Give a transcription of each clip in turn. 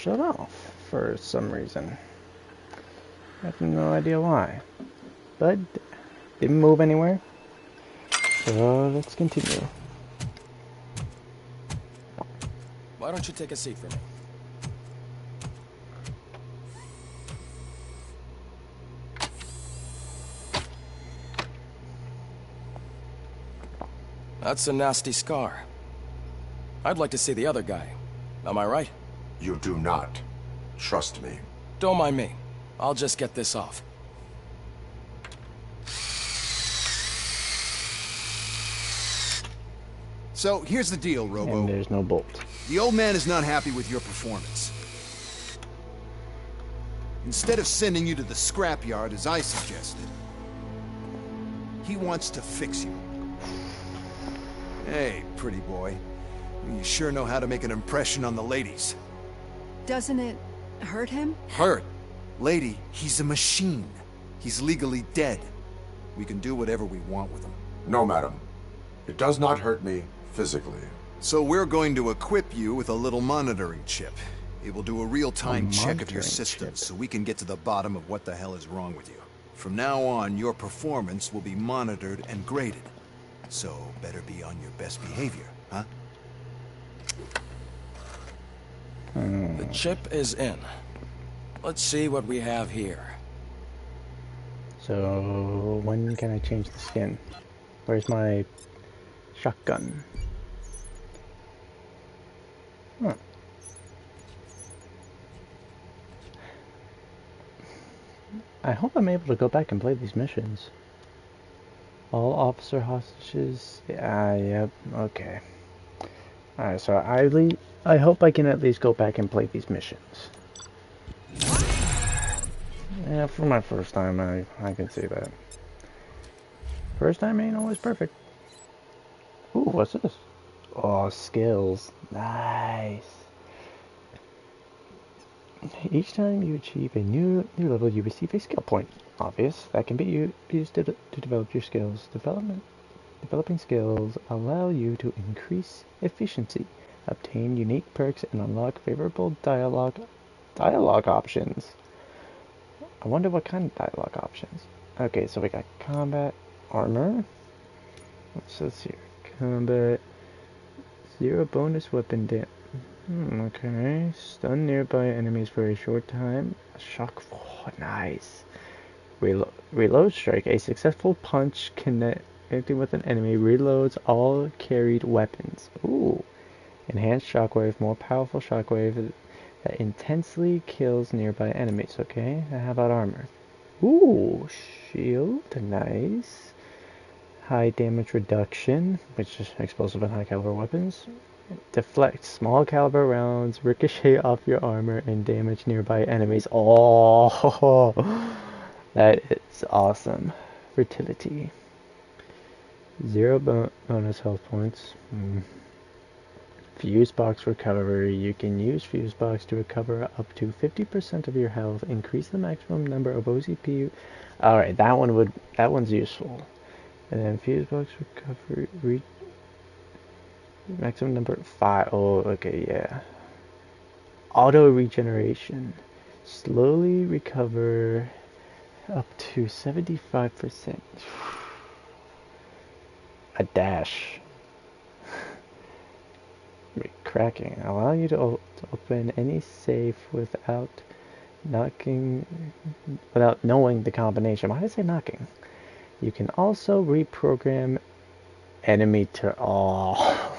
shut off for some reason. I have no idea why. But didn't move anywhere. So let's continue. Why don't you take a seat for me? That's a nasty scar. I'd like to see the other guy. Am I right? You do not. Trust me. Don't mind me. I'll just get this off. So, here's the deal, Robo. And there's no bolt. The old man is not happy with your performance. Instead of sending you to the scrapyard as I suggested, he wants to fix you. Hey, pretty boy. You sure know how to make an impression on the ladies. Doesn't it hurt him? Hurt? Lady, he's a machine. He's legally dead. We can do whatever we want with him. No, madam. It does not hurt me physically. So we're going to equip you with a little monitoring chip. It will do a real-time check of your systems so we can get to the bottom of what the hell is wrong with you. From now on, your performance will be monitored and graded. So better be on your best behavior, huh? The chip is in. Let's see what we have here. So when can I change the skin? Where's my shotgun? Huh. I hope I'm able to go back and play these missions. All officer hostages. Yeah, yep, okay. Alright, so I hope I can at least go back and play these missions. Yeah, for my first time, I can see that. First time ain't always perfect. Ooh, what's this? Oh, skills. Nice. Each time you achieve a new level, you receive a skill point. Obvious. That can be used to develop your skills. Developing skills allow you to increase efficiency, obtain unique perks, and unlock favorable dialogue options. I wonder what kind of dialogue options. Okay, so we got combat, armor. What's this here? Combat, 0 bonus weapon damage. Okay, stun nearby enemies for a short time. Shock, oh, nice. Reload strike, a successful punch connecting with an enemy reloads all carried weapons. Ooh. Enhanced shockwave, more powerful shockwave that intensely kills nearby enemies. Okay, how about armor? Ooh, shield, nice. High damage reduction, which is explosive and high caliber weapons. Deflect small caliber rounds, ricochet off your armor, and damage nearby enemies. Oh, that is awesome. Fertility. 0 bonus health points. Fuse box recovery. You can use fuse box to recover up to 50% of your health. Increase the maximum number of OCP. All right, that one's useful. And then fuse box recovery. Maximum number 5. Oh, okay, yeah. Auto regeneration. Slowly recover up to 75%. A dash. Cracking. Allow you to open any safe without knowing the combination. Why did I say knocking? You can also reprogram enemy to... Oh.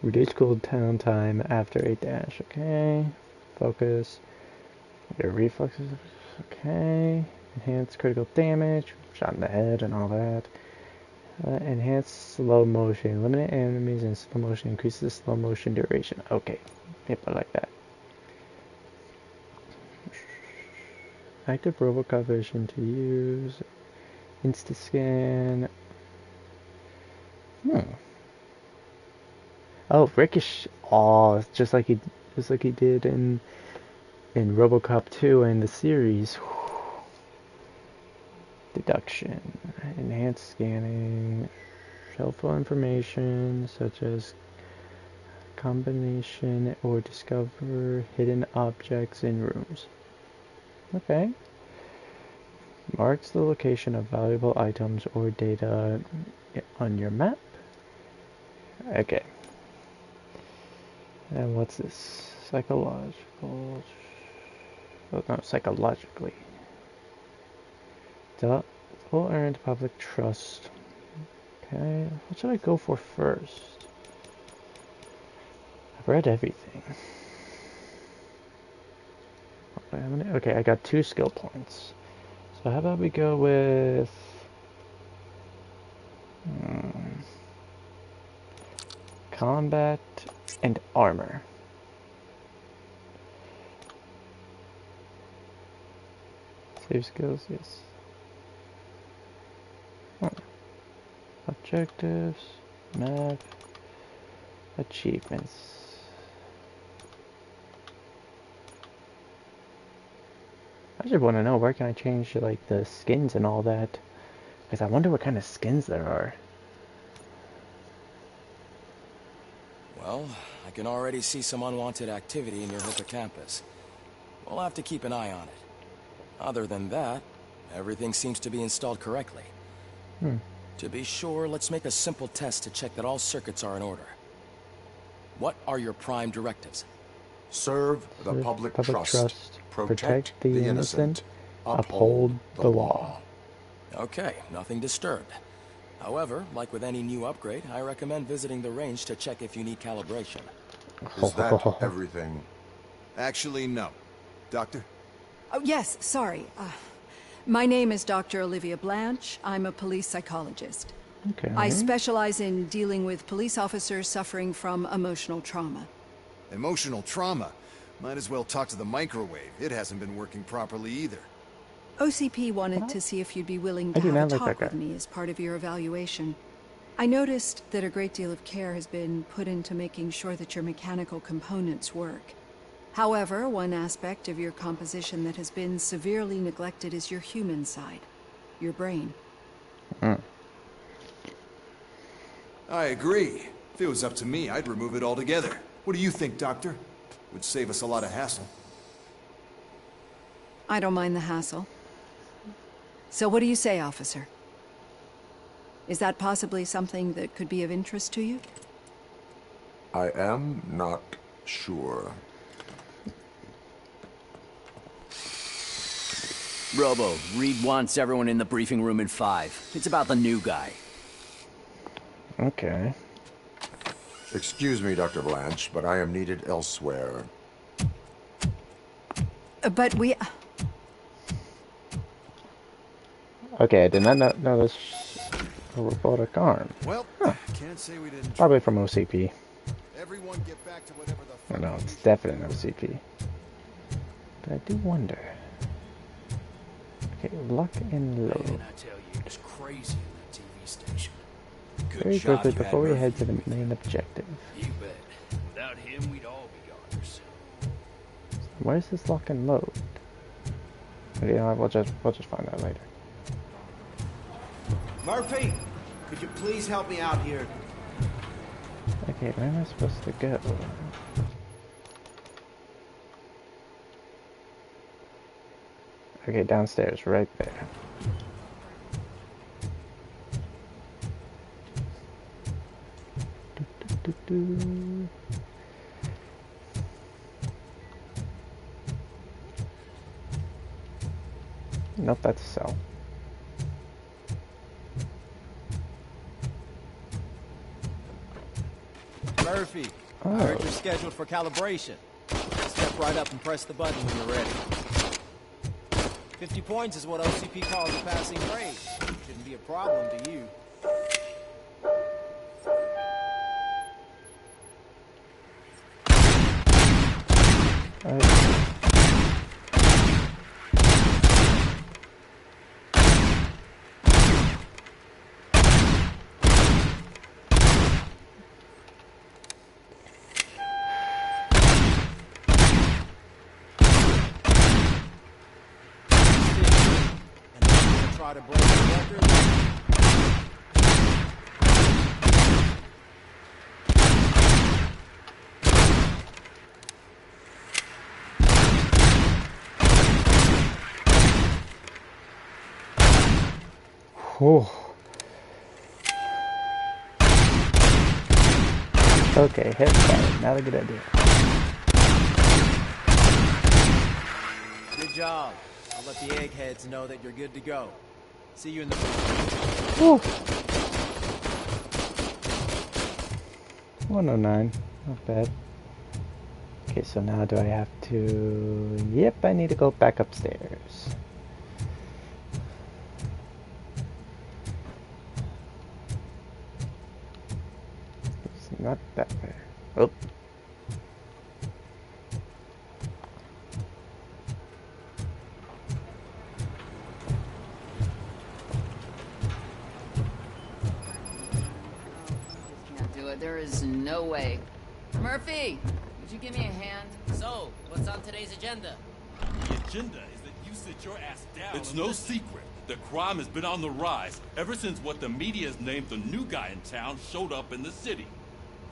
Reduce cooldown time after a dash. Okay. Focus. Your reflexes. Okay. Enhance critical damage. Shot in the head and all that. Enhance slow motion. Eliminate enemies in slow motion. Increases the slow motion duration. Okay. Yep, I like that. Active Robocop vision to use. Insta-scan. Oh, Ricochet. Oh, just like he did in Robocop 2 and the series. Deduction. Enhanced scanning. Helpful information such as combination or discover hidden objects in rooms. Okay. Marks the location of valuable items or data on your map. Okay. And what's this? Psychological. Oh, no, psychologically. Will earn public trust. Okay. What should I go for first? I've read everything. Okay, I got 2 skill points. So how about we go with combat and armor. Save skills, yes. Objectives, map, achievements. I just want to know, where can I change like the skins and all that? Because I wonder what kind of skins there are. Well, I can already see some unwanted activity in your hippocampus. We'll have to keep an eye on it. Other than that, everything seems to be installed correctly. To be sure, let's make a simple test to check that all circuits are in order. What are your prime directives? Serve the public trust. Protect the innocent. Uphold the law. Okay, nothing disturbed. However, like with any new upgrade, I recommend visiting the range to check if you need calibration. Is that everything? Actually, no. Doctor? Oh, yes, sorry. My name is Dr. Olivia Blanche. I'm a police psychologist. Okay. I specialize in dealing with police officers suffering from emotional trauma. Emotional trauma? Might as well talk to the microwave. It hasn't been working properly either. OCP wanted to see if you'd be willing to I do have a not like talk that with guy. me as part of your evaluation. I noticed that a great deal of care has been put into making sure that your mechanical components work. However, one aspect of your composition that has been severely neglected is your human side, your brain. I agree. If it was up to me, I'd remove it altogether. What do you think, Doctor? Would save us a lot of hassle. I don't mind the hassle. So what do you say, officer? Is that possibly something that could be of interest to you? I am not sure. Robo, Reed wants everyone in the briefing room in 5. It's about the new guy. Okay. Excuse me, Dr. Blanche, but I am needed elsewhere. But we... Okay, I did not know this a robotic arm. Well, can't say we didn't. Probably from OCP. Everyone get back to whatever the fuck. No, it's definitely OCP. But I do wonder. Okay, lock and load. Man, I tell you, it's crazy in that TV station. Good Very job quickly you had before we Murphy. head to the main objective. You bet. Without him, we'd all be goners. Where's this lock and load? But, you know, we'll just find out later. Murphy, could you please help me out here? Okay, where am I supposed to go? Okay, downstairs, right there. Do. Nope, that's a cell. Murphy, I heard you're scheduled for calibration. Step right up and press the button when you're ready. 50 points is what OCP calls a passing grade. Shouldn't be a problem to you. Try to break the record. Oh. Okay, hip fire. Not a good idea. Good job. I'll let the eggheads know that you're good to go. See you in the booth. Whew. 109. Not bad. Okay, so now do I have to... Yep, I need to go back upstairs. It's not that way. Oh. Can't do it. There is no way. Murphy, would you give me a hand? So, what's on today's agenda? The agenda is that you sit your ass down. It's no secret that crime has been on the rise ever since what the media has named the new guy in town showed up in the city.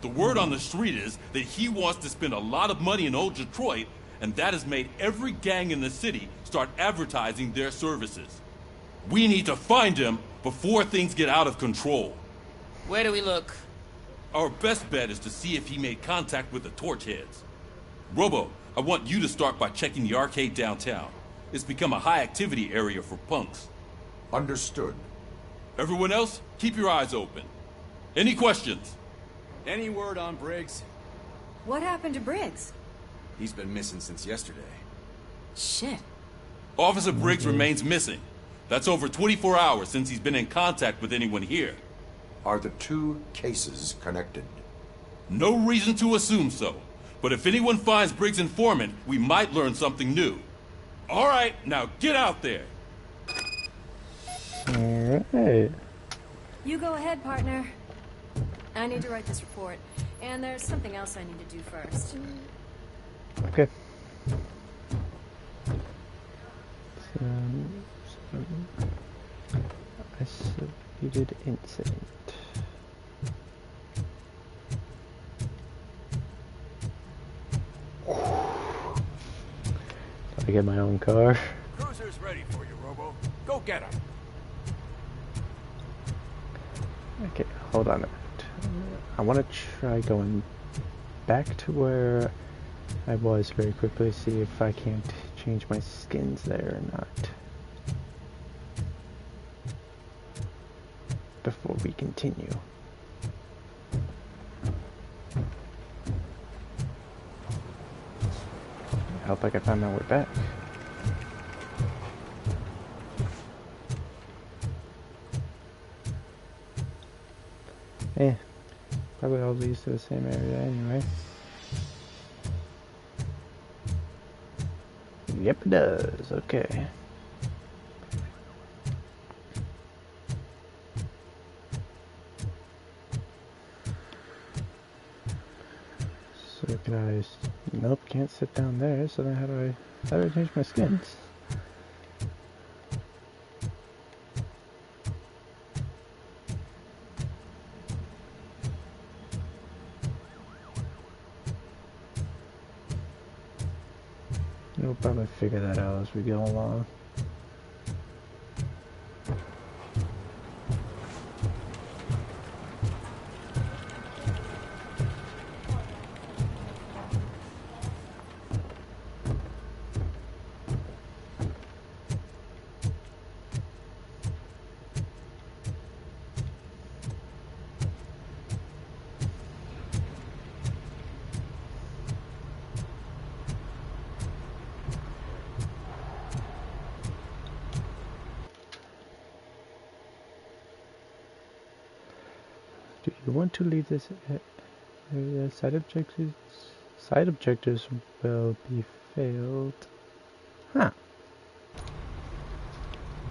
The word on the street is that he wants to spend a lot of money in old Detroit, and that has made every gang in the city start advertising their services. We need to find him before things get out of control. Where do we look? Our best bet is to see if he made contact with the torch heads. Robo, I want you to start by checking the arcade downtown. It's become a high-activity area for punks. Understood. Everyone else, keep your eyes open. Any questions? Any word on Briggs? What happened to Briggs? He's been missing since yesterday. Shit. Officer Briggs remains missing. That's over 24 hours since he's been in contact with anyone here. Are the two cases connected? No reason to assume so. But if anyone finds Briggs' informant, we might learn something new. All right, now get out there. Alright. You go ahead, partner. I need to write this report, and there's something else I need to do first. Okay. Isolated incident. I get my own car. Cruiser's ready for you, Robo. Go get him. Okay, hold on a minute. I want to try going back to where I was very quickly, see if I can't change my skins there or not. Before we continue. I hope I can find my way back. Eh, probably all leads to the same area anyway. Yep, it does. Okay. So can I... Nope, can't sit down there. So then how do I change my skins? We'll probably figure that out as we go along. Do you want to leave this area? Side objectives will be failed. Huh.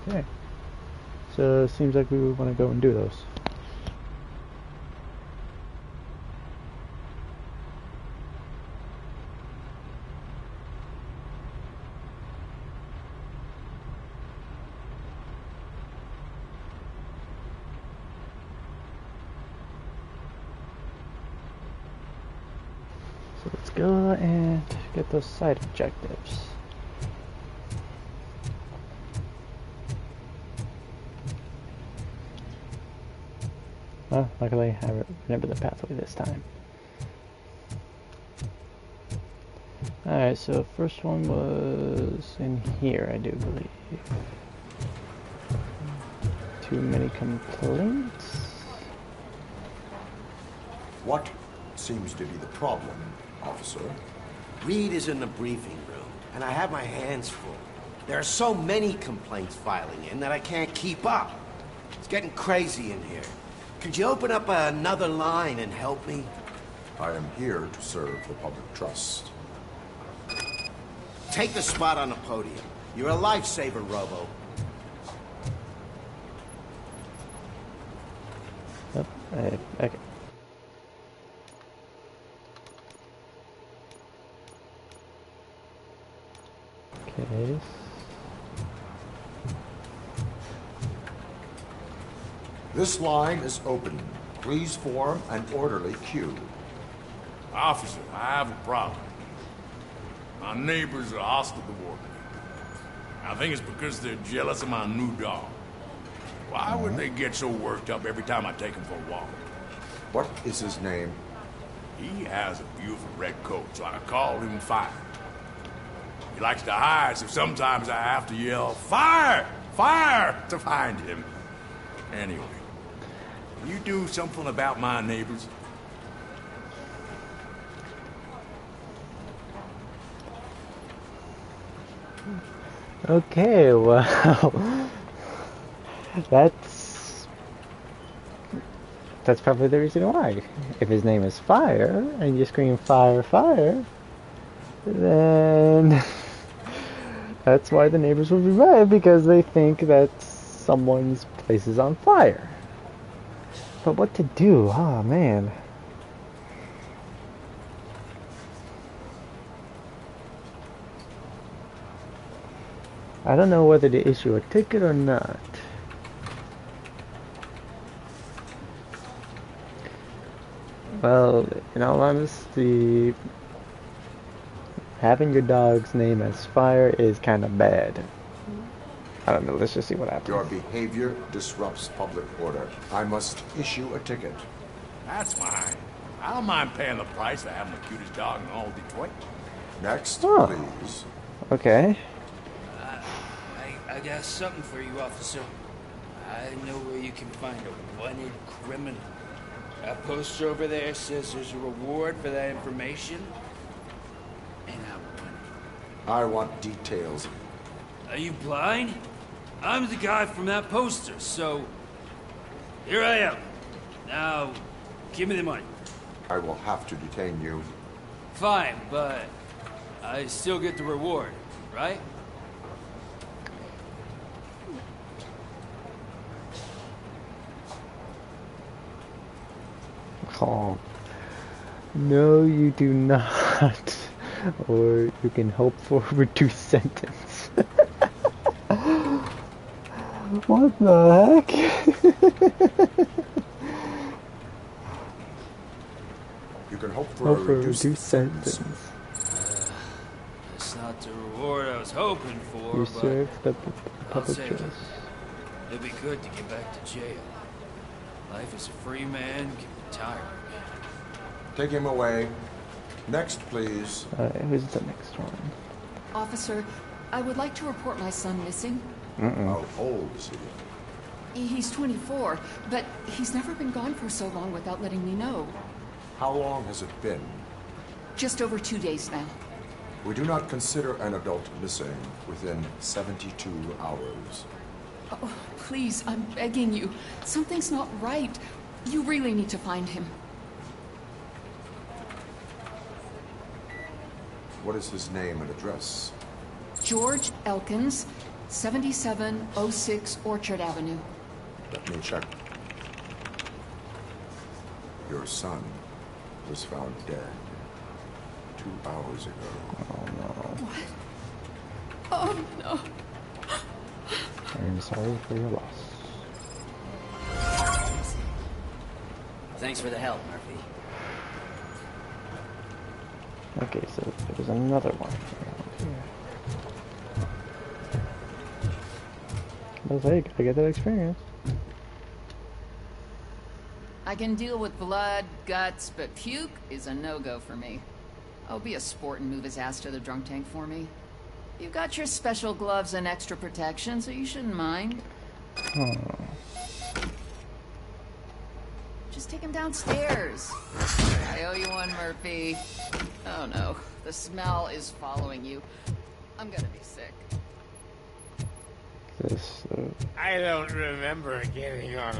Okay. So it seems like we would want to go and do those. So let's go and get those side objectives. Well, luckily I remember the pathway this time. Alright, so first one was in here, I do believe. Too many complaints? What seems to be the problem, officer? Reed is in the briefing room, and I have my hands full. There are so many complaints filing in that I can't keep up. It's getting crazy in here. Could you open up another line and help me? I am here to serve the public trust. Take the spot on the podium. You're a lifesaver, Robo. Yep, okay. Okay. This line is open. Please form an orderly queue. Officer, I have a problem. My neighbors are hostile toward me. I think it's because they're jealous of my new dog. Why would they get so worked up every time I take him for a walk? What is his name? He has a beautiful red coat, so I call him Fire. He likes to hide, so sometimes I have to yell, "Fire! Fire!" to find him. Anyway, can you do something about my neighbors? Okay, well, that's probably the reason why. If his name is Fire, and you scream "Fire, Fire," then that's why the neighbors will be mad, because they think that someone's place is on fire. But what to do? Oh, man. I don't know whether to issue a ticket or not. Well, in all honesty, having your dog's name as Fire is kind of bad. I don't know, let's just see what happens. Your behavior disrupts public order. I must issue a ticket. That's fine. I don't mind paying the price for having the cutest dog in all Detroit. Next, please. Okay. I got something for you, officer. I know where you can find a wanted criminal. That poster over there says there's a reward for that information. And I want details. Are you blind? I'm the guy from that poster, so here I am. Now, give me the money. I will have to detain you. Fine, but I still get the reward, right? Oh. No, you do not. Or you can hope for a reduced sentence. What the heck? You can hope for a reduced sentence. That's not the reward I was hoping for, You but served the I'll public take it. trust. It'd be good to get back to jail. Life as a free man can be tiring. Take him away. Next, please. Who's the next one? Officer, I would like to report my son missing. How old is he? He's 24, but he's never been gone for so long without letting me know. How long has it been? Just over 2 days now. We do not consider an adult missing within 72 hours. Oh, please, I'm begging you. Something's not right. You really need to find him. What is his name and address? George Elkins, 7706 Orchard Avenue. Let me check. Your son was found dead 2 hours ago. Oh no. What? Oh no. I'm sorry for your loss. Thanks for the help, Murphy. Okay, so there was another one here. Well, hey, I get that experience. I I can deal with blood, guts, but puke is a no-go for me. Oh, be a sport and move his ass to the drunk tank for me. You've got your special gloves and extra protection, so you shouldn't mind. Just take him downstairs. I owe you one, Murphy. Oh no, the smell is following you. I'm gonna be sick. I don't remember getting on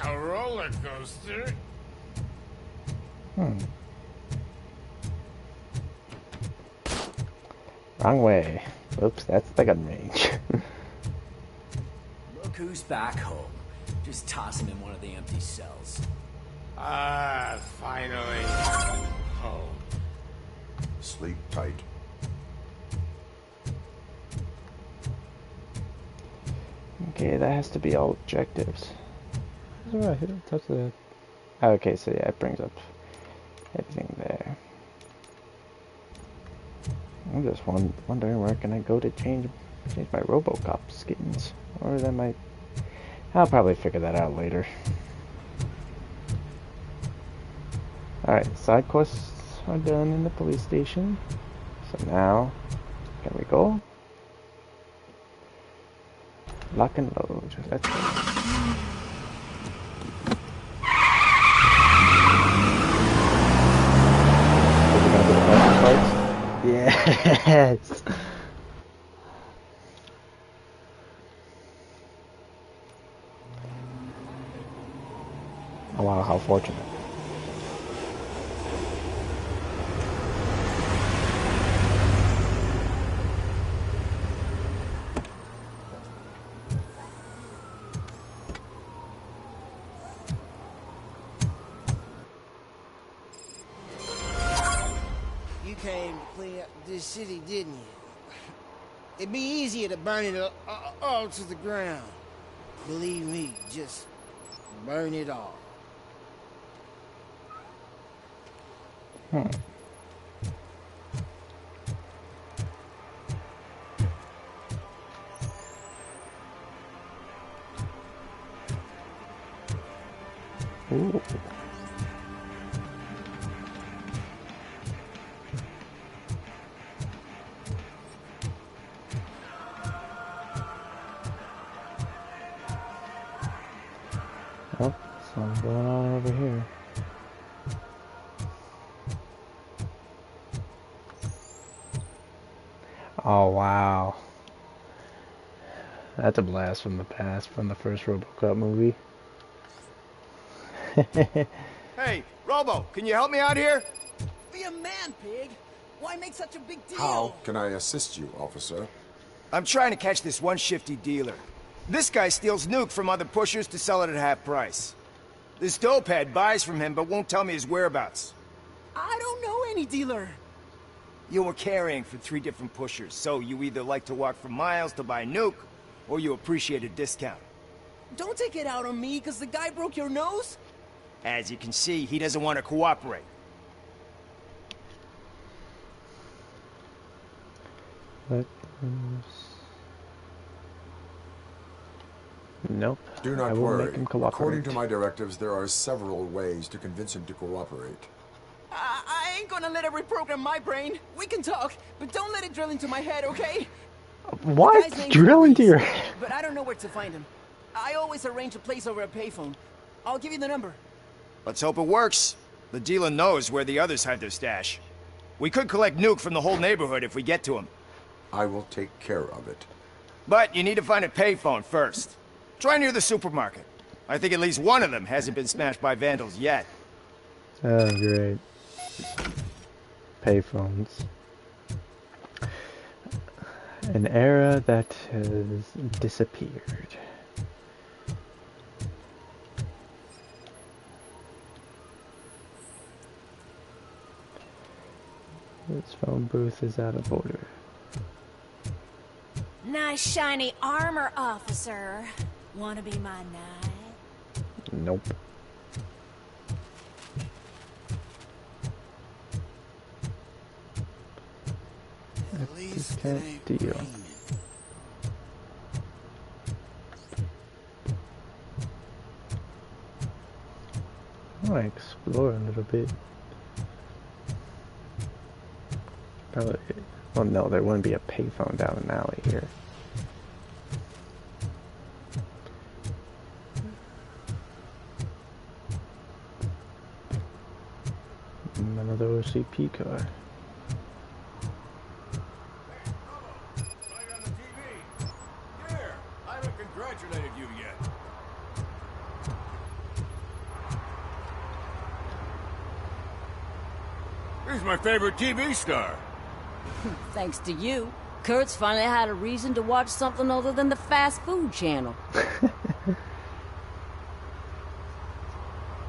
a roller coaster. Wrong way. Oops, that's the gun range. Look who's back home. Just toss him in one of the empty cells. Ah, finally. Home. Sleep tight. Okay, that has to be all objectives. Alright, touch the... Okay, so yeah, it brings up everything there. I'm just wondering where can I go to change my Robocop skins, or that might. I'll probably figure that out later. All right, side quests are done in the police station. So now, can we go? Lock and load. Let's go. Yes. Oh wow, how fortunate. You came to clean up this city, didn't you? It'd be easier to burn it all to the ground. Believe me, just burn it all. Ooh. Oh, something going on over here. Oh wow. That's a blast from the past, from the first Robocop movie. Hey, Robo, can you help me out here? Be a man, pig. Why make such a big deal? How can I assist you, officer? I'm trying to catch this one shifty dealer. This guy steals nuke from other pushers to sell it at half price. This dopehead buys from him but won't tell me his whereabouts. I don't know any dealer. You were carrying for 3 different pushers, so you either like to walk for miles to buy nuke, or you appreciate a discount. Don't take it out on me, because the guy broke your nose? As you can see, he doesn't want to cooperate. Nope. Do not I will worry. make him cooperate. According to my directives, there are several ways to convince him to cooperate. I ain't gonna let it reprogram my brain. We can talk, but don't let it drill into my head, okay? What? Drill into your head? But I don't know where to find him. I always arrange a place over a payphone. I'll give you the number. Let's hope it works. The dealer knows where the others hide their stash. We could collect nuke from the whole neighborhood if we get to him. I will take care of it. But you need to find a payphone first. Try near the supermarket. I think at least one of them hasn't been smashed by vandals yet. Oh, great. Payphones. An era that has disappeared. This phone booth is out of order. Nice shiny armor, officer. Wanna be my knight? Nope. At least it can't ain't deal. raining. want to explore a little bit. Probably. Well, no, there wouldn't be a payphone down an alley here. Another OCP car. I haven't congratulated you yet. He's my favorite TV star. Thanks to you, Kurt's finally had a reason to watch something other than the fast food channel.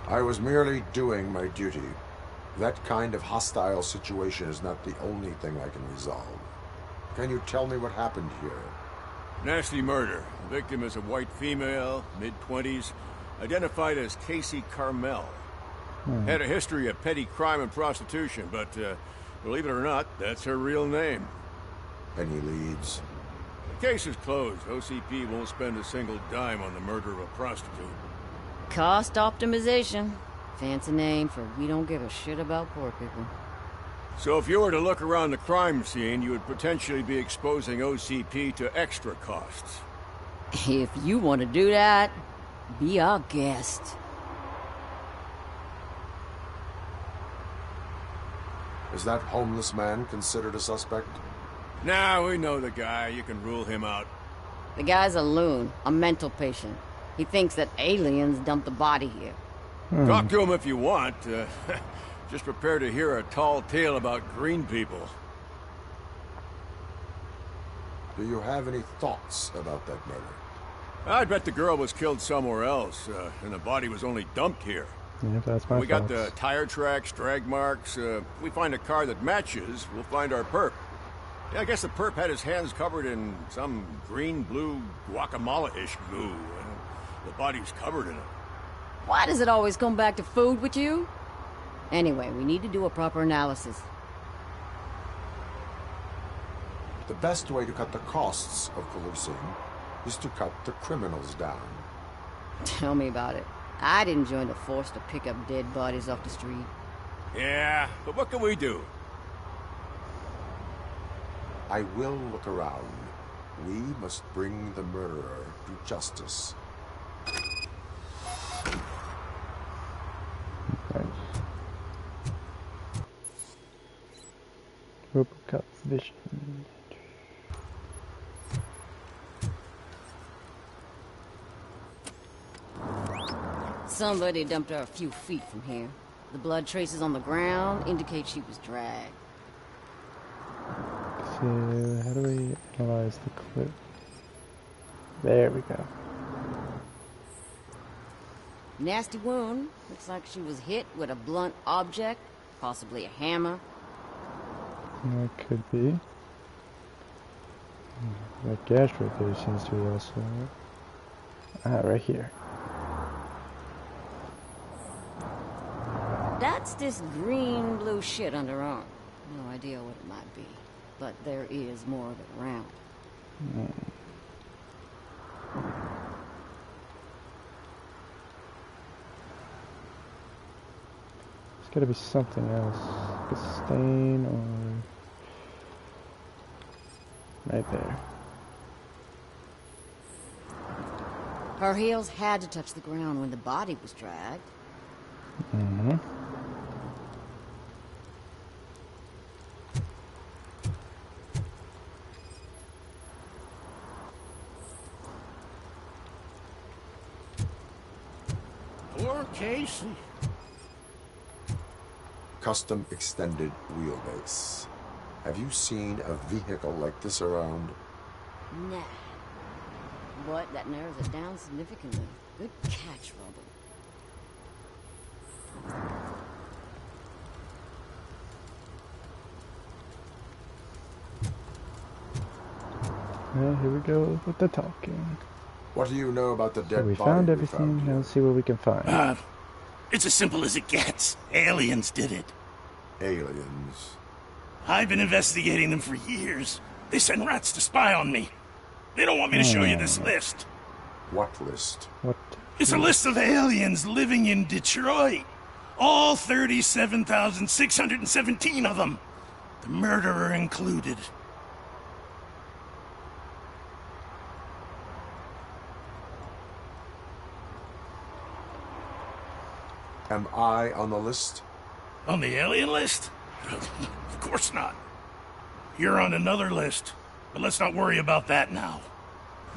I was merely doing my duty. That kind of hostile situation is not the only thing I can resolve. Can you tell me what happened here? Nasty murder. The victim is a white female, mid-20s, identified as Casey Carmel. Had a history of petty crime and prostitution, but believe it or not, that's her real name. Any leads? The case is closed. OCP won't spend a single dime on the murder of a prostitute. Cost optimization. Fancy name for we don't give a shit about poor people. So if you were to look around the crime scene, you would potentially be exposing OCP to extra costs. If you want to do that, be our guest. Is that homeless man considered a suspect? Nah, we know the guy. You can rule him out. The guy's a loon, a mental patient. He thinks that aliens dumped the body here. Talk to him if you want. Just prepare to hear a tall tale about green people. Do you have any thoughts about that murder? I bet the girl was killed somewhere else, and the body was only dumped here. Yeah, that's my We got thoughts. the tire tracks, drag marks. We find a car that matches, we'll find our perp. Yeah, I guess the perp had his hands covered in some green-blue guacamole-ish goo. The body's covered in it. Why does it always come back to food with you? Anyway, we need to do a proper analysis. The best way to cut the costs of policing is to cut the criminals down. Tell me about it. I didn't join the force to pick up dead bodies off the street. Yeah, but what can we do? I will look around. We must bring the murderer to justice. Robocop vision. Somebody dumped her a few feet from here. The blood traces on the ground indicate she was dragged. So, how do we analyze the clip? There we go. Nasty wound. Looks like she was hit with a blunt object, possibly a hammer. That could be. That gash right there seems to be also. Right here. That's this green-blue shit under her arm. No idea what it might be, but there is more of it around. There's gotta be something else. Like a stain or... Right there. Her heels had to touch the ground when the body was dragged. Mm-hmm. Poor Casey. Custom extended wheelbase. Have you seen a vehicle like this around? Nah. But that narrows it down significantly. Good catch, Robert. Here we go with the talking. What do you know about the dead So we body found we everything. found? Now let's see what we can find. It's as simple as it gets. Aliens did it. Aliens? I've been investigating them for years. They send rats to spy on me. They don't want me to show you this list. What list? What? It's a list of aliens living in Detroit. All 37,617 of them. The murderer included. Am I on the list? On the alien list? Of course not. You're on another list, but let's not worry about that now.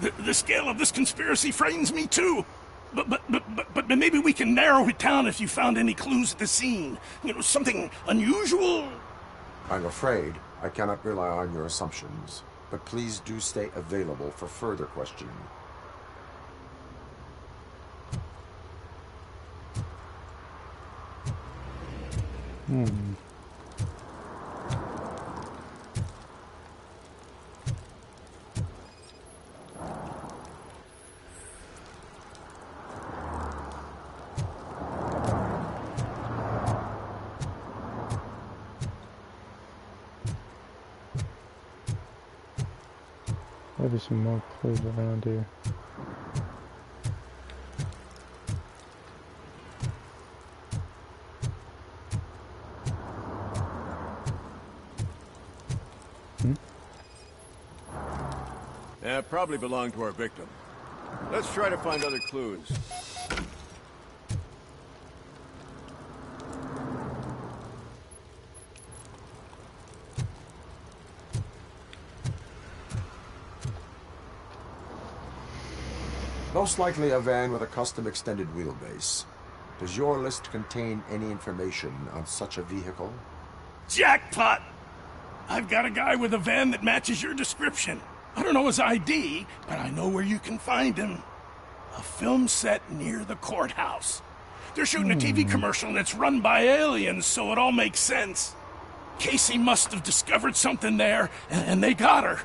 The scale of this conspiracy frightens me too. But maybe we can narrow it down if you found any clues at the scene. You know, something unusual? I'm afraid I cannot rely on your assumptions, but please do stay available for further questioning. Maybe some more clues around here. Probably belonged to our victim. Let's try to find other clues. Most likely a van with a custom extended wheelbase. Does your list contain any information on such a vehicle? Jackpot! I've got a guy with a van that matches your description. I don't know his ID, but I know where you can find him. A film set near the courthouse. They're shooting a TV commercial and it's run by aliens, so it all makes sense. Casey must have discovered something there, and they got her.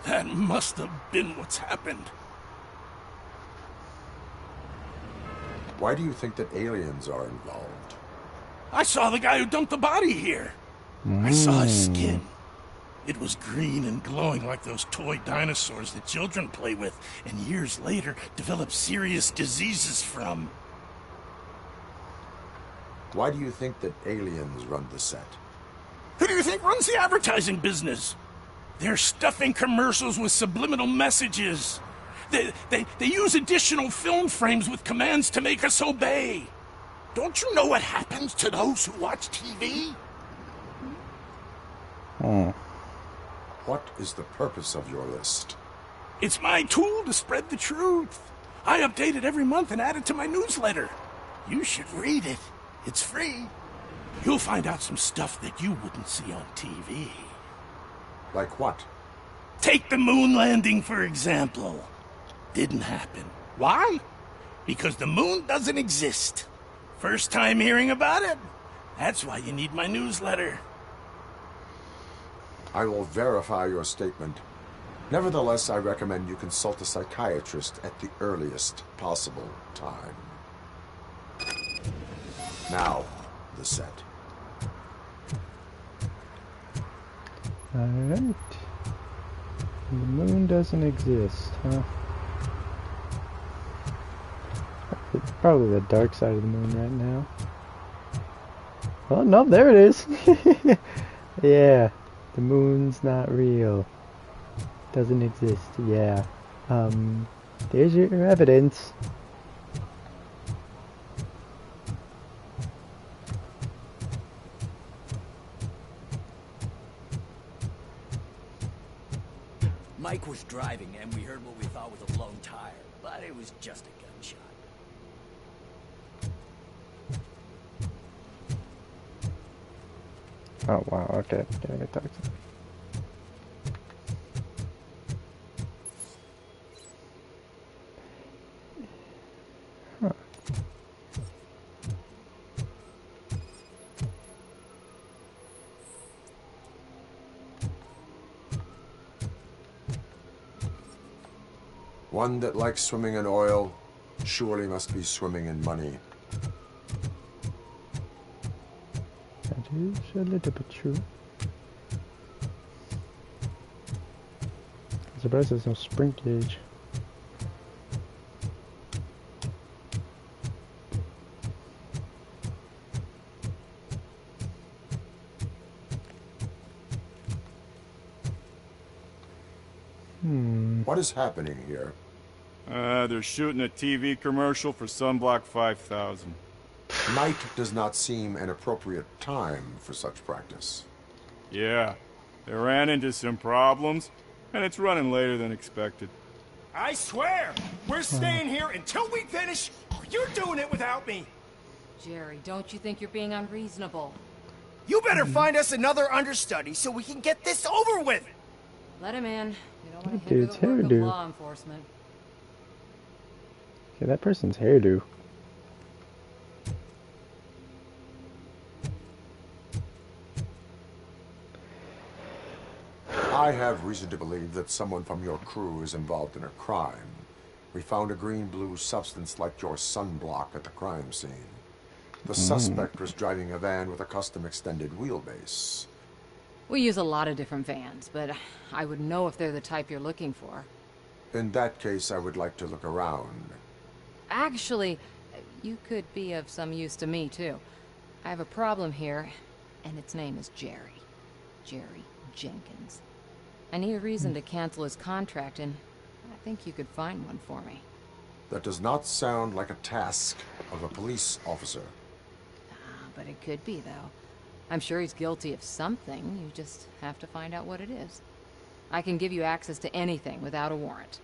That must have been what's happened. Why do you think that aliens are involved? I saw the guy who dumped the body here. I saw his skin. It was green and glowing like those toy dinosaurs that children play with, and years later develop serious diseases from. Why do you think that aliens run the set? Who do you think runs the advertising business? They're stuffing commercials with subliminal messages. They use additional film frames with commands to make us obey. Don't you know what happens to those who watch TV? What is the purpose of your list? It's my tool to spread the truth. I update it every month and add it to my newsletter. You should read it. It's free. You'll find out some stuff that you wouldn't see on TV. Like what? Take the moon landing, for example. Didn't happen. Why? Because the moon doesn't exist. First time hearing about it? That's why you need my newsletter. I will verify your statement. Nevertheless, I recommend you consult a psychiatrist at the earliest possible time. Now, the set. Alright. The moon doesn't exist, huh? It's probably the dark side of the moon right now. Oh, no, there it is! Yeah. The moon's not real. Doesn't exist, yeah. There's your evidence. Mike was driving and we heard what we thought was a blown tire, but it was just a gunshot. Oh wow, okay. Getting a taxi. Huh. One that likes swimming in oil surely must be swimming in money. That is a little bit true. I'm surprised there's no sprint gauge. What is happening here? They're shooting a TV commercial for Sunblock 5000. Night does not seem an appropriate time for such practice. Yeah, they ran into some problems, and it's running later than expected. I swear, we're staying here until we finish, or you're doing it without me. Jerry, don't you think you're being unreasonable? You better find us another understudy so we can get this over with. Let him in. We don't want to Dude's hinder the work of hairdo. law enforcement. Okay, that person's hairdo. I have reason to believe that someone from your crew is involved in a crime. We found a green-blue substance like your sunblock at the crime scene. The suspect was driving a van with a custom extended wheelbase. We use a lot of different vans, but I would know if they're the type you're looking for. In that case, I would like to look around. Actually, you could be of some use to me, too. I have a problem here, and its name is Jerry. Jerry Jenkins. I need a reason to cancel his contract, and I think you could find one for me. That does not sound like a task of a police officer. But it could be, though. I'm sure he's guilty of something. You just have to find out what it is. I can give you access to anything without a warrant.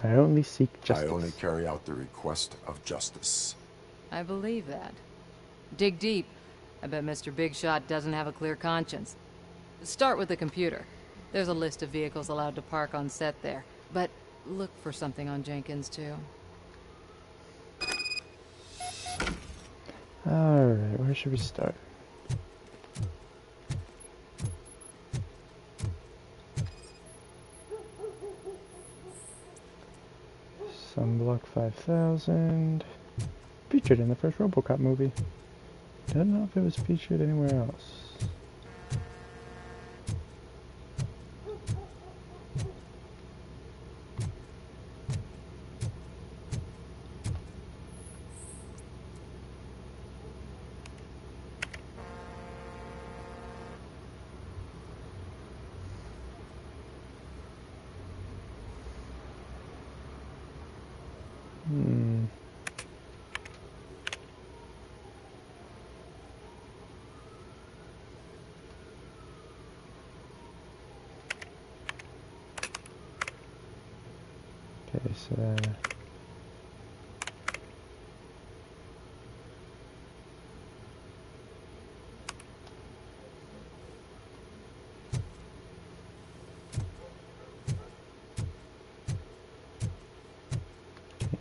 I only seek justice. I only carry out the request of justice. I believe that. Dig deep. I bet Mr. Big Shot doesn't have a clear conscience. Start with the computer. There's a list of vehicles allowed to park on set there. But look for something on Jenkins, too. Alright, where should we start? Sunblock 5000. Featured in the first Robocop movie. Don't know if it was featured anywhere else. Okay, so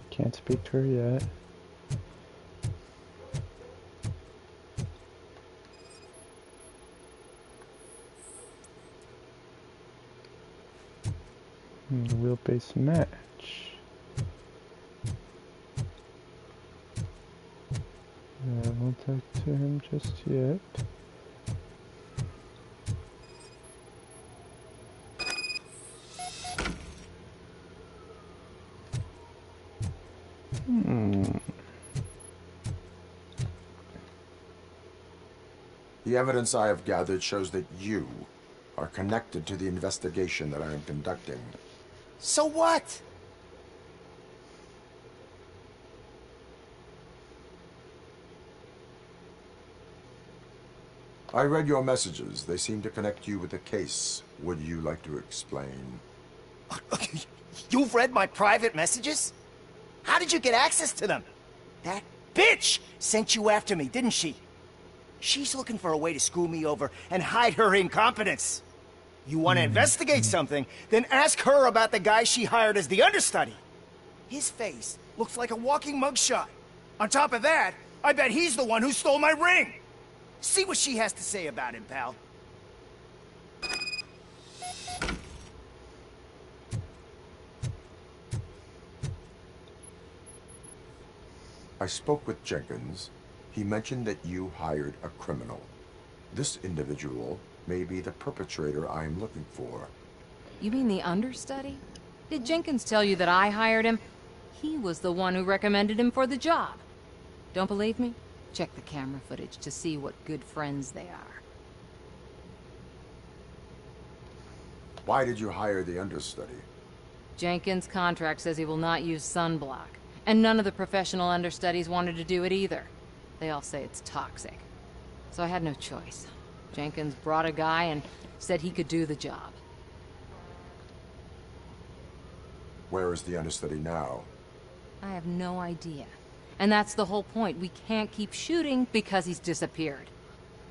can't speak to her yet. Wheelbase match. I won't talk to him just yet. The evidence I have gathered shows that you are connected to the investigation that I am conducting. So what? I read your messages. They seem to connect you with the case. Would you like to explain? You've read my private messages? How did you get access to them? That bitch sent you after me, didn't she? She's looking for a way to screw me over and hide her incompetence. You want to investigate something, then ask her about the guy she hired as the understudy. His face looks like a walking mugshot. On top of that, I bet he's the one who stole my ring. See what she has to say about him, pal. I spoke with Jenkins. He mentioned that you hired a criminal. This individual may be the perpetrator I am looking for. You mean the understudy? Did Jenkins tell you that I hired him? He was the one who recommended him for the job. Don't believe me? Check the camera footage to see what good friends they are. Why did you hire the understudy? Jenkins' contract says he will not use sunblock, and none of the professional understudies wanted to do it either. They all say it's toxic. So I had no choice. Jenkins brought a guy and said he could do the job. Where is the understudy now? I have no idea. And that's the whole point. We can't keep shooting because he's disappeared.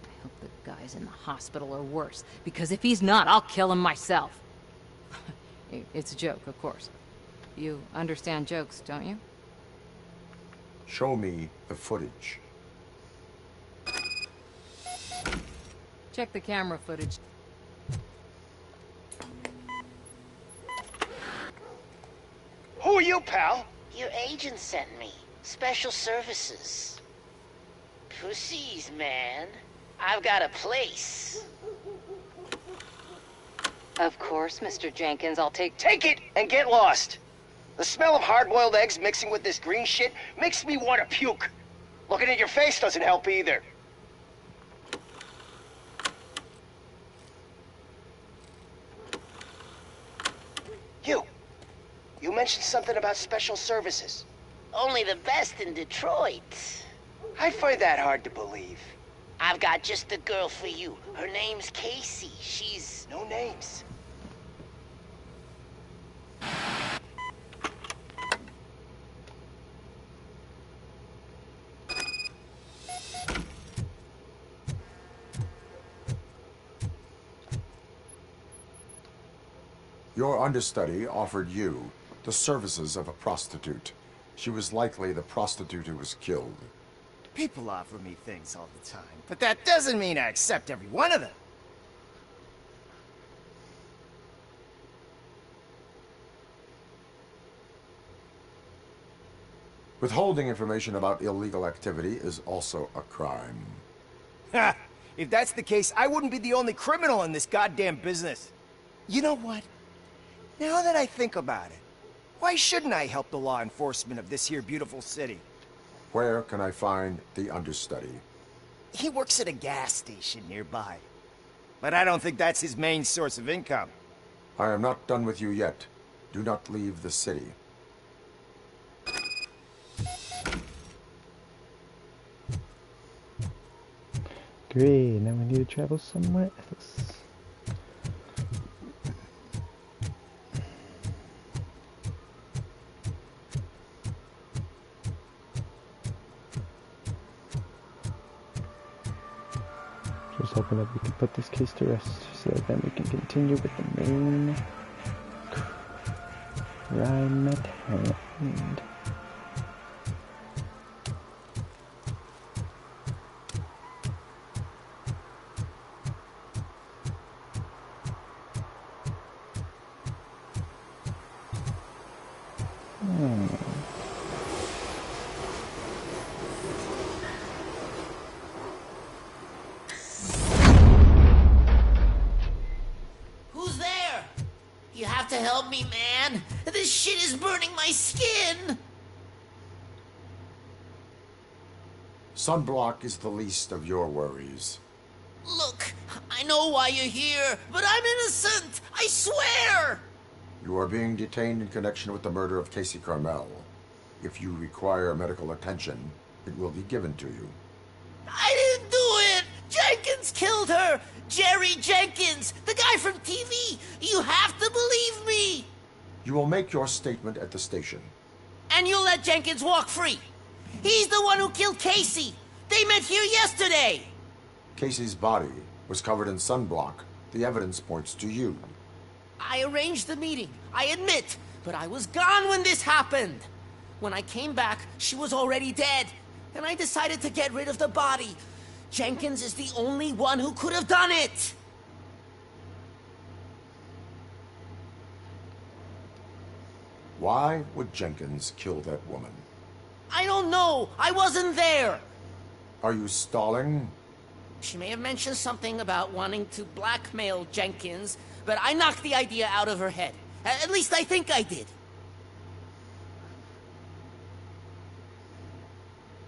I hope the guy's in the hospital or worse, because if he's not, I'll kill him myself. It's a joke, of course. You understand jokes, don't you? Show me the footage. Check the camera footage. Who are you, pal? Your agent sent me. Special services. Pussies, man. I've got a place. Of course, Mr. Jenkins, I'll take... Take it and get lost. The smell of hard-boiled eggs mixing with this green shit makes me want to puke. Looking at your face doesn't help either. You mentioned something about special services. Only the best in Detroit. I find that hard to believe. I've got just the girl for you. Her name's Casey. She's... No names. Your understudy offered you the services of a prostitute. She was likely the prostitute who was killed. People offer me things all the time, but that doesn't mean I accept every one of them. Withholding information about illegal activity is also a crime. Ha! If that's the case, I wouldn't be the only criminal in this goddamn business. You know what? Now that I think about it, why shouldn't I help the law enforcement of this here beautiful city? Where can I find the understudy? He works at a gas station nearby. But I don't think that's his main source of income. I am not done with you yet. Do not leave the city. Great, now we need to travel somewhere else. Just hoping that we can put this case to rest so that then we can continue with the main crime at hand. Who's there? You have to help me, man. This shit is burning my skin. Sunblock is the least of your worries. Look, I know why you're here, but I'm innocent. I swear. You are being detained in connection with the murder of Casey Carmel. If you require medical attention, it will be given to you. I didn't do it. Jenkins killed her. Jerry Jenkins, the guy from TV. You have to believe me. You will make your statement at the station. And you'll let Jenkins walk free. He's the one who killed Casey. They met here yesterday. Casey's body was covered in sunblock. The evidence points to you. I arranged the meeting, I admit, but I was gone when this happened. When I came back, she was already dead, and I decided to get rid of the body. Jenkins is the only one who could have done it. Why would Jenkins kill that woman? I don't know. I wasn't there. Are you stalling? She may have mentioned something about wanting to blackmail Jenkins, but I knocked the idea out of her head. At least I think I did.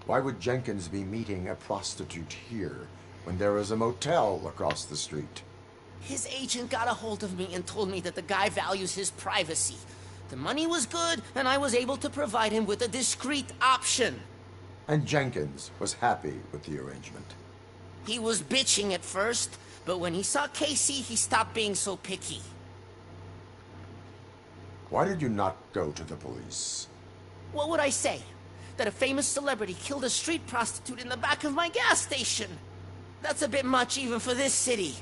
Why would Jenkins be meeting a prostitute here when there is a motel across the street? His agent got a hold of me and told me that the guy values his privacy. The money was good, and I was able to provide him with a discreet option. And Jenkins was happy with the arrangement. He was bitching at first, but when he saw Casey, he stopped being so picky. Why did you not go to the police? What would I say? That a famous celebrity killed a street prostitute in the back of my gas station? That's a bit much even for this city.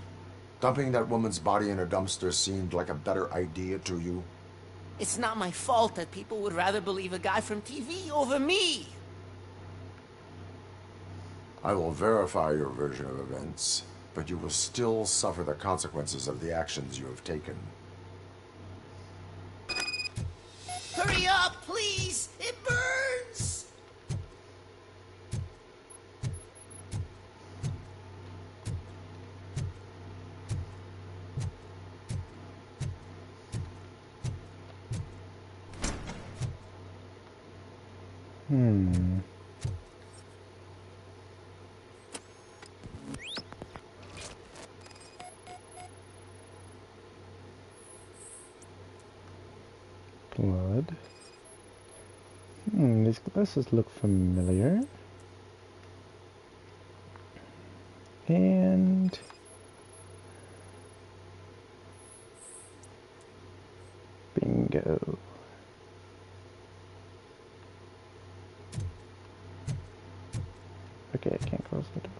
Dumping that woman's body in a dumpster seemed like a better idea to you? It's not my fault that people would rather believe a guy from TV over me. I will verify your version of events, but you will still suffer the consequences of the actions you have taken. Hurry up, please! It burns! Blood. These glasses look familiar. And bingo. Okay, I can't close the door.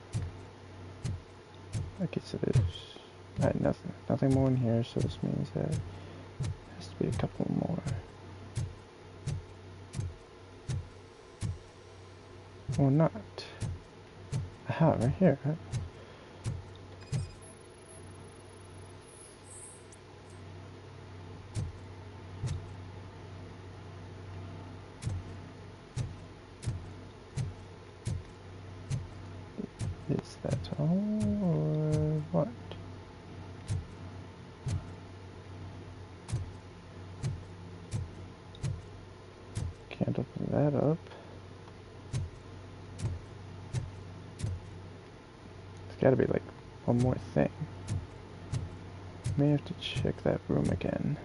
Okay, so there's nothing more in here, so this means that there has to be a couple more. Or not. Aha, right here. Right? Is that all, or what? Can't open that up. There's gotta be like one more thing. May have to check that room again.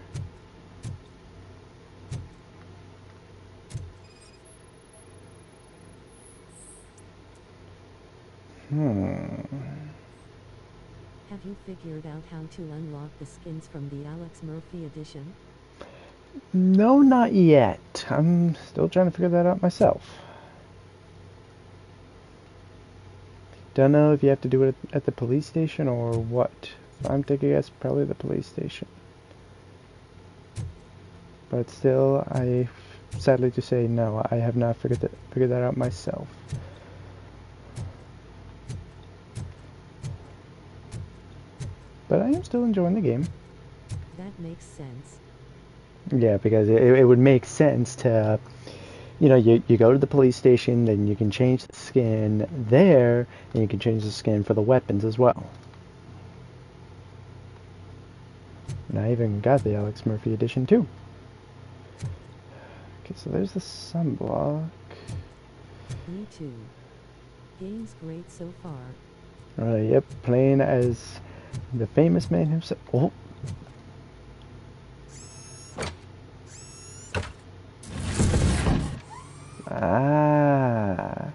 Have you figured out how to unlock the skins from the Alex Murphy edition? No, not yet. I'm still trying to figure that out myself. Don't know if you have to do it at the police station or what. I'm thinking it's probably the police station. But still, sadly to say, no, I have not figured that out myself. But I am still enjoying the game. That makes sense. Yeah, because it would make sense to, you know, you go to the police station, then you can change the skin there, and you can change the skin for the weapons as well. And I even got the Alex Murphy edition too. Okay, so there's the sunblock. Me too. Game's great so far. Yep, playing as the famous man himself. Oh. Ah.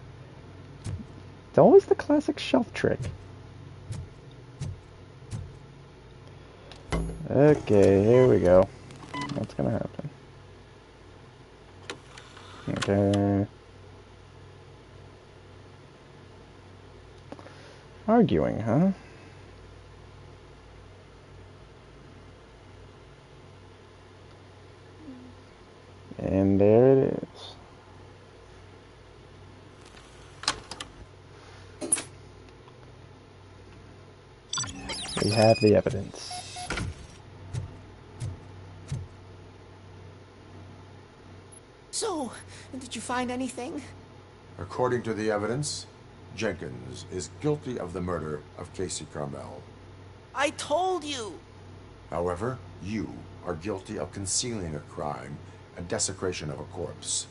It's always the classic shelf trick. Okay, here we go. What's gonna happen? Okay. Arguing, huh? And there it is. We have the evidence. So, did you find anything? According to the evidence, Jenkins is guilty of the murder of Casey Carmel. I told you! However, you are guilty of concealing a crime and desecration of a corpse.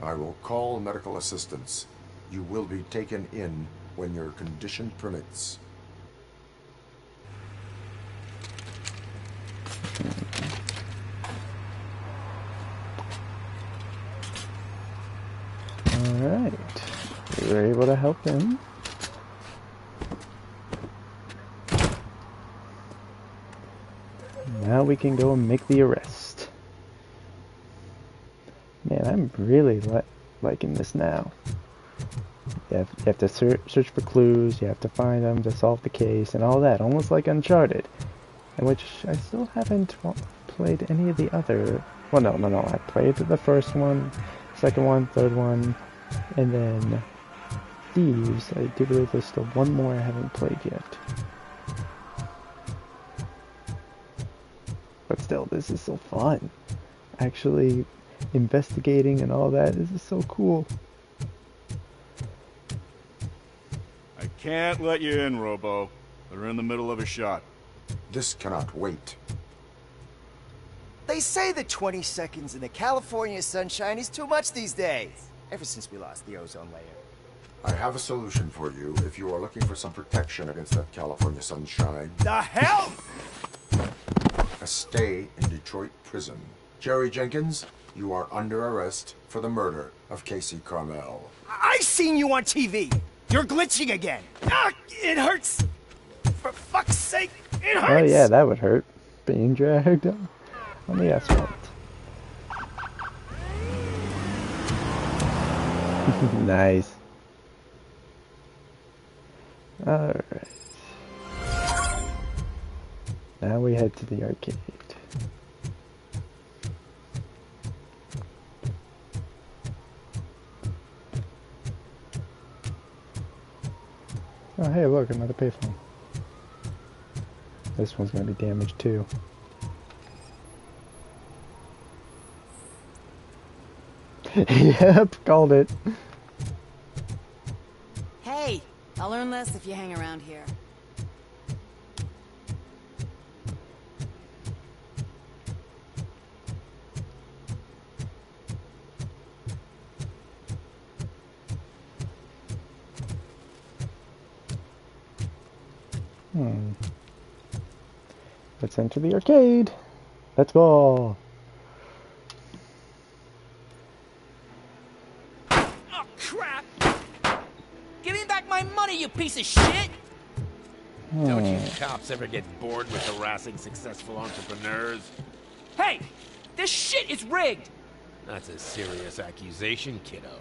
I will call medical assistance. You will be taken in when your condition permits. Alright. We were able to help him. Now we can go and make the arrest. Man, I'm really liking this now. You have to search for clues, you have to find them to solve the case, and all that. Almost like Uncharted. In which I still haven't played any of the other... Well, no. I played the first one, second one, third one, and then Thieves. I do believe there's still one more I haven't played yet. But still, this is so fun. Actually investigating and all that. This is so cool. I can't let you in, Robo. They're in the middle of a shot. This cannot wait. They say that 20 seconds in the California sunshine is too much these days. Ever since we lost the ozone layer. I have a solution for you if you are looking for some protection against that California sunshine. The hell? A stay in Detroit prison. Jerry Jenkins, you are under arrest for the murder of Casey Carmel. I seen you on TV. You're glitching again. Ah, it hurts. For fuck's sake, it hurts. Oh yeah, that would hurt. Being dragged on the asphalt. Nice. Alright. Now we head to the arcade. Oh hey, look, another payphone. This one's gonna be damaged too. Yep, called it. Hey, I'll learn less if you hang around here. Let's enter the arcade. Let's go. Oh, crap! Give me back my money, you piece of shit! Don't you cops ever get bored with harassing successful entrepreneurs? Hey! This shit is rigged! That's a serious accusation, kiddo.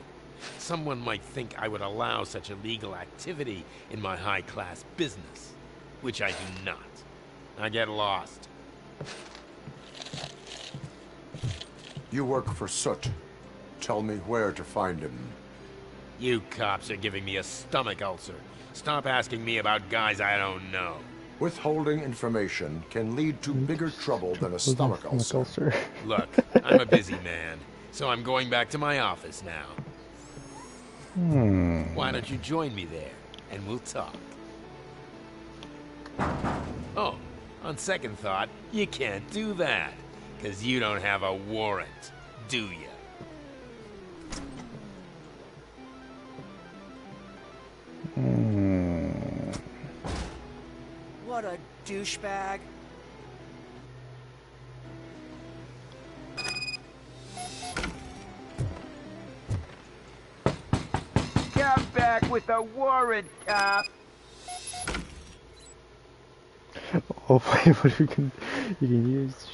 Someone might think I would allow such illegal activity in my high-class business, which I do not. I get lost. You work for Soot. Tell me where to find him. You cops are giving me a stomach ulcer. Stop asking me about guys I don't know. Withholding information can lead to bigger trouble than a stomach ulcer. Look, I'm a busy man, so I'm going back to my office now. Why don't you join me there, and we'll talk. Oh, on second thought, you can't do that, because you don't have a warrant, do you? What a douchebag. Come back with a warrant, cop. Oh wait, what you can use?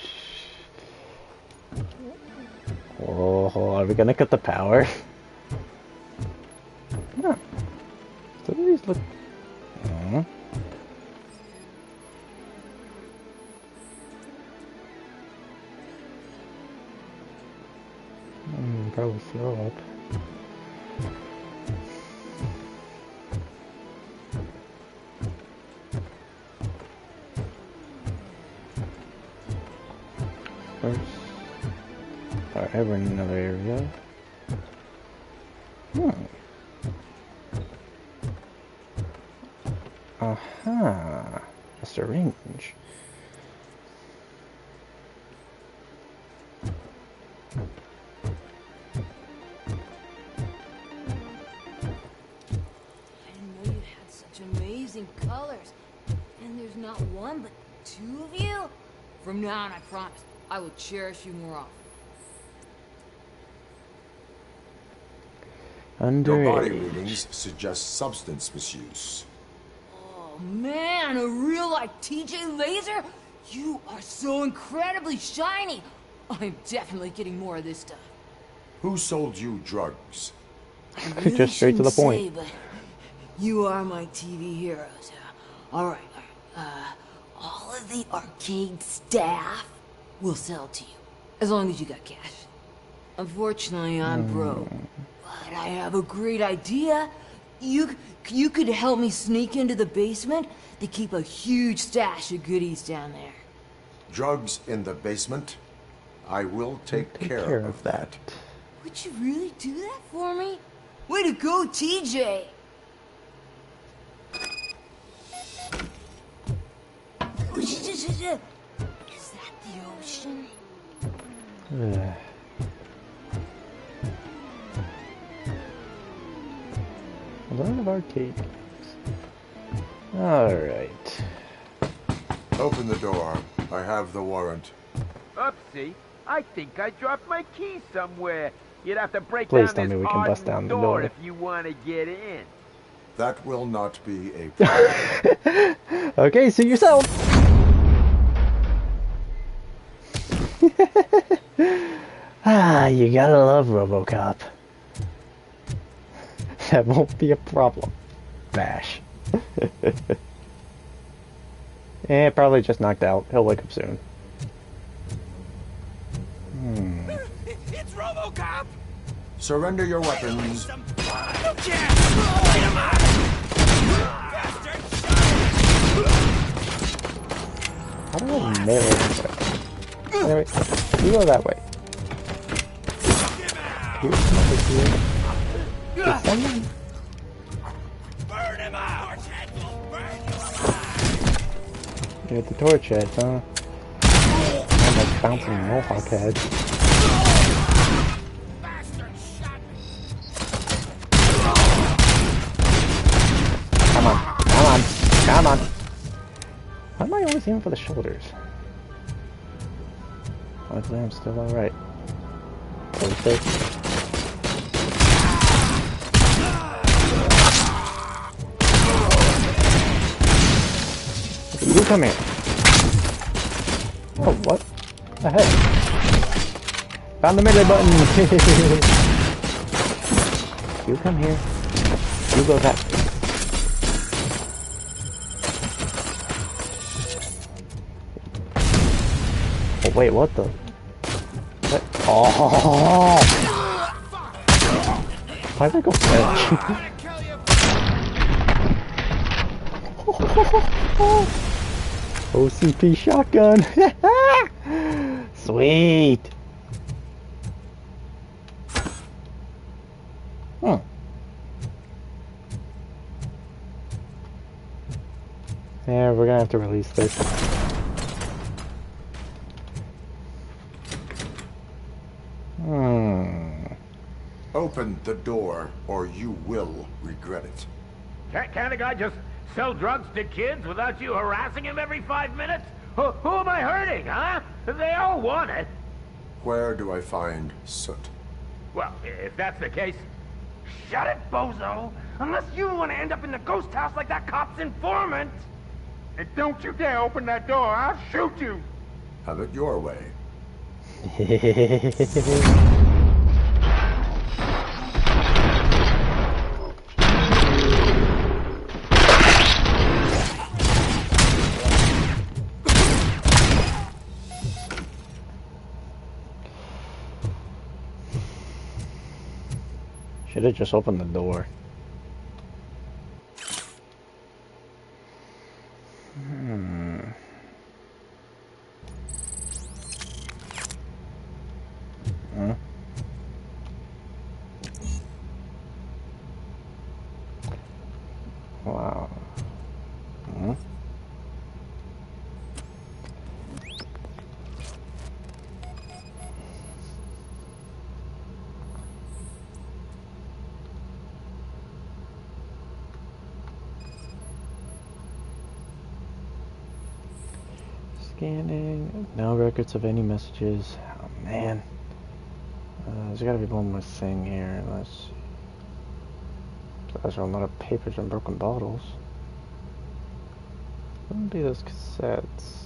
Oh, are we gonna cut the power? No. So these look. Probably throw up. First. Alright, we're in another area. A syringe. Amazing colors. And there's not one, but two of you? From now on, I promise, I will cherish you more often. Your body readings suggest substance misuse. Oh man, a real like TJ Laser? You are so incredibly shiny. I'm definitely getting more of this stuff. Who sold you drugs? Really just straight to the point. say, but you are my TV heroes. All right. All of the arcade staff will sell to you, as long as you got cash. Unfortunately, I'm broke, but I have a great idea. You could help me sneak into the basement. They keep a huge stash of goodies down there. Drugs in the basement? I will take care of that. Would you really do that for me? Way to go, TJ! Is that the ocean? A lot of arcade games. Alright. Open the door. I have the warrant. Oopsie. I think I dropped my key somewhere. You'd have to break Please down tell me this we can bust hardened down the door. if you want to get in. That will not be a problem. Okay, suit yourself. You gotta love Robocop. That won't be a problem. Bash. Probably just knocked out. He'll wake up soon. It's Robocop! Surrender your weapons. How do I melee this way? Anyway, you go that way. Here's another here. There's someone. Burn him out! Get the torch heads, huh? I'm like bouncing mohawk heads. Come on, come on, come on. Why am I always aiming for the shoulders? Luckily, I'm still alright. You come here. Oh, what? Ahead. Found the melee button. You come here. You go that way. Oh, wait, what the? What? Oh! Why'd I go French? OCP shotgun! Sweet! Yeah, we're gonna have to release this. Open the door, or you will regret it. Can't a guy just sell drugs to kids without you harassing him every 5 minutes? Who am I hurting, huh? They all want it. Where do I find Soot? Well, if that's the case, shut it, bozo! Unless you want to end up in the ghost house like that cop's informant! And don't you dare open that door, I'll shoot you! Have it your way. Should have just opened the door. Wow. Scanning. No records of any messages. Oh man. There's gotta be one more thing here. Let's see. There's a lot of papers and broken bottles. Wouldn't be those cassettes.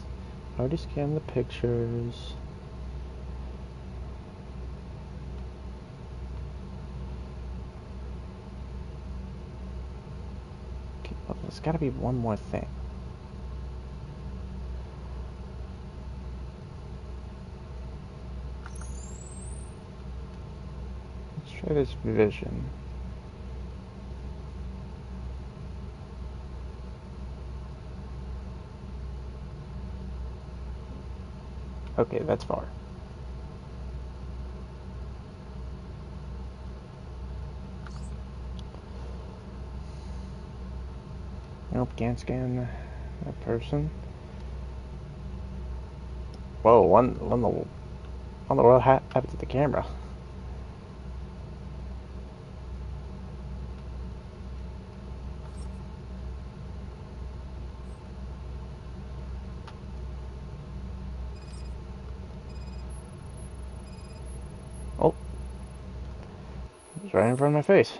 I already scanned the pictures. Okay, well, there's gotta be one more thing. Let's try this vision. Okay, that's far. Nope, can't scan that person. Whoa, what in the world happened to the camera? Oh. It's right in front of my face.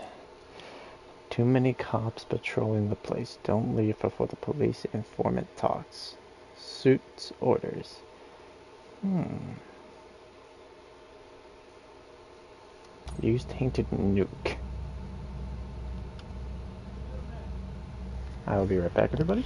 Too many cops patrolling the place. Don't leave before the police informant talks. Suits orders. Use tainted nuke. I will be right back, everybody.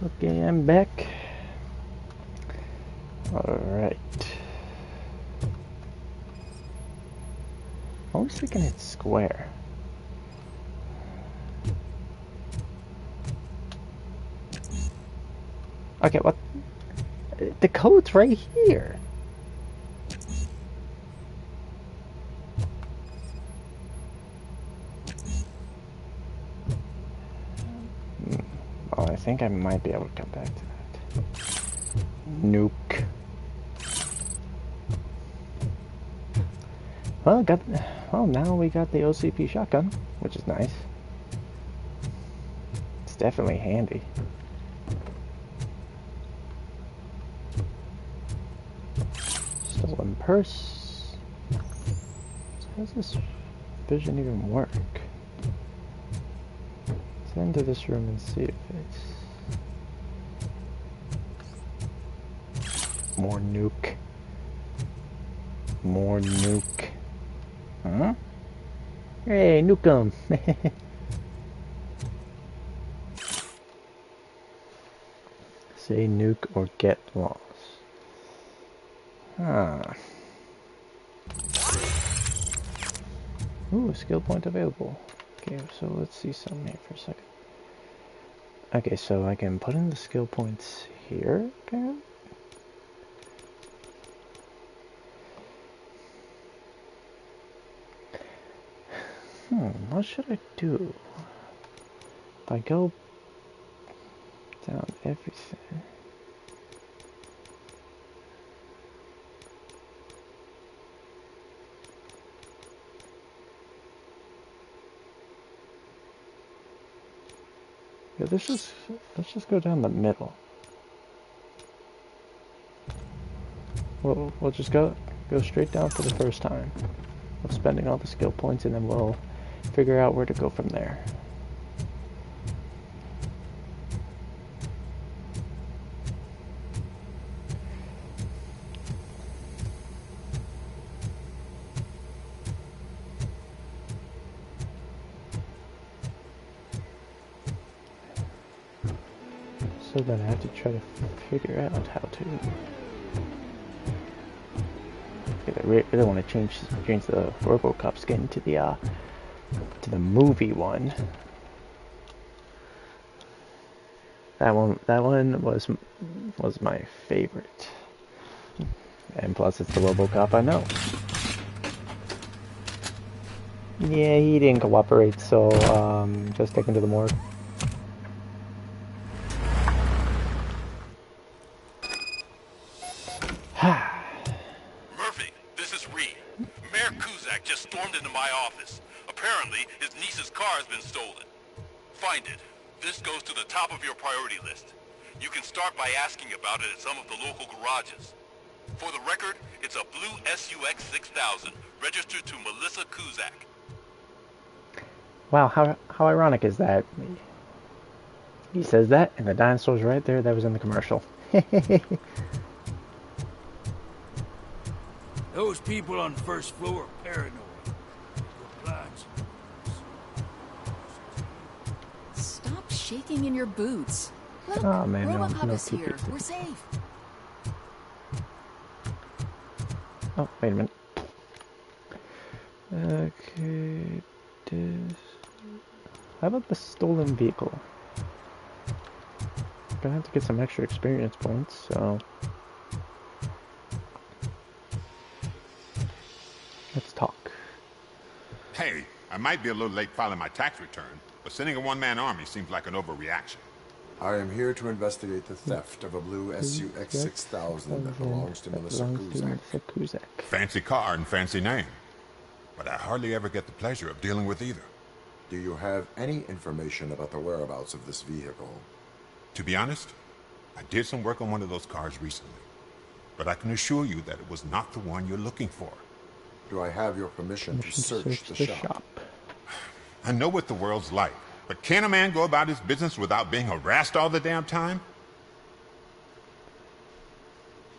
Okay, I'm back. Alright. I was thinking it's square. Okay, what? The code's right here. Oh, I think I might be able to come back to that. Nuke. Well, now we got the OCP shotgun, which is nice. It's definitely handy. Stolen purse. So how does this vision even work? Let's enter this room and see if it's... More nuke. More nuke. Huh? Hey, nuke 'em. Say nuke or get lost. Huh. Ooh, skill point available. Okay, so let's see something here for a second. Okay, so I can put in the skill points here, okay? What should I do? If I go down everything... Yeah, let's just go down the middle. we'll just go straight down for the first time of spending all the skill points, and then we'll figure out where to go from there. So then I have to try to figure out how to. I really want to change the Robocop skin to the movie one. That one was my favorite, and plus it's the Robocop I know. Yeah, he didn't cooperate, so just take him to the morgue. Murphy, this is Reed. Mayor Kuzak just stormed into my office. Apparently, his niece's car has been stolen. Find it. This goes to the top of your priority list. You can start by asking about it at some of the local garages. For the record, it's a blue SUX 6000, registered to Melissa Kuzak. Wow, how ironic is that? He says that, and the dinosaur's right there that was in the commercial. Those people on the first floor are paranoid. Stop shaking in your boots. Look, Oh man, Robocop no is here. TP. We're safe. Oh, wait a minute. Okay, how about the stolen vehicle? Gonna have to get some extra experience points, so let's talk. Hey, I might be a little late filing my tax return, but sending a one-man army seems like an overreaction. I am here to investigate the theft of a blue SUX 6000 that belongs to Melissa Kuzak. Fancy car and fancy name, but I hardly ever get the pleasure of dealing with either. Do you have any information about the whereabouts of this vehicle? To be honest, I did some work on one of those cars recently, but I can assure you that it was not the one you're looking for. Do I have your permission to search the shop? I know what the world's like, but can a man go about his business without being harassed all the damn time?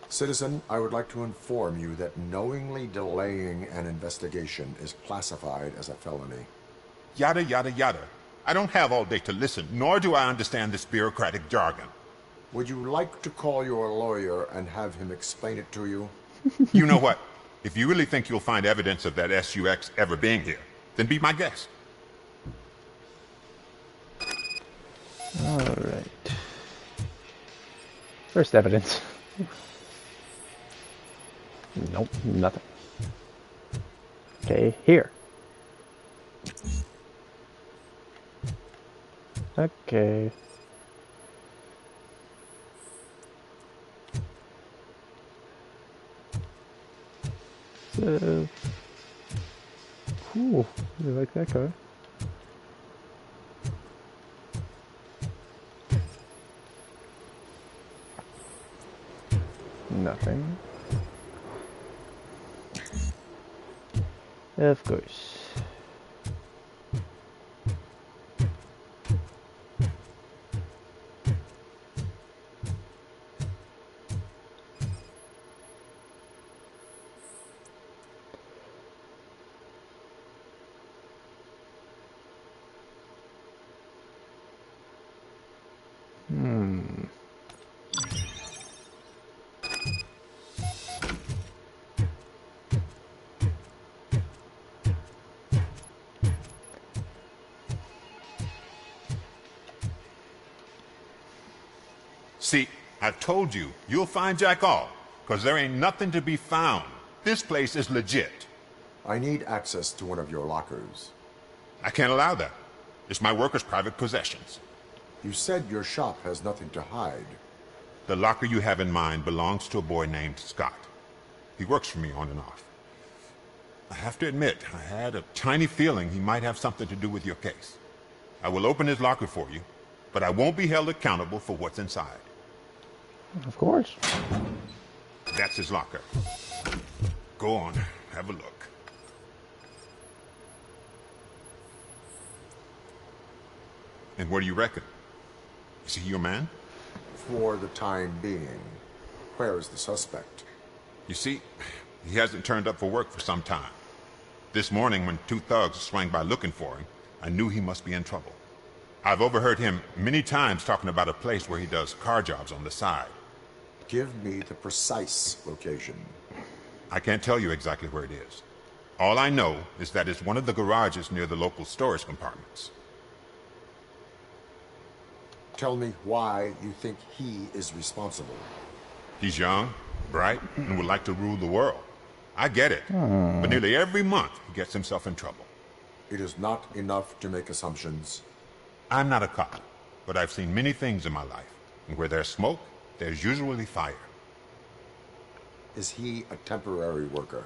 Citizen, I would like to inform you that knowingly delaying an investigation is classified as a felony. Yada, yada, yada. I don't have all day to listen, nor do I understand this bureaucratic jargon. Would you like to call your lawyer and have him explain it to you? You know what? If you really think you'll find evidence of that SUX ever being here, then be my guest. Alright. First evidence. Nope, nothing. Okay, here. Okay. So, ooh, you like that car? Nothing. Of course. See, I've told you, you'll find Jack all, because there ain't nothing to be found. This place is legit. I need access to one of your lockers. I can't allow that. It's my workers' private possessions. You said your shop has nothing to hide. The locker you have in mind belongs to a boy named Scott. He works for me on and off. I have to admit, I had a tiny feeling he might have something to do with your case. I will open his locker for you, but I won't be held accountable for what's inside. Of course. That's his locker. Go on, have a look. And what do you reckon? Is he your man? For the time being. Where is the suspect? You see, he hasn't turned up for work for some time. This morning, when 2 thugs swang by looking for him, I knew he must be in trouble. I've overheard him many times talking about a place where he does car jobs on the side. Give me the precise location. I can't tell you exactly where it is. All I know is that it's one of the garages near the local storage compartments. Tell me why you think he is responsible. He's young, bright, and would like to rule the world. I get it, but nearly every month he gets himself in trouble. It is not enough to make assumptions. I'm not a cop, but I've seen many things in my life, and where there's smoke, there's usually fire. Is he a temporary worker?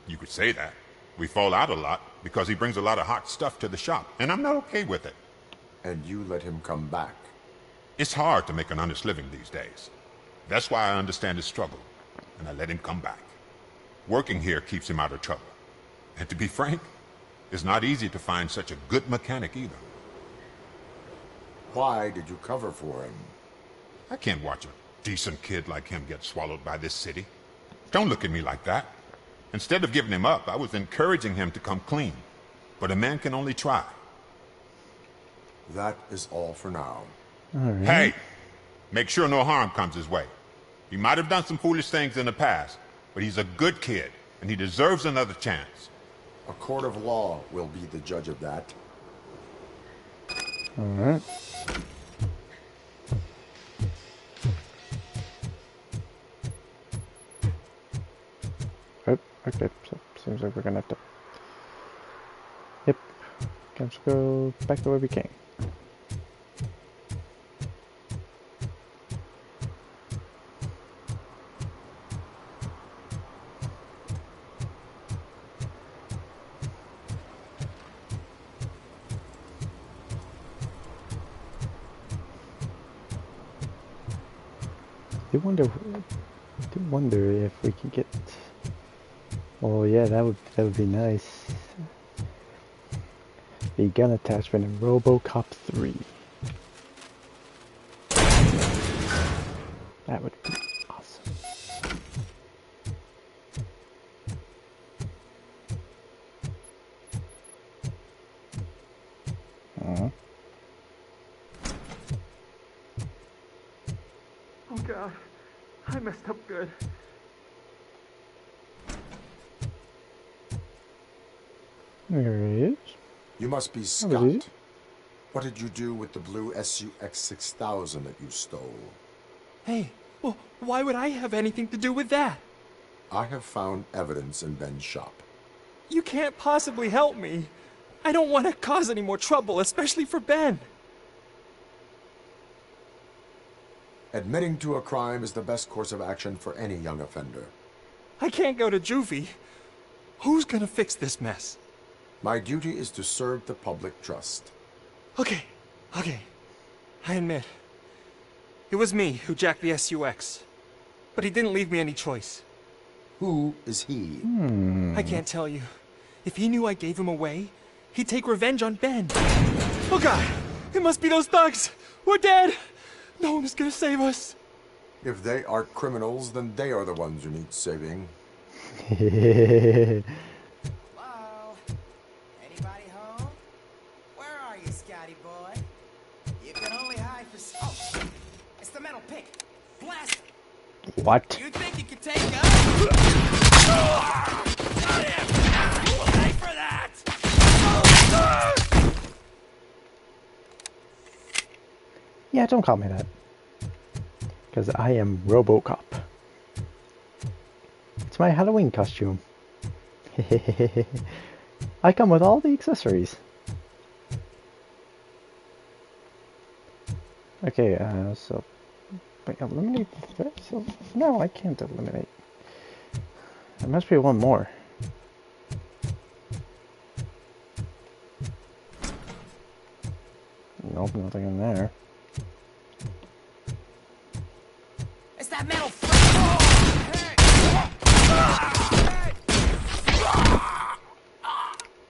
You could say that. We fall out a lot because he brings a lot of hot stuff to the shop, and I'm not okay with it. And you let him come back? It's hard to make an honest living these days. That's why I understand his struggle, and I let him come back. Working here keeps him out of trouble. And to be frank, it's not easy to find such a good mechanic either. Why did you cover for him? I can't watch a decent kid like him get swallowed by this city. Don't look at me like that. Instead of giving him up, I was encouraging him to come clean. But a man can only try. That is all for now. All right. Hey! Make sure no harm comes his way. He might have done some foolish things in the past, but he's a good kid, and he deserves another chance. A court of law will be the judge of that. All right. Oh, okay, so seems like we're gonna have to... Yep. Let's go back to where we came. I do wonder if we could get... Oh yeah, that would be nice. The gun attachment in Robocop 3. That would be awesome. Oh God, I messed up good. There he is. You must be Scott. What did you do with the blue SUX 6000 that you stole? Hey, well, why would I have anything to do with that? I have found evidence in Ben's shop. You can't possibly help me. I don't want to cause any more trouble, especially for Ben. Admitting to a crime is the best course of action for any young offender. I can't go to juvie. Who's gonna fix this mess? My duty is to serve the public trust. Okay. I admit. It was me who jacked the SUX. But he didn't leave me any choice. Who is he? I can't tell you. If he knew I gave him away, he'd take revenge on Ben. Oh God! It must be those thugs! We're dead! No one is gonna save us. If they are criminals, then they are the ones who need saving. Hello? Anybody home? Where are you, Scotty boy? You can only hide for... Oh! It's the metal pick! Blast it! What? You think you can take us? Got him! Pay for that! Yeah, don't call me that. Because I am Robocop. It's my Halloween costume. I come with all the accessories. Okay, so... Wait, eliminate the threat? So, no, I can't eliminate. There must be one more. Nope, nothing in there. It's that metal friend! Oh, hey.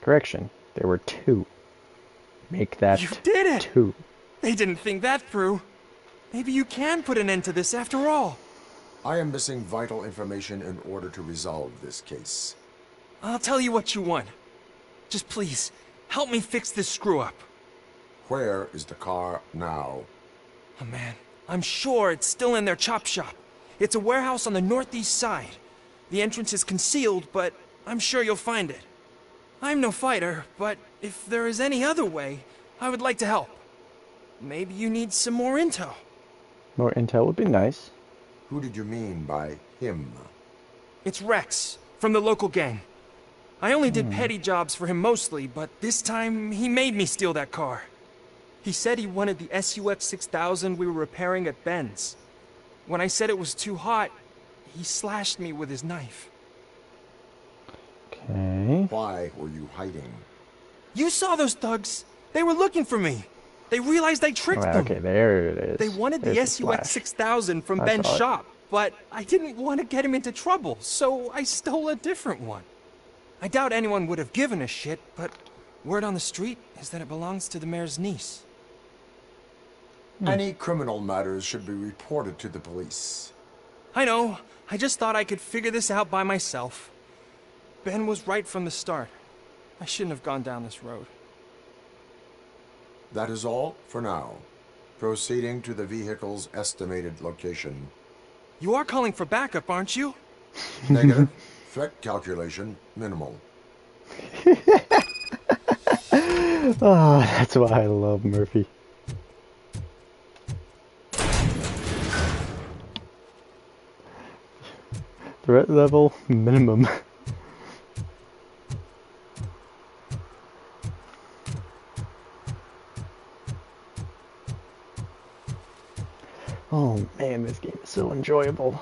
Correction, there were 2. Make that You did it! 2. They didn't think that through. Maybe you can put an end to this after all. I am missing vital information in order to resolve this case. I'll tell you what you want. Just please, help me fix this screw-up. Where is the car now? Oh man, I'm sure it's still in their chop shop. It's a warehouse on the northeast side. The entrance is concealed, but I'm sure you'll find it. I'm no fighter, but if there is any other way, I would like to help. Maybe you need some more intel. More intel would be nice. Who did you mean by him? It's Rex, from the local gang. I only did petty jobs for him mostly, but this time he made me steal that car. He said he wanted the SUX 6000 we were repairing at Ben's. When I said it was too hot, he slashed me with his knife. Okay. Why were you hiding? You saw those thugs. They were looking for me. They realized I tricked them. Okay, there it is. They wanted the There's SUX 6000 from I Ben's saw it. shop, but I didn't want to get him into trouble, so I stole a different one. I doubt anyone would have given a shit, but word on the street is that it belongs to the mayor's niece. Any criminal matters should be reported to the police. I know. I just thought I could figure this out by myself. Ben was right from the start. I shouldn't have gone down this road. That is all for now. Proceeding to the vehicle's estimated location. You are calling for backup, aren't you? Negative. Threat calculation minimal. Oh, that's why I love Murphy. Threat level minimum. Oh man, this game is so enjoyable.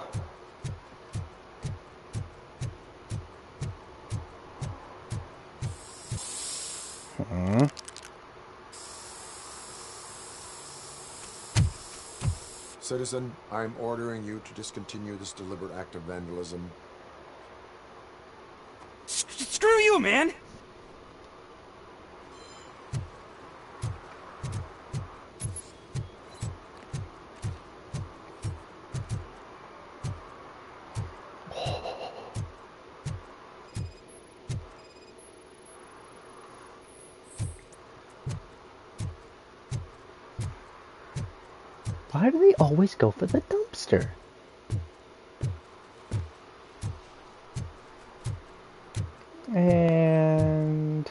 Citizen, I'm ordering you to discontinue this deliberate act of vandalism. Screw you, man! Why do they always go for the dumpster? And...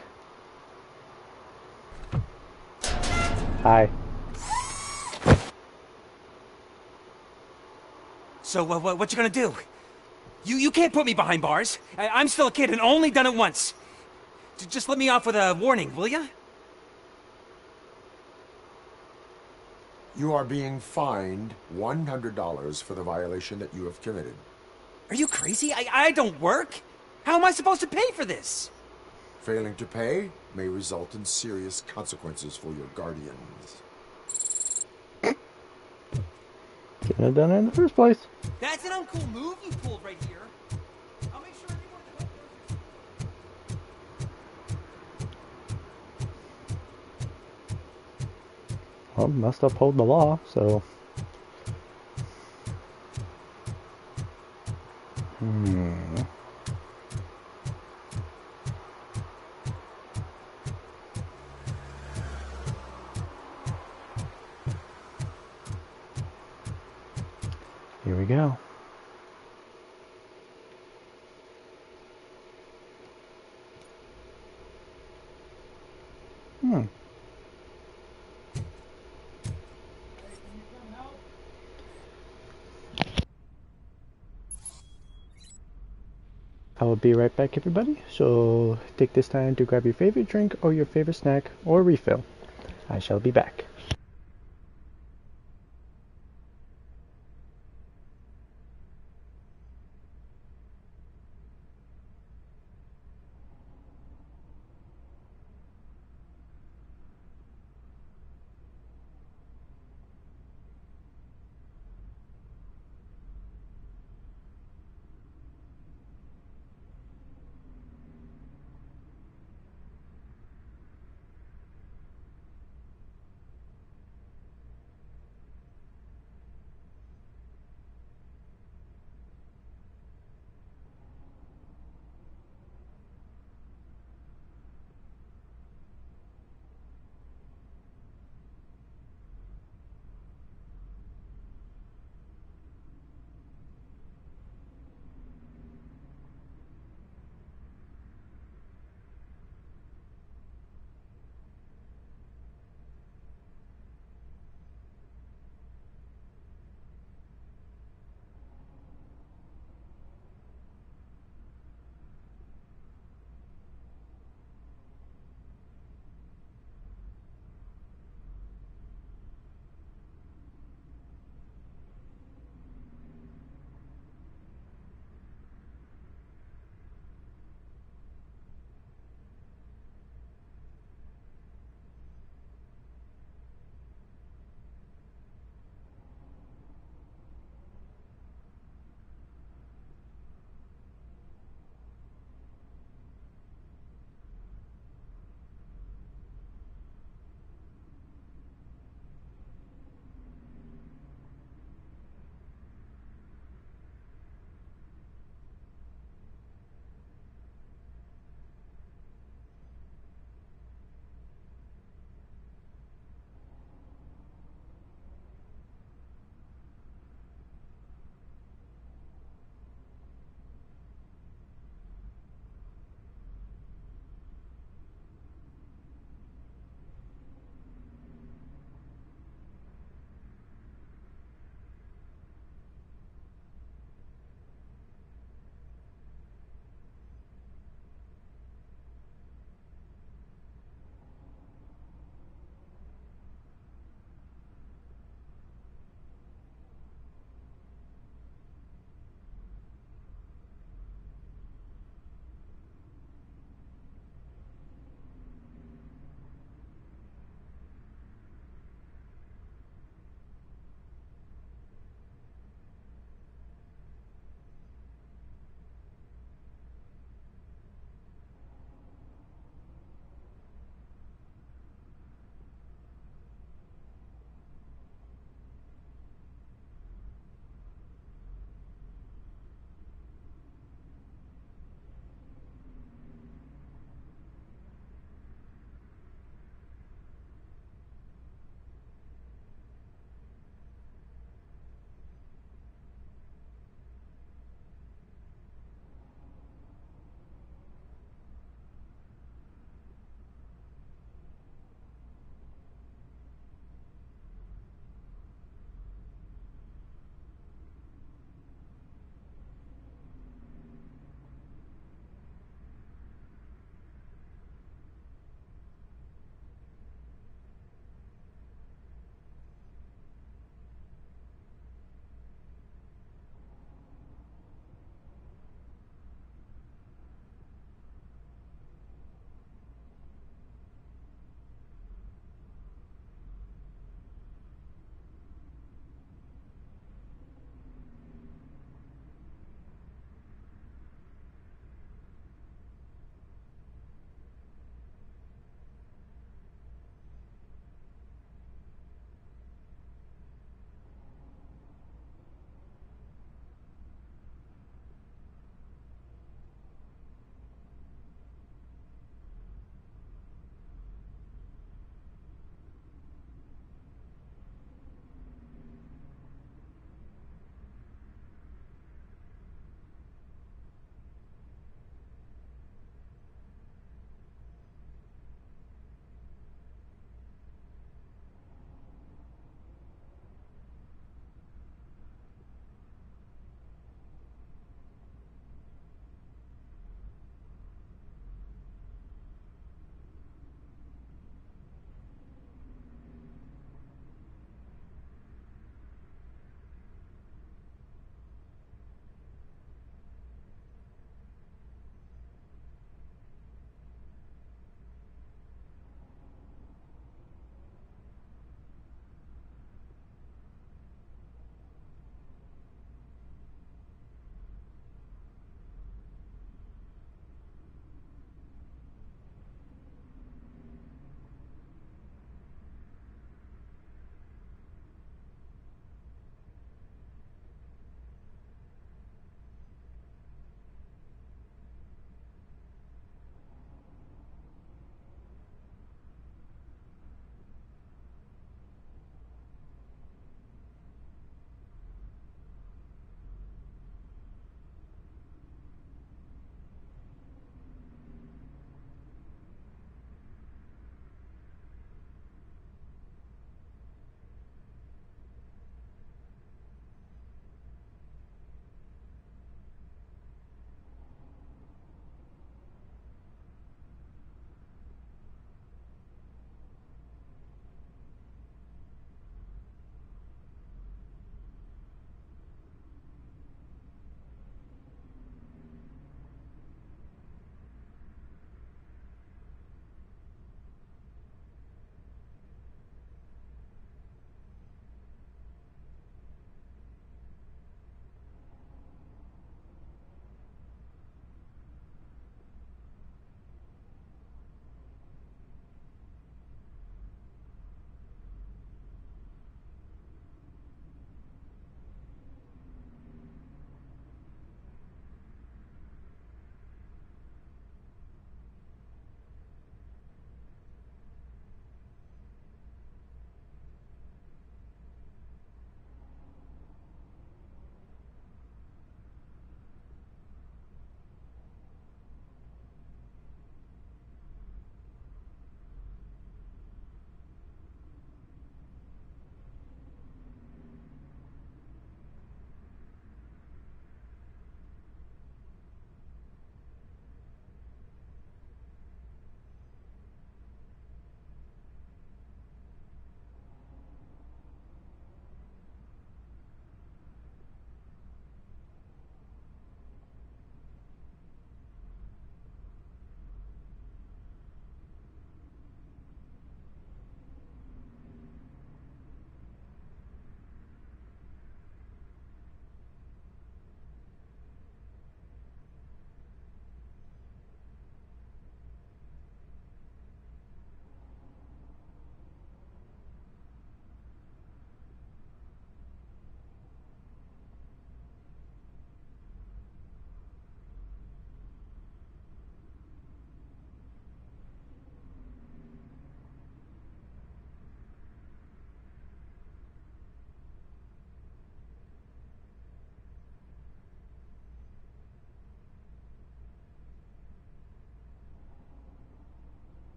Hi. So, what you gonna do? You can't put me behind bars. I'm still a kid and only done it once. Just let me off with a warning, will ya? You are being fined $100 for the violation that you have committed. Are you crazy? I don't work. How am I supposed to pay for this? Failing to pay may result in serious consequences for your guardians. Couldn't have done it in the first place. That's an uncool move you pulled right here. I'll make sure everyone Well, must uphold the law, so... Here we go. I will be right back, everybody, so take this time to grab your favorite drink or your favorite snack or refill. I shall be back.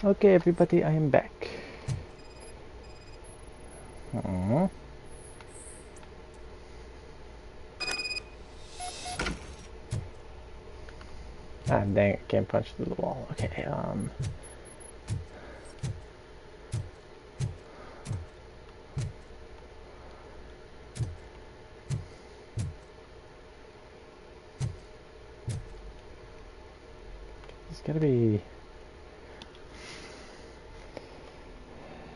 Okay, everybody, I am back. Ah, dang it, can't punch through the wall. Okay,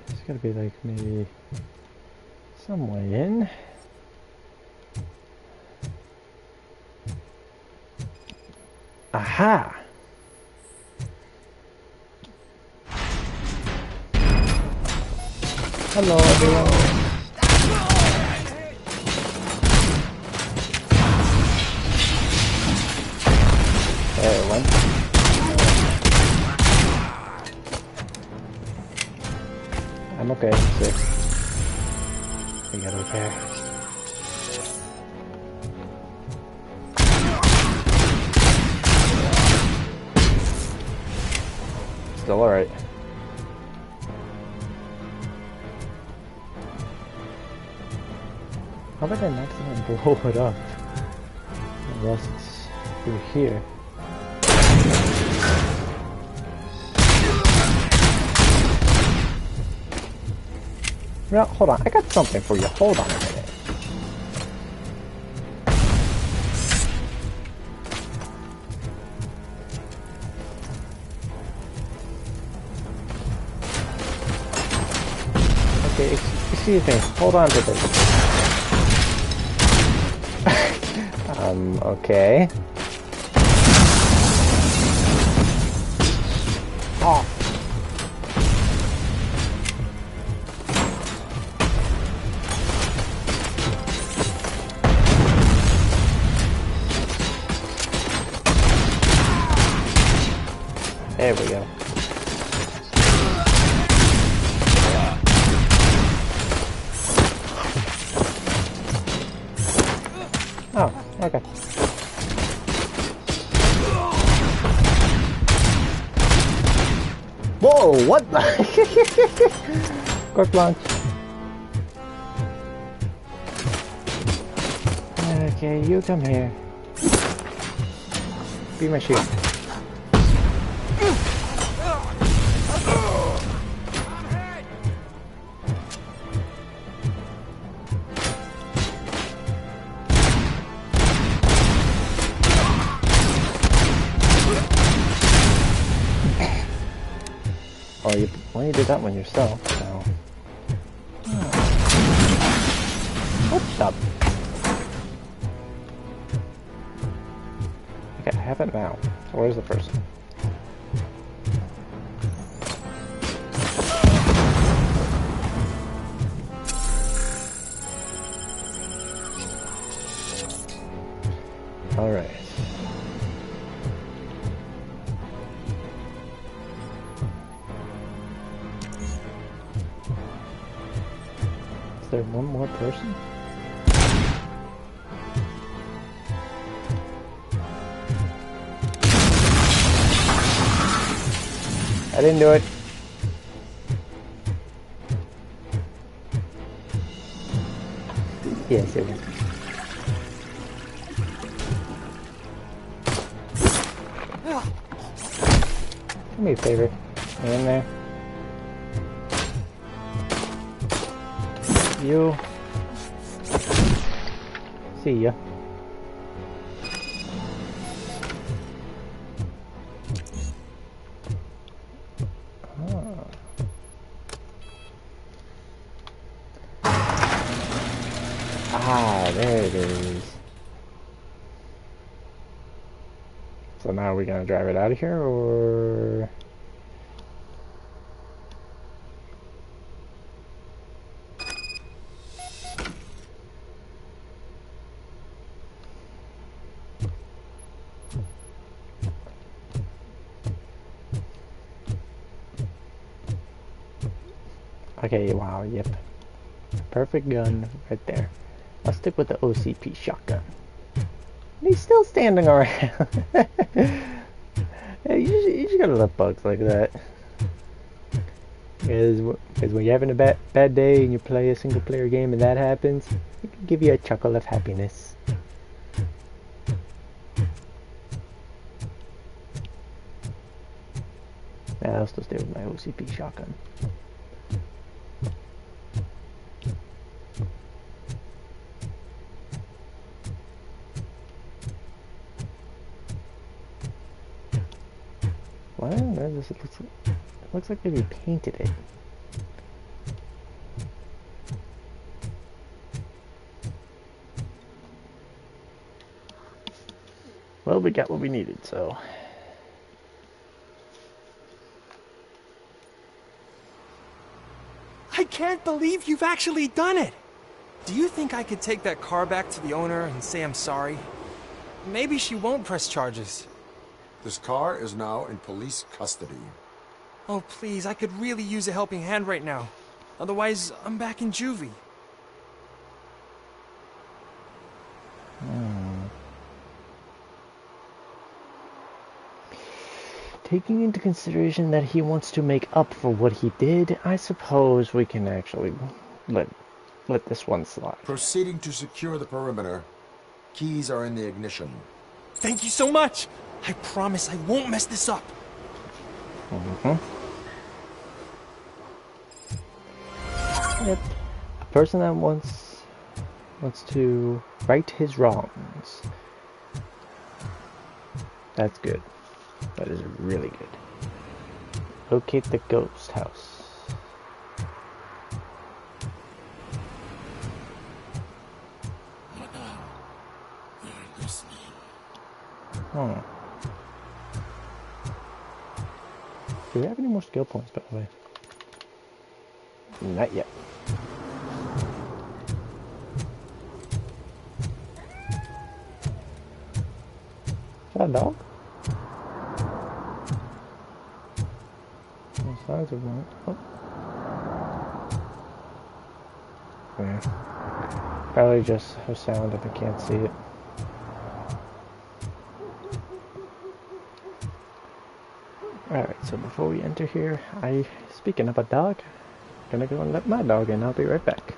There's gotta be like maybe some way in. Aha! Hello, everyone. There it went. I'm okay, I'm sick. I gotta repair. Still alright. How about I accidentally blow it up? Unless it's through here. No, hold on. I got something for you. Hold on a minute. Okay, excuse me. Hold on to this. Okay. Oh. There we go. Oh, okay. Whoa, what the? Quick launch. Okay, you come here. Be my shield. Well, you did that one yourself, so... What's up? Okay, I have it now. So where's the person? Alright. Is there one more person? I didn't do it. Yes, it was. Do me a favor. In there. You. See ya. Ah, there it is. So now are we gonna drive it out of here, or? Okay, wow, yep. Perfect gun right there. I'll stick with the OCP shotgun. He's still standing around. Hey, you just gotta let bugs like that. Because when you're having a bad day and you play a single player game and that happens, it can give you a chuckle of happiness. I'll still stay with my OCP shotgun. Well, it looks like they repainted it. Well, we got what we needed, so. I can't believe you've actually done it! Do you think I could take that car back to the owner and say I'm sorry? Maybe she won't press charges. This car is now in police custody. Oh, please, I could really use a helping hand right now. Otherwise, I'm back in juvie. Taking into consideration that he wants to make up for what he did, I suppose we can actually let this one slide. Proceeding to secure the perimeter. Keys are in the ignition. Thank you so much! I promise I won't mess this up. Yep. A person that wants to right his wrongs. That's good. That is really good. Locate the ghost house. Hmm. Do we have any more skill points, by the way? Not yet. Is that a dog? No signs of one. Oh. Yeah. Probably just a sound if I can't see it. Alright, so before we enter here, speaking of a dog, I'm gonna go and let my dog in. I'll be right back.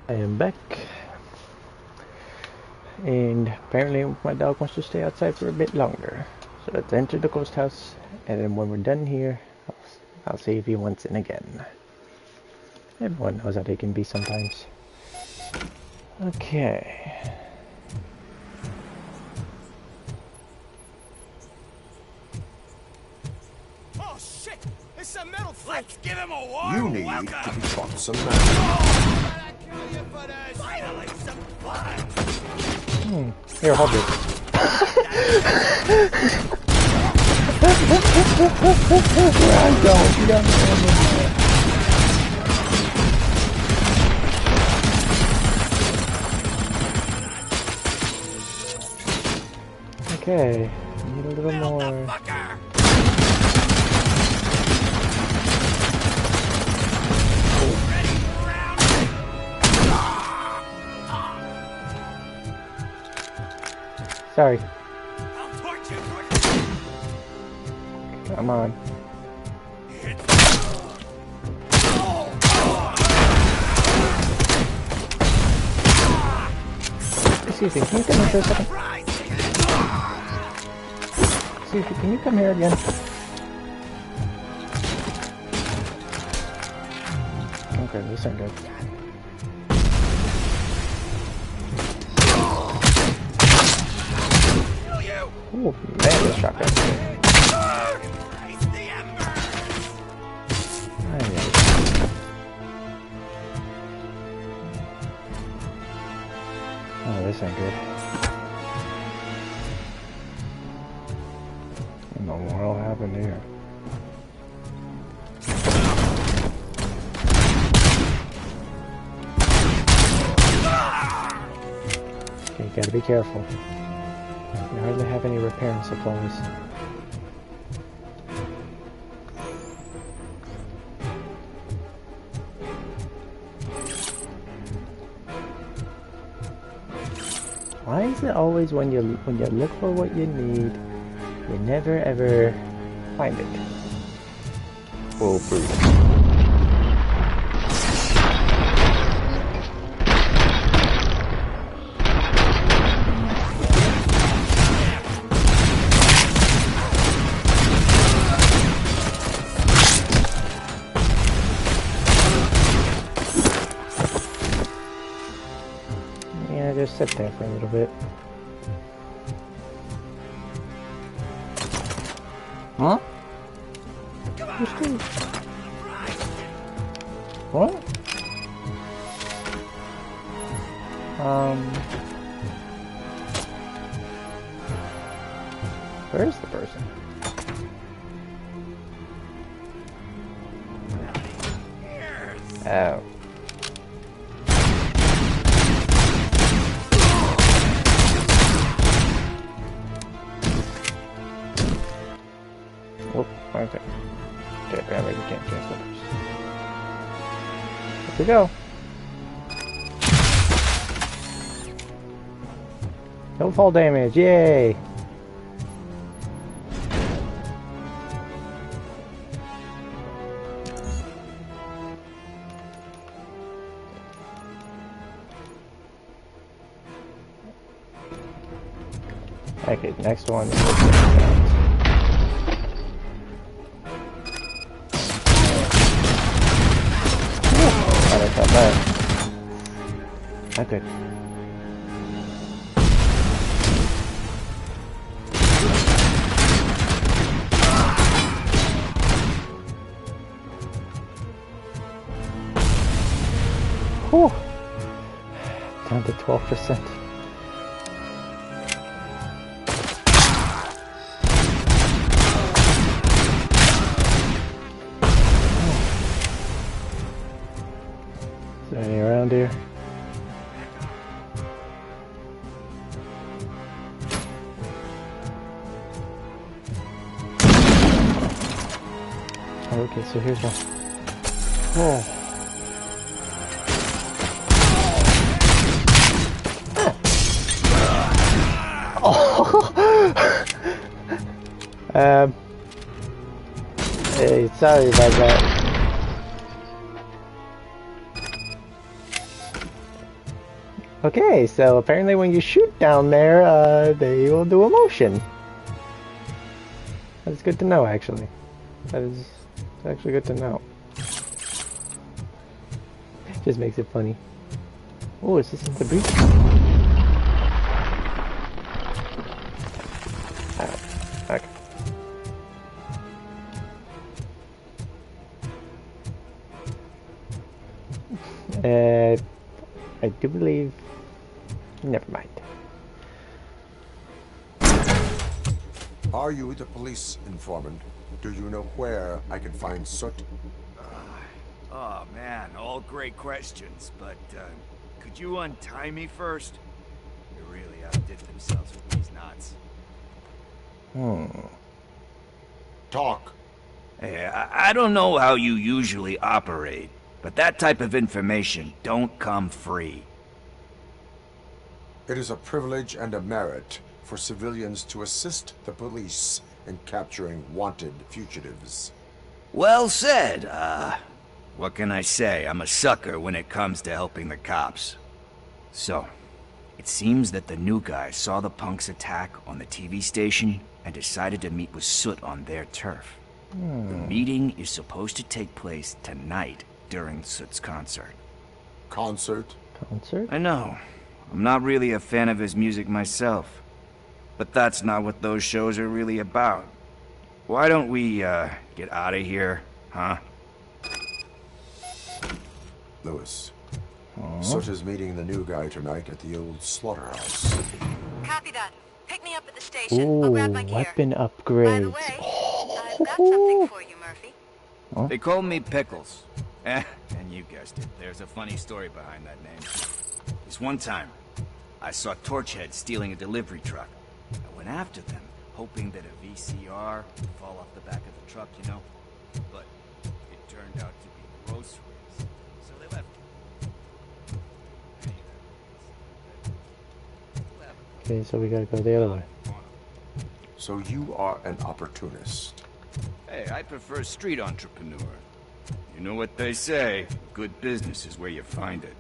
I am back, and apparently my dog wants to stay outside for a bit longer. So let's enter the ghost house, and then when we're done here, I'll see if he wants in again. Everyone knows how they can be sometimes. Okay. Oh shit! It's a metal freak! Let's give him a warm You need welcome. to be taught some Oh, manners. I kill you for this! Finally, some fun! Here, hold it. Okay, need a little more. Sorry. Come on. Excuse me, can you come here for a second? Excuse me, can you come here again? Okay, these aren't good. Ooh, man, this shotgun. Oh, this ain't good. What in the world happened here? Okay, you gotta be careful. We hardly have any repairing supplies. Why is it always when you look for what you need, you never ever find it? Oh, brute. Just sit there for a little bit. Huh? What? Where's the person? Oh. Whoop, okay. Okay, apparently we can't change numbers. Here we go. No fall damage, yay! Okay, next one. Not bad. Not good. Whew. Down to 12%. Is there any around here? Oh, okay, so here's one. Oh. Hey, sorry about that. Okay, so apparently when you shoot down there, they will do a motion. That's good to know, actually. That is actually good to know. Just makes it funny. Oh, is this in the breach? Okay. I do believe... Never mind. Are you the police informant? Do you know where I can find Soot? Oh man, all great questions, but could you untie me first? They really outdid themselves with these knots. Talk. Hey, I don't know how you usually operate, but that type of information don't come free. It is a privilege and a merit for civilians to assist the police in capturing wanted fugitives. Well said. What can I say? I'm a sucker when it comes to helping the cops. So, it seems that the new guy saw the punks attack on the TV station and decided to meet with Soot on their turf. The meeting is supposed to take place tonight during Soot's concert. Concert? Concert? I know. I'm not really a fan of his music myself. But that's not what those shows are really about. Why don't we, get out of here, huh? Lewis. Soot is meeting the new guy tonight at the old slaughterhouse. Copy that. Pick me up at the station. I'll grab my gear. Weapon upgrades. By the way, I've got something for you, Murphy. Huh? They call me Pickles. And you guessed it, there's a funny story behind that name. This one time, I saw Torchhead stealing a delivery truck. I went after them, hoping that a VCR would fall off the back of the truck, you know? But it turned out to be groceries, so they left. Okay, so we gotta go the other way. So you are an opportunist. Hey, I prefer street entrepreneur. You know what they say, good business is where you find it.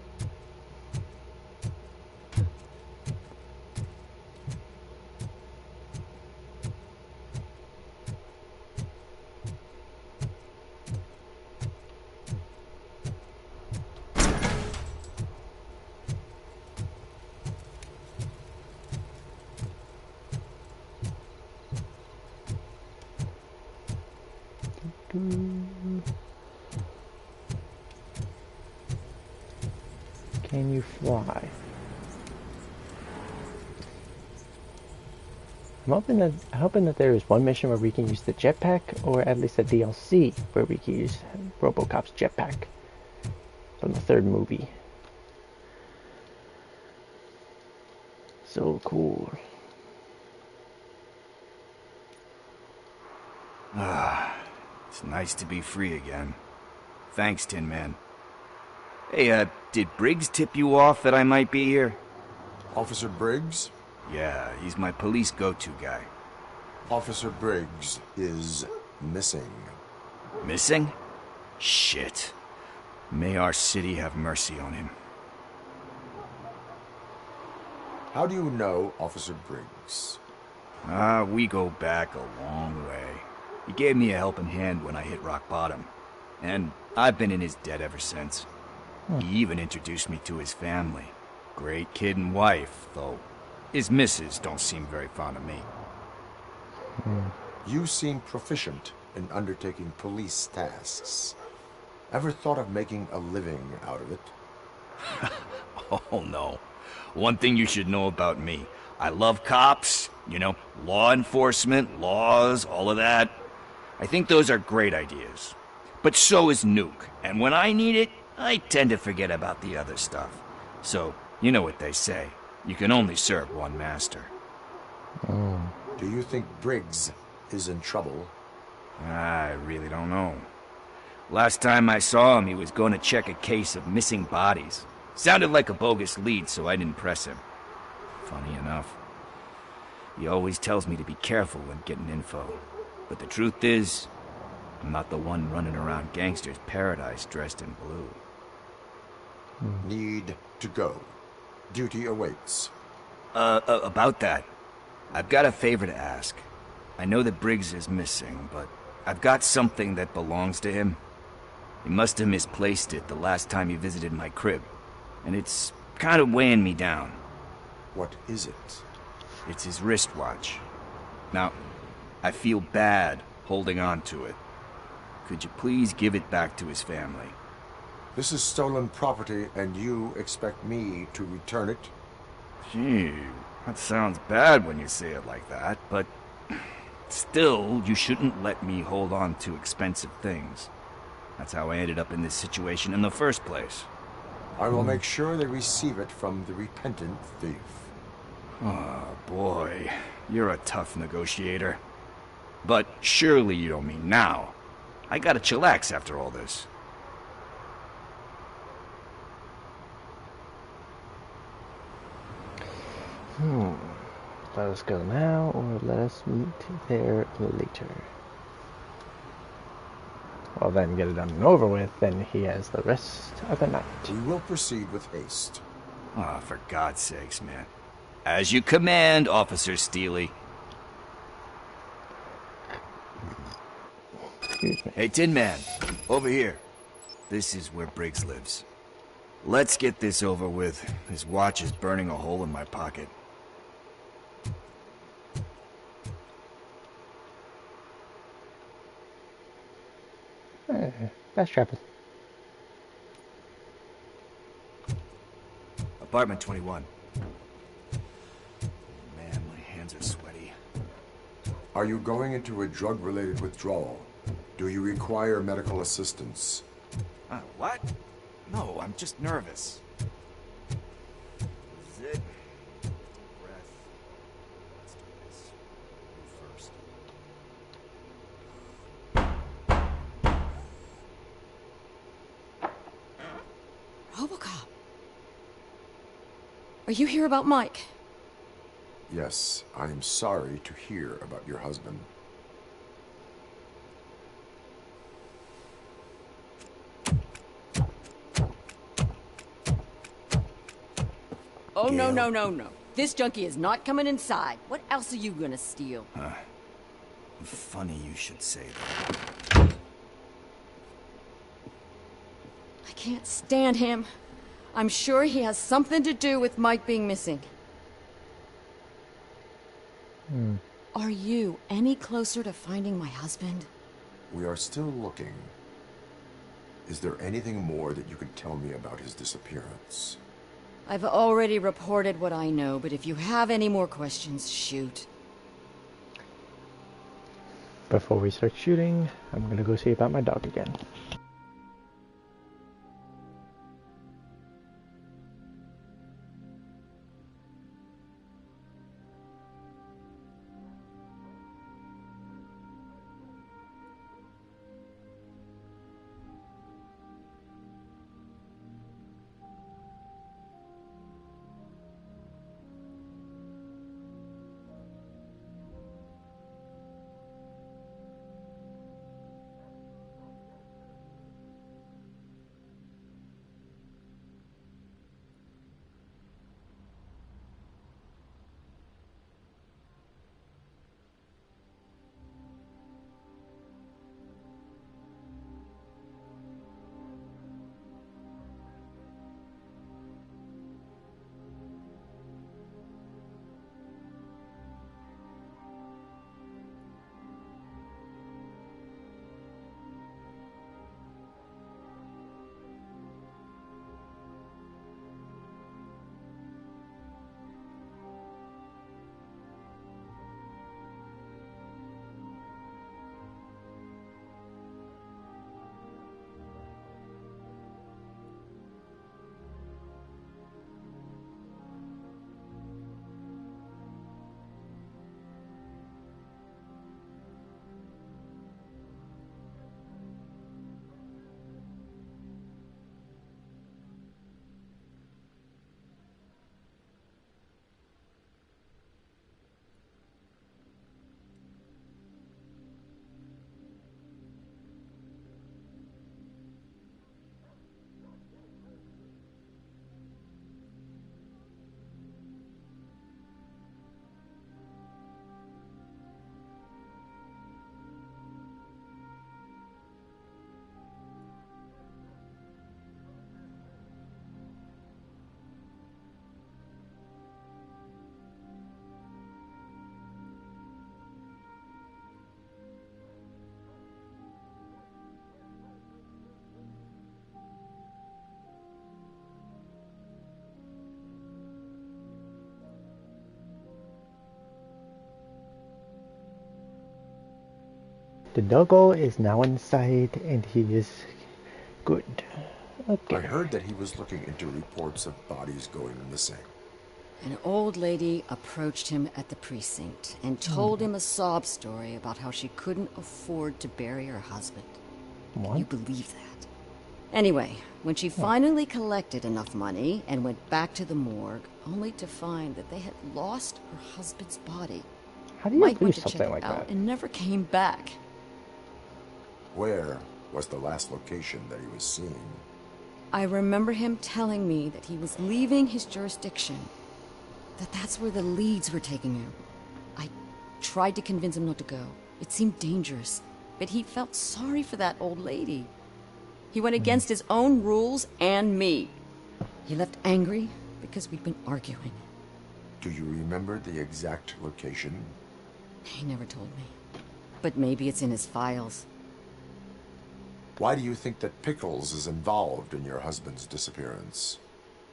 Can you fly? I'm hoping that there is one mission where we can use the jetpack, or at least a DLC where we can use Robocop's jetpack from the third movie. So cool. It's nice to be free again. Thanks, Tin Man. Hey, did Briggs tip you off that I might be here? Officer Briggs? Yeah, he's my police go-to guy. Officer Briggs is missing. Missing? Shit. May our city have mercy on him. How do you know Officer Briggs? We go back a long way. He gave me a helping hand when I hit rock bottom. And I've been in his debt ever since. He even introduced me to his family. Great kid and wife, though his missus don't seem very fond of me. You seem proficient in undertaking police tasks. Ever thought of making a living out of it? Oh no. One thing you should know about me. I love cops, you know, law enforcement, laws, all of that. I think those are great ideas. But so is Nuke, and when I need it, I tend to forget about the other stuff. So, you know what they say. You can only serve one master. Do you think Briggs is in trouble? I really don't know. Last time I saw him, he was going to check a case of missing bodies. Sounded like a bogus lead, so I didn't press him. Funny enough. He always tells me to be careful when getting info. But the truth is, I'm not the one running around gangsters' paradise dressed in blue. Need to go. Duty awaits. About that, I've got a favor to ask. I know that Briggs is missing, but I've got something that belongs to him. He must have misplaced it the last time he visited my crib, and it's kind of weighing me down. What is it? It's his wristwatch. Now, I feel bad holding on to it. Could you please give it back to his family? This is stolen property, and you expect me to return it? Gee, that sounds bad when you say it like that, but Still, you shouldn't let me hold on to expensive things. That's how I ended up in this situation in the first place. I will make sure they receive it from the repentant thief. Oh, boy. You're a tough negotiator. But surely you don't mean now. I gotta chillax after all this. Let us go now, or let us meet there later. Well, then get it done and over with, then he has the rest of the night. We will proceed with haste. Ah, for God's sakes, man. As you command, Officer Steely. Excuse me. Hey, Tin Man, over here. This is where Briggs lives. Let's get this over with. His watch is burning a hole in my pocket. Fast travel. Apartment 21. Man, my hands are sweaty. Are you going into a drug-related withdrawal? Do you require medical assistance? What? No, I'm just nervous. This is it. Breath. Let's do this. You first. Robocop. Are you here about Mike? Yes, I am sorry to hear about your husband. Oh, no, no, no, no. This junkie is not coming inside. What else are you gonna steal? Funny you should say that. I can't stand him. I'm sure he has something to do with Mike being missing. Are you any closer to finding my husband? We are still looking. Is there anything more that you could tell me about his disappearance? I've already reported what I know, but if you have any more questions, shoot. Before we start shooting, I'm gonna go see about my dog again. The doggo is now inside, and he is good. Okay. I heard that he was looking into reports of bodies going missing. An old lady approached him at the precinct and told him a sob story about how she couldn't afford to bury her husband. What? Can you believe that? Anyway, when she finally collected enough money and went back to the morgue, only to find that they had lost her husband's body. How do you Mike went lose to check something it like out that? and never came back. Where was the last location that he was seen? I remember him telling me that he was leaving his jurisdiction, that's where the leads were taking him. I tried to convince him not to go. It seemed dangerous, but he felt sorry for that old lady. He went against his own rules and me. He left angry because we'd been arguing. Do you remember the exact location? He never told me, but maybe it's in his files. Why do you think that Pickles is involved in your husband's disappearance?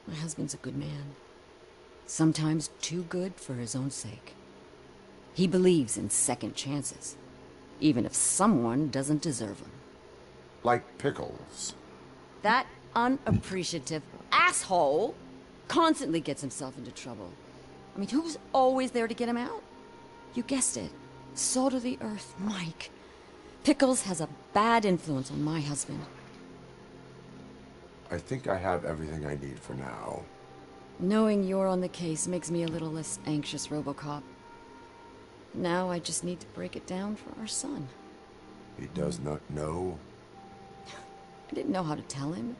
My husband's a good man. Sometimes too good for his own sake. He believes in second chances, even if someone doesn't deserve them. Like Pickles. That unappreciative asshole constantly gets himself into trouble. I mean, who's always there to get him out? You guessed it. Salt of the earth, Mike. Pickles has a bad influence on my husband. I think I have everything I need for now. Knowing you're on the case makes me a little less anxious, Robocop. Now I just need to break it down for our son. He does not know? I didn't know how to tell him.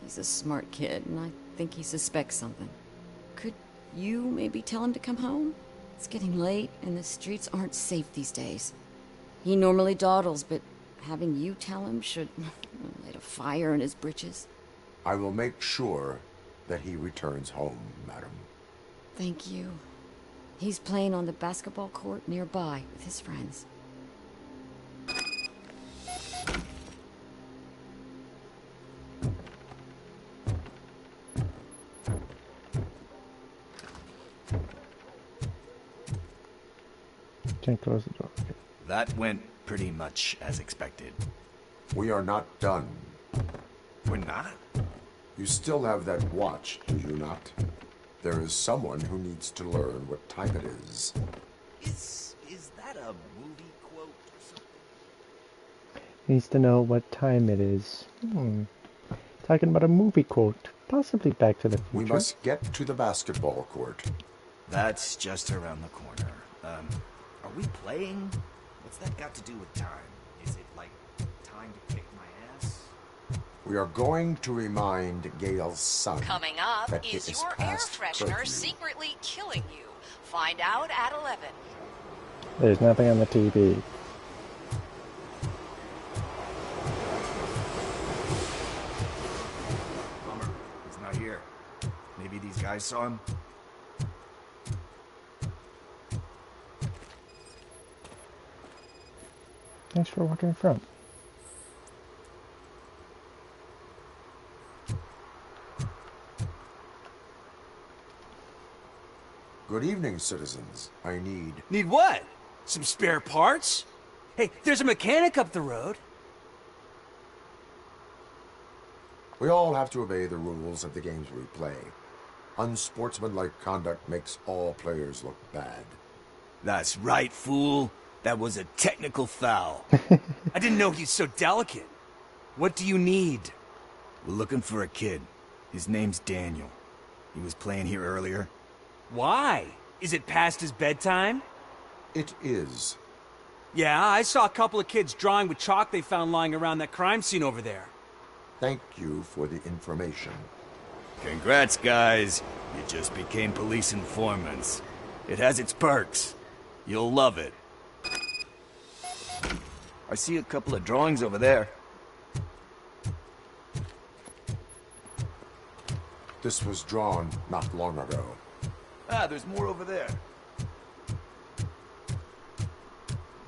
He's a smart kid, and I think he suspects something. Could you maybe tell him to come home? It's getting late, and the streets aren't safe these days. He normally dawdles, but having you tell him should light a fire in his britches. I will make sure that he returns home, madam. Thank you. He's playing on the basketball court nearby with his friends. Can't close the door. Okay. That went pretty much as expected. We are not done. We're not? You still have that watch, do you not? There is someone who needs to learn what time it is. Is that a movie quote or something? Needs to know what time it is. Talking about a movie quote. Possibly Back to the Future. We must get to the basketball court. That's just around the corner. Are we playing? What's that got to do with time? Is it like time to kick my ass? We are going to remind Gail's son. Coming up, that is it your air past freshener curfew. secretly killing you? Find out at 11. There's nothing on the TV. Bummer. He's not here. Maybe these guys saw him? Thanks for walking in front. Good evening, citizens. I need... Need what? Some spare parts? Hey, there's a mechanic up the road. We all have to obey the rules of the games we play. Unsportsmanlike conduct makes all players look bad. That's right, fool. That was a technical foul. I didn't know he's so delicate. What do you need? We're looking for a kid. His name's Daniel. He was playing here earlier. Why? Is it past his bedtime? It is. Yeah, I saw a couple of kids drawing with chalk they found lying around that crime scene over there. Thank you for the information. Congrats, guys. You just became police informants. It has its perks. You'll love it. I see a couple of drawings over there. This was drawn not long ago. Ah, there's more over there.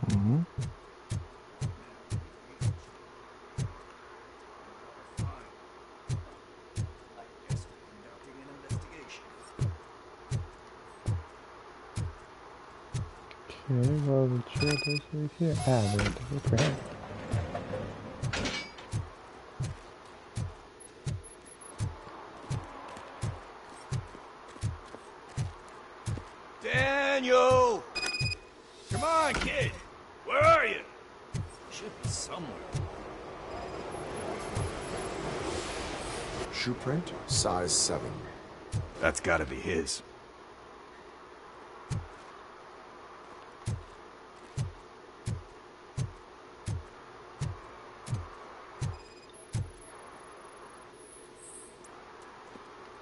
Mm-hmm. Okay, well, the trail does right here. Ah, we have to wait for him. Daniel! Come on, kid! Where are you? Should be somewhere. Shoe print, size 7. That's gotta be his.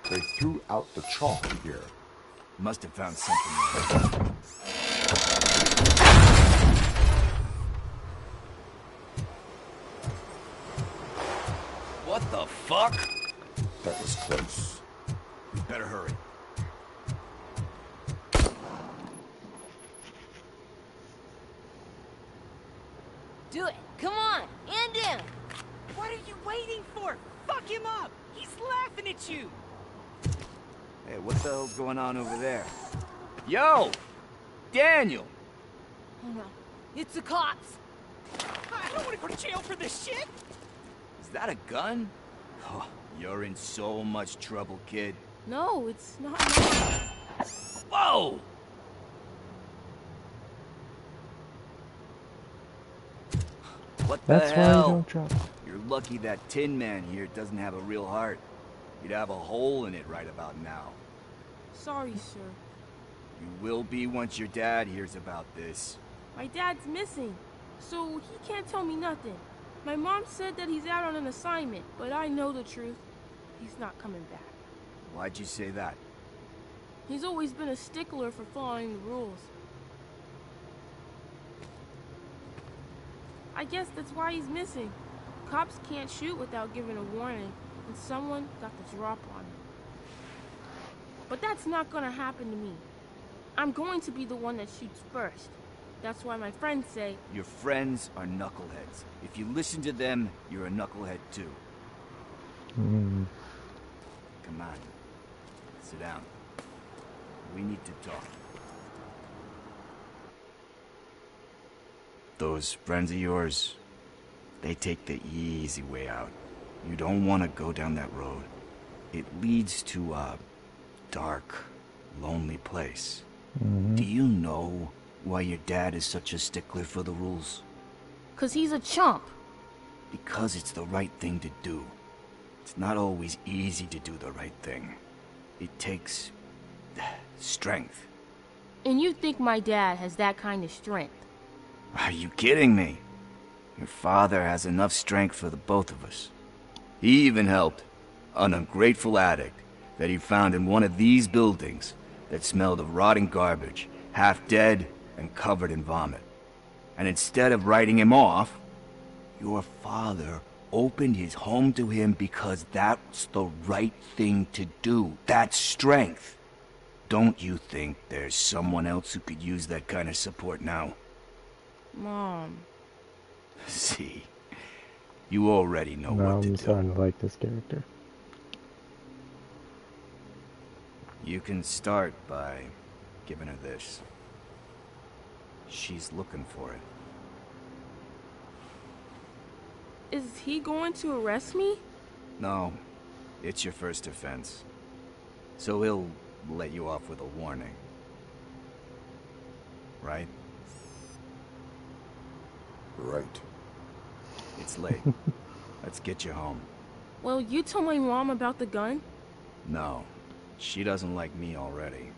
They threw out the chalk here. Must have found something there. What the fuck? That was close. We better hurry. Do it. Come on. And in. What are you waiting for? Fuck him up. He's laughing at you. Hey, what the hell's going on over there? Yo! Daniel! Oh no. It's the cops. I don't want to go to jail for this shit. Is that a gun? Oh, you're in so much trouble, kid. No, it's not. Whoa! What the That's hell? why you don't drop. You're lucky that Tin Man here doesn't have a real heart. You'd have a hole in it right about now. Sorry, sir. You will be once your dad hears about this. My dad's missing, so he can't tell me nothing. My mom said that he's out on an assignment, but I know the truth. He's not coming back. Why'd you say that? He's always been a stickler for following the rules. I guess that's why he's missing. Cops can't shoot without giving a warning, and someone got the drop on him. But that's not gonna happen to me. I'm going to be the one that shoots first. That's why my friends say... Your friends are knuckleheads. If you listen to them, you're a knucklehead too. Come on. Sit down. We need to talk. Those friends of yours, they take the easy way out. You don't want to go down that road. It leads to a dark, lonely place. Do you know why your dad is such a stickler for the rules? 'Cause he's a chump. Because it's the right thing to do. It's not always easy to do the right thing. It takes strength. And you think my dad has that kind of strength? Are you kidding me? Your father has enough strength for the both of us. He even helped an ungrateful addict that he found in one of these buildings that smelled of rotting garbage, half dead and covered in vomit. And instead of writing him off, your father opened his home to him because that's the right thing to do. That's strength. Don't you think there's someone else who could use that kind of support now? Mom. See, you already know what to I'm do. starting to like this character. You can start by giving her this. She's looking for it. Is he going to arrest me? No, it's your first offense. So he'll let you off with a warning. Right? Right. It's late. Let's get you home. Well, you told my mom about the gun? No, she doesn't like me already.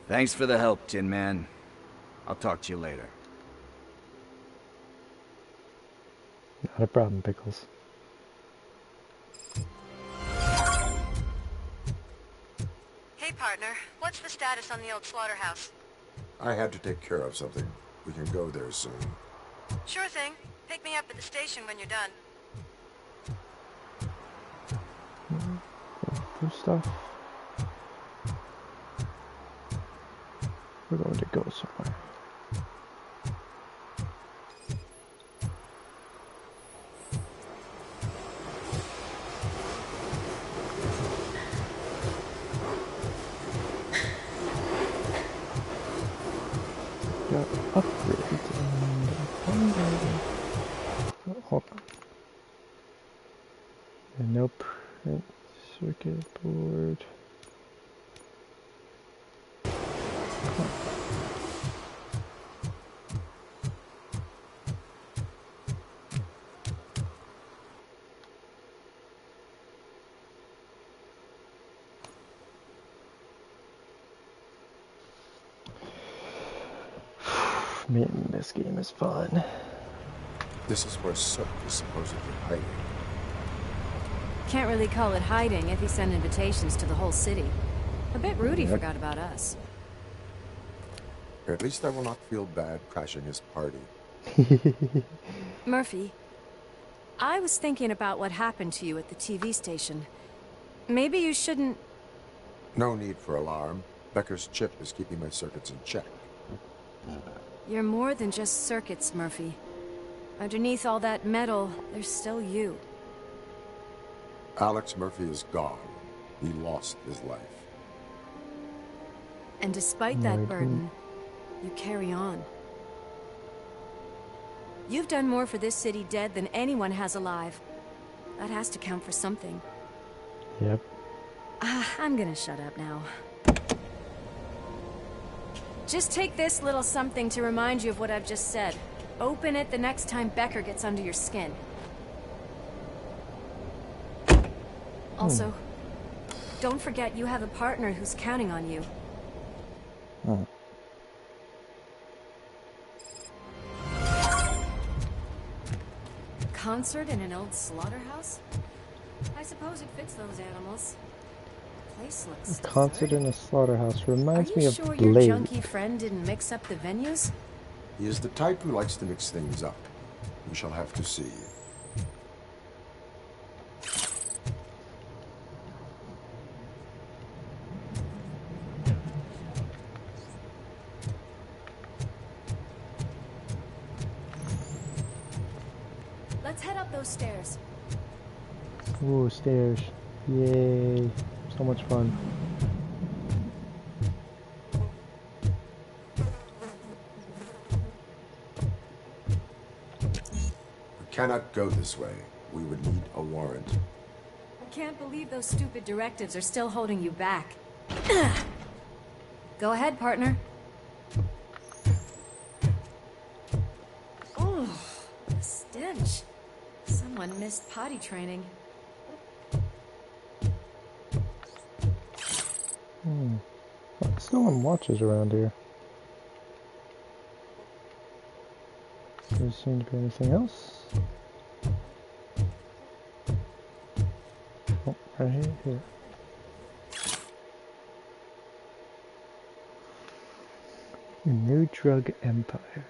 Thanks for the help, Tin Man. I'll talk to you later. Not a problem, Pickles. Hey, partner. What's the status on the old slaughterhouse? I had to take care of something. We can go there soon. Sure thing. Pick me up at the station when you're done. Do stuff. We're going to go somewhere. hold on. And no print circuit board. Man, this game is fun. This is where Sook is supposedly hiding. Can't really call it hiding if he sent invitations to the whole city. A bit rude he forgot about us. At least I will not feel bad crashing his party. Murphy, I was thinking about what happened to you at the TV station. Maybe you shouldn't... No need for alarm. Becker's chip is keeping my circuits in check. You're more than just circuits, Murphy. Underneath all that metal, there's still you. Alex Murphy is gone. He lost his life. And despite that burden, you carry on. You've done more for this city dead than anyone has alive. That has to count for something. Yep. I'm gonna shut up now. Just take this little something to remind you of what I've just said. Open it the next time Becker gets under your skin. Also, don't forget you have a partner who's counting on you. Concert in an old slaughterhouse? I suppose it fits those animals. Place looks A concert in a slaughterhouse reminds me of sure your Blade. junkie friend didn't mix up the venues? He is the type who likes to mix things up. We shall have to see. Let's head up those stairs. Ooh, stairs. Yay. So much fun. We cannot go this way. We would need a warrant. I can't believe those stupid directives are still holding you back. Go ahead, partner. Oh, the stench. Someone missed potty training. No one watches around here. Doesn't seem to be anything else. Oh, right here. New drug empire.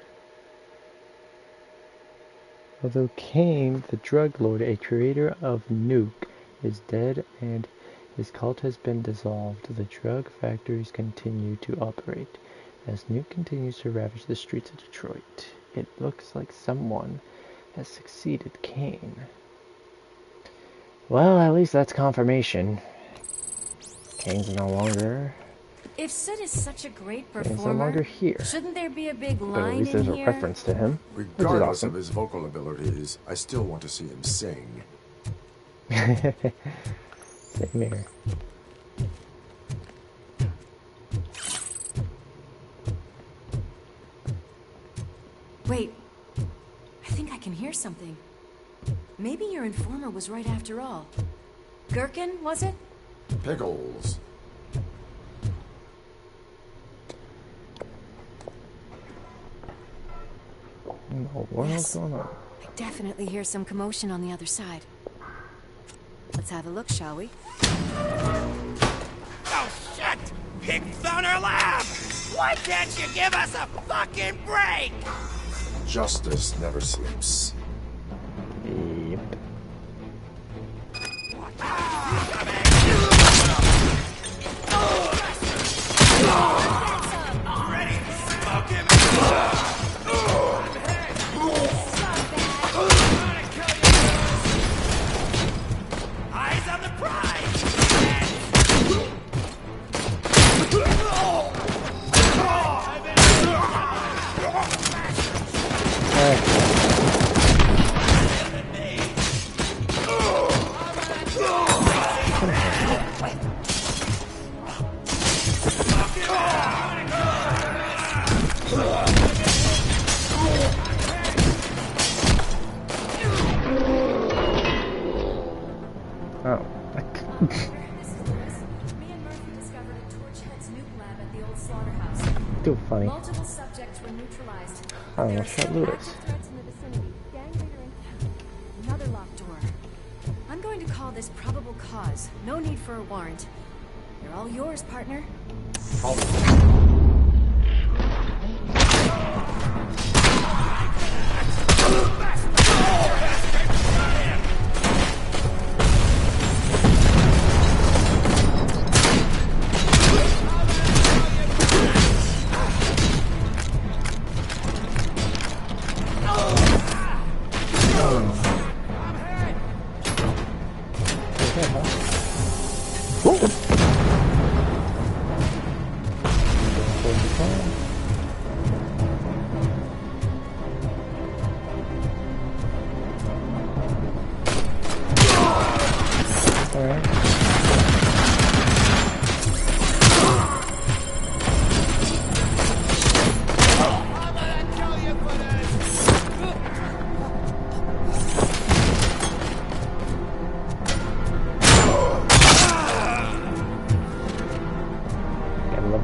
Although Kane, the drug lord, a creator of Nuke, is dead and his cult has been dissolved, the drug factories continue to operate. As Nuke continues to ravage the streets of Detroit, it looks like someone has succeeded Kane. Well, at least that's confirmation. Kane's no longer... If Sid is such a great Kane's no performer, longer here. shouldn't there be a big But at line least there's in a here? reference to him. Regardless awesome. of his vocal abilities, I still want to see him sing. Same here. Wait, I think I can hear something. Maybe your informer was right after all. Gherkin, was it? Pickles. What's going on? I definitely hear some commotion on the other side. Let's have a look, shall we? Oh, shit! Pig found our lab! Why can't you give us a fucking break? Justice never sleeps. Yep. Ready? Smoke him! Eyes on the prize! Oh. Too funny. Multiple subjects were neutralized. I don't know, There are shot still Lewis. active threats in the vicinity. Gang leader in town. Another locked door. I'm going to call this probable cause. No need for a warrant. They're all yours, partner.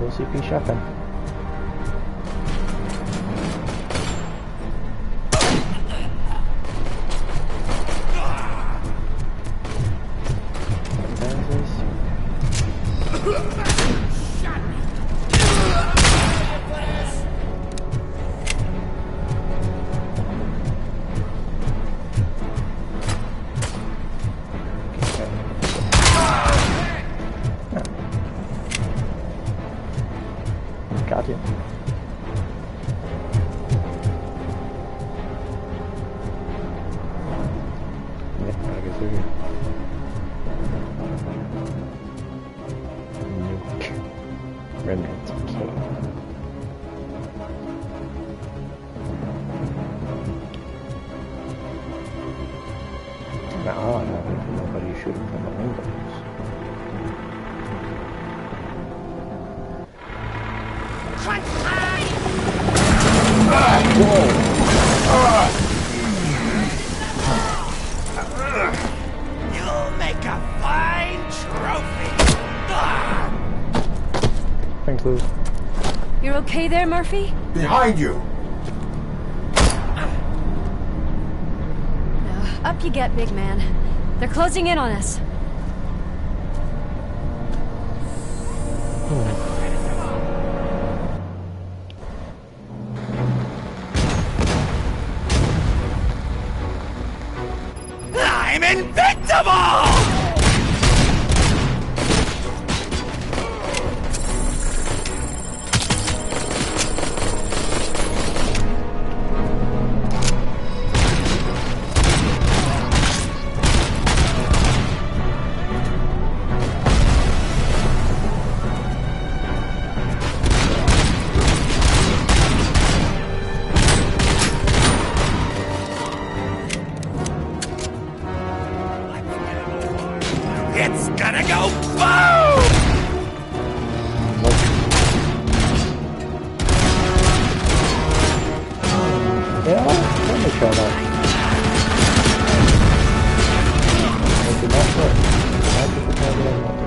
CP shotgun. Got you. Yeah, I guess we're here. Nuke. Remnant key. Now, nobody shooting from the windows. You'll make a fine trophy. Thanks, Lou. You're okay there, Murphy? Behind you! Up you get, big man. They're closing in on us. I'm invincible! It's gonna go boom! Yeah, let me try that. It did not work. I have to prepare the other one.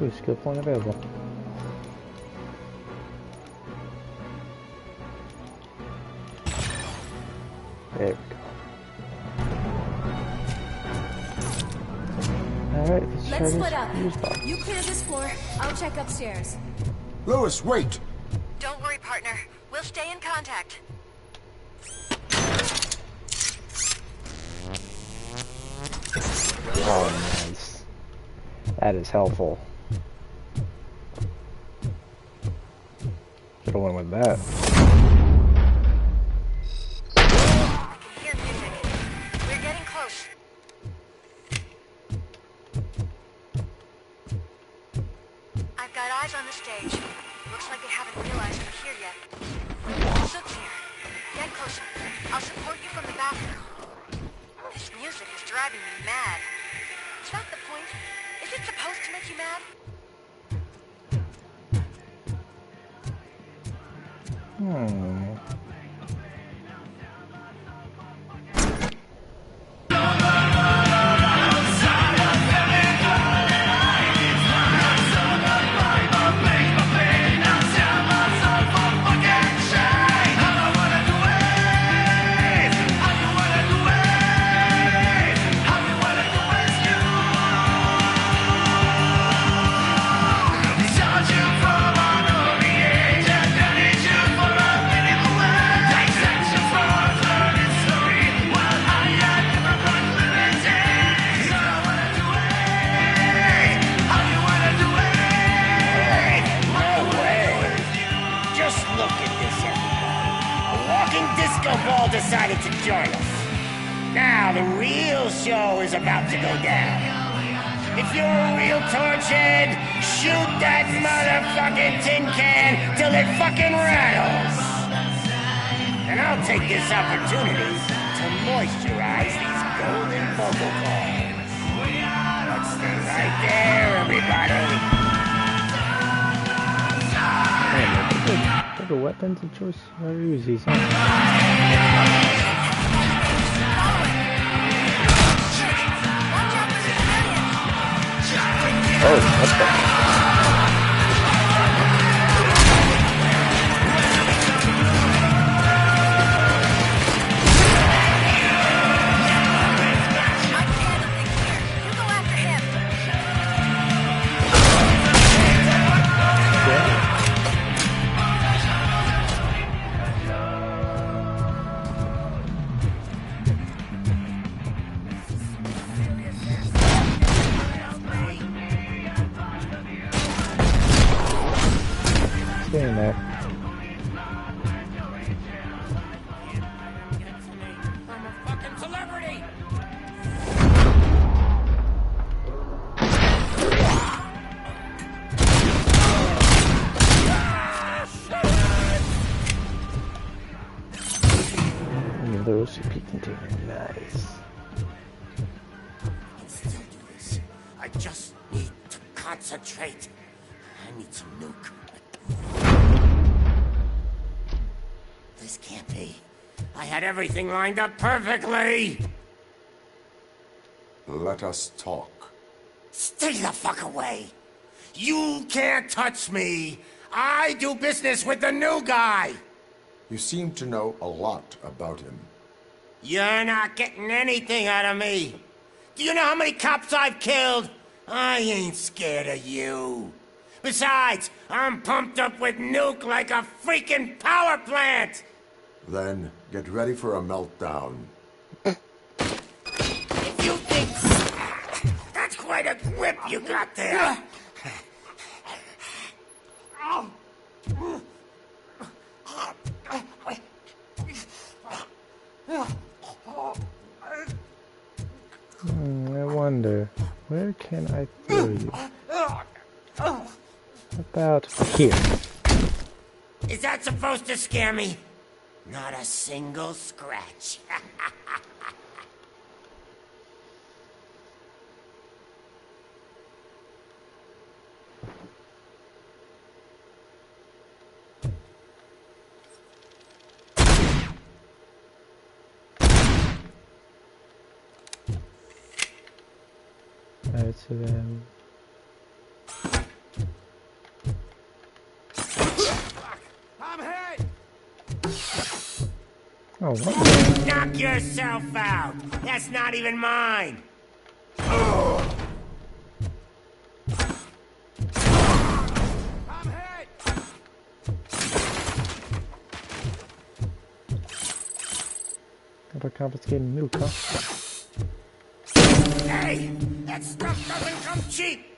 Ooh, skill point available. There we go. Alright, let's try Let's this split up. fuse box. You clear this floor. I'll check upstairs. Lewis, wait! Don't worry, partner. We'll stay in contact. Oh, nice. That is helpful. Should've went with that. I can hear music. We're getting close. got eyes on the stage. Looks like they haven't realized we're here yet. Sook's here. Get closer. I'll support you from the bathroom. This music is driving me mad. Is that the point? Is it supposed to make you mad? Decided to join us. Now the real show is about to go down. If you're a real torchhead, shoot that motherfucking tin can till it fucking rattles. And I'll take this opportunity to moisturize these golden vocal cords. Let's stay right there, everybody. The weapons of choice are Uzis, huh? Oh, what the? Stay in there. I'm a fucking celebrity! Another OCP container, nice. I can still do this. I just need to concentrate. I need some nuke. This can't be. I had everything lined up perfectly! Let us talk. Stay the fuck away! You can't touch me! I do business with the new guy! You seem to know a lot about him. You're not getting anything out of me! Do you know how many cops I've killed? I ain't scared of you. Besides, I'm pumped up with nuke like a freaking power plant! Then, get ready for a meltdown. If you think... That's quite a grip you got there! I wonder, where can I throw you? About here. Is that supposed to scare me? Not a single scratch. Alright, so then... I'm hit! Oh, what? Knock yourself out! That's not even mine! About confiscating nuke, huh? Hey! That stuff doesn't come cheap!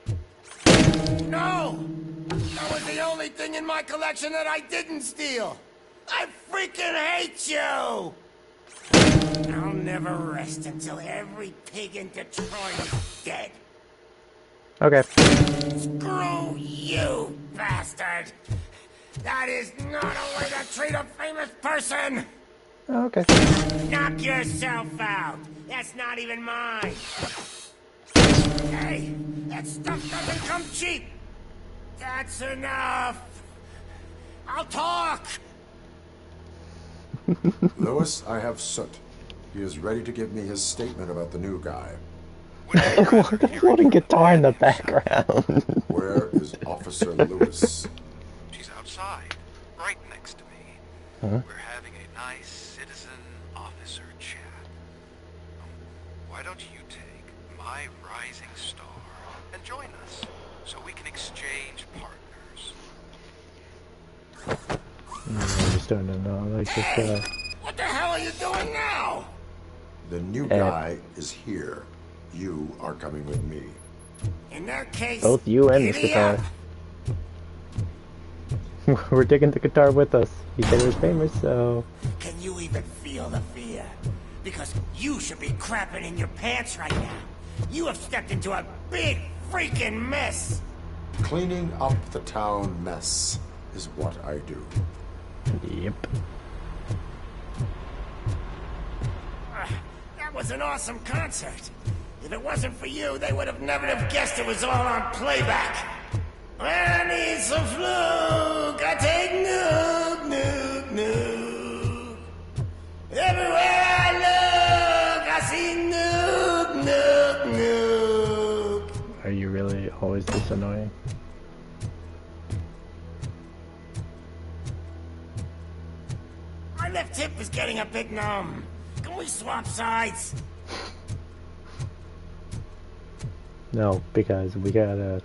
No! That was the only thing in my collection that I didn't steal! I freaking hate you! I'll never rest until every pig in Detroit is dead. Okay. Screw you, bastard! That is not a way to treat a famous person! Okay. Knock yourself out! That's not even mine! Hey, that stuff doesn't come cheap! That's enough! I'll talk! Lewis, I have Soot. He is ready to give me his statement about the new guy. What a floating guitar in the background. Where is Officer Lewis? She's outside, right next to me. Huh? We're having a nice citizen-officer chat. Why don't you take my rising star and join us so we can exchange partners? I'm just starting to know, like this guy. What the hell are you doing now? The new guy is here. You are coming with me. In that case, Both you and this guitar. We're taking the guitar with us. He said it was famous, so... Can you even feel the fear? Because you should be crapping in your pants right now. You have stepped into a big freaking mess. Cleaning up the town mess is what I do. Yep. That was an awesome concert. If it wasn't for you, they would have never have guessed it was all on playback. I need some fluke. I take nuke, nuke, nuke. Everywhere I look, I see nuke, nuke, nuke. Are you really always this annoying? My left hip is getting a bit numb. Can we swap sides? No, because we gotta...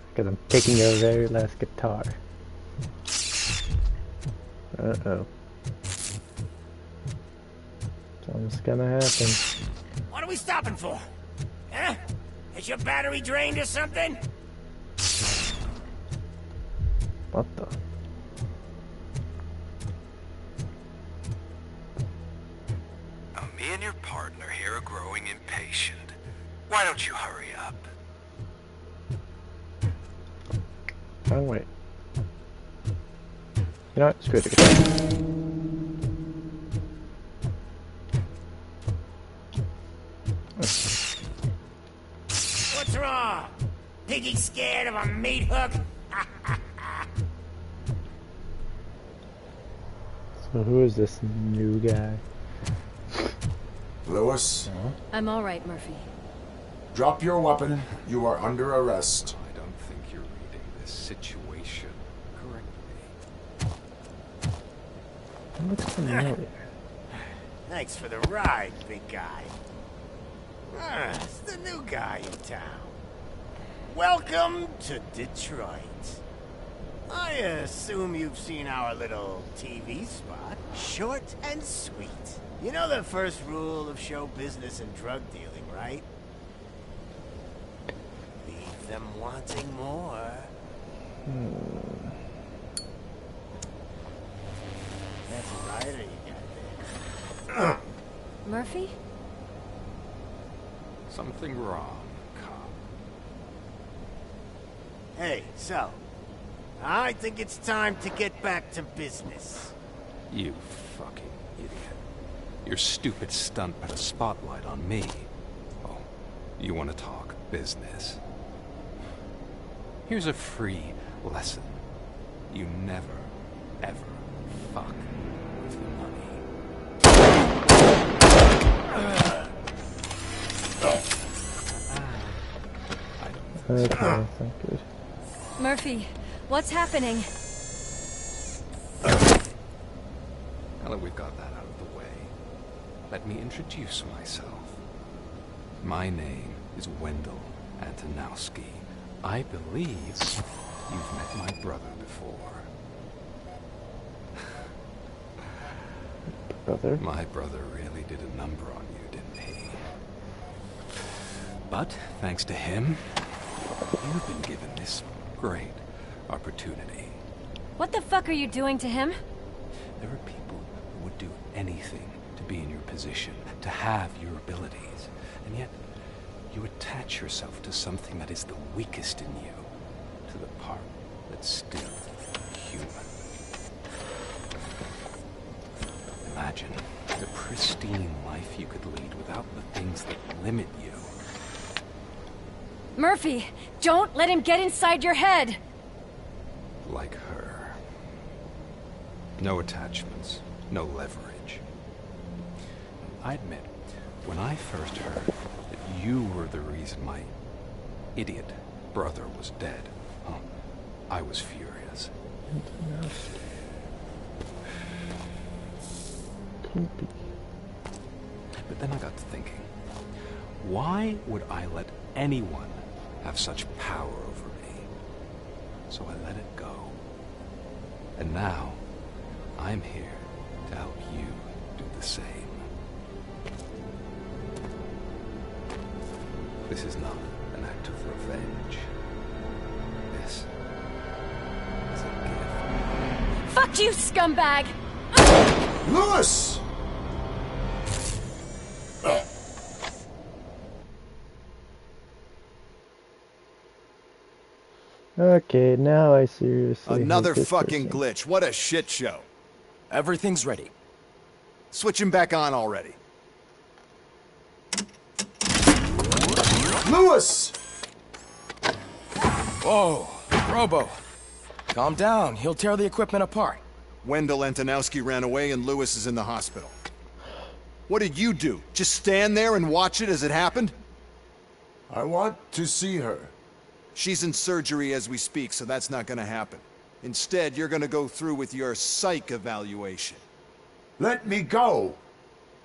Because I'm taking your very last guitar. Uh-oh. Something's gonna happen. What are we stopping for? Huh? Is your battery drained or something? What the... Me and your partner here are growing impatient. Why don't you hurry up? Wrong way. You know what? Screw the guitar. What's wrong? Piggy scared of a meat hook? So who is this new guy? Lewis? I'm all right, Murphy. Drop your weapon. You are under arrest. I don't think you're reading this situation correctly. It looks familiar. Thanks for the ride, big guy. It's the new guy in town. Welcome to Detroit. I assume you've seen our little TV spot. Short and sweet. You know the first rule of show business and drug dealing, right? Leave them wanting more. That's right, or you got there. Murphy? Something wrong, cop. Hey, so, I think it's time to get back to business. You fucking idiot. Your stupid stunt put a spotlight on me. Oh, you want to talk business? Here's a free lesson. You never, ever fuck with the money. Okay, that's not good. Murphy, what's happening? Now that we've got that out of the way, let me introduce myself. My name is Wendell Antonowski. I believe you've met my brother before. Brother? My brother really did a number on you, didn't he? But, thanks to him, you've been given this great opportunity. What the fuck are you doing to him? There are people who would do anything to be in your position, to have your abilities. And yet, You attach yourself to something that is the weakest in you, to the part that's still human. Imagine the pristine life you could lead without the things that limit you. Murphy, don't let him get inside your head! Like her. No attachments, no leverage. I admit, when I first heard that you were the reason my idiot brother was dead, I was furious. But then I got to thinking, why would I let anyone have such power over me? So I let it go. And now, I'm here to help you do the same. This is not an act of revenge. This is a gift. Fuck you, scumbag! Lewis! Okay, now I seriously Another hate this fucking person. glitch. What a shit show. Everything's ready. Switch him back on already. Lewis! Whoa, Robo. Calm down. He'll tear the equipment apart. Wendell Antonowski ran away and Lewis is in the hospital. What did you do? Just stand there and watch it as it happened? I want to see her. She's in surgery as we speak, so that's not gonna happen. Instead, you're gonna go through with your psych evaluation. Let me go!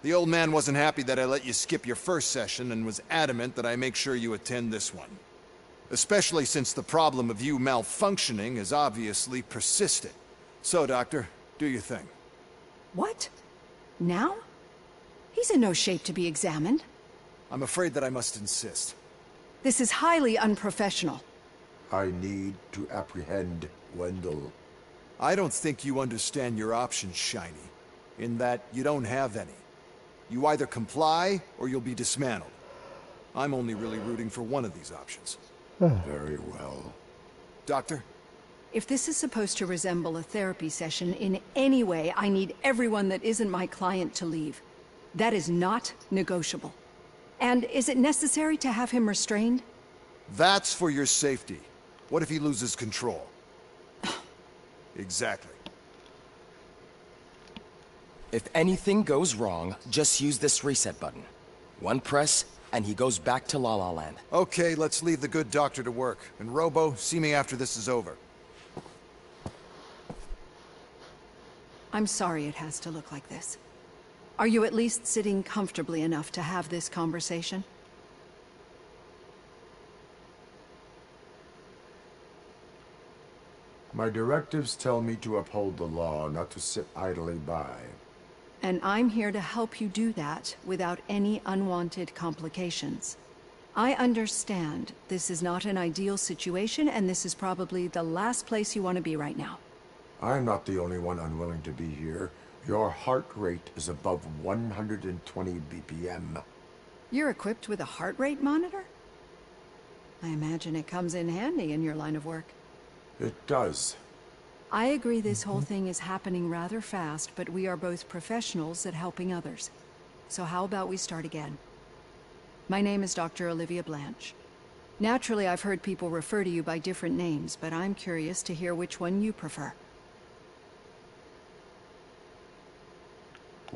The old man wasn't happy that I let you skip your first session and was adamant that I make sure you attend this one. Especially since the problem of you malfunctioning has obviously persisted. So, Doctor, do your thing. What? Now? He's in no shape to be examined. I'm afraid that I must insist. This is highly unprofessional. I need to apprehend Wendell. I don't think you understand your options, Shiny. In that you don't have any. You either comply, or you'll be dismantled. I'm only really rooting for one of these options. Very well. Doctor? If this is supposed to resemble a therapy session in any way, I need everyone that isn't my client to leave. That is not negotiable. And is it necessary to have him restrained? That's for your safety. What if he loses control? Exactly. If anything goes wrong, just use this reset button. One press, and he goes back to La La Land. Okay, let's leave the good doctor to work. And Robo, see me after this is over. I'm sorry it has to look like this. Are you at least sitting comfortably enough to have this conversation? My directives tell me to uphold the law, not to sit idly by. And I'm here to help you do that without any unwanted complications. I understand this is not an ideal situation, and this is probably the last place you want to be right now. I'm not the only one unwilling to be here. Your heart rate is above 120 BPM. You're equipped with a heart rate monitor? I imagine it comes in handy in your line of work. It does. I agree this whole thing is happening rather fast, but we are both professionals at helping others. So how about we start again? My name is Dr. Olivia Blanche. Naturally, I've heard people refer to you by different names, but I'm curious to hear which one you prefer.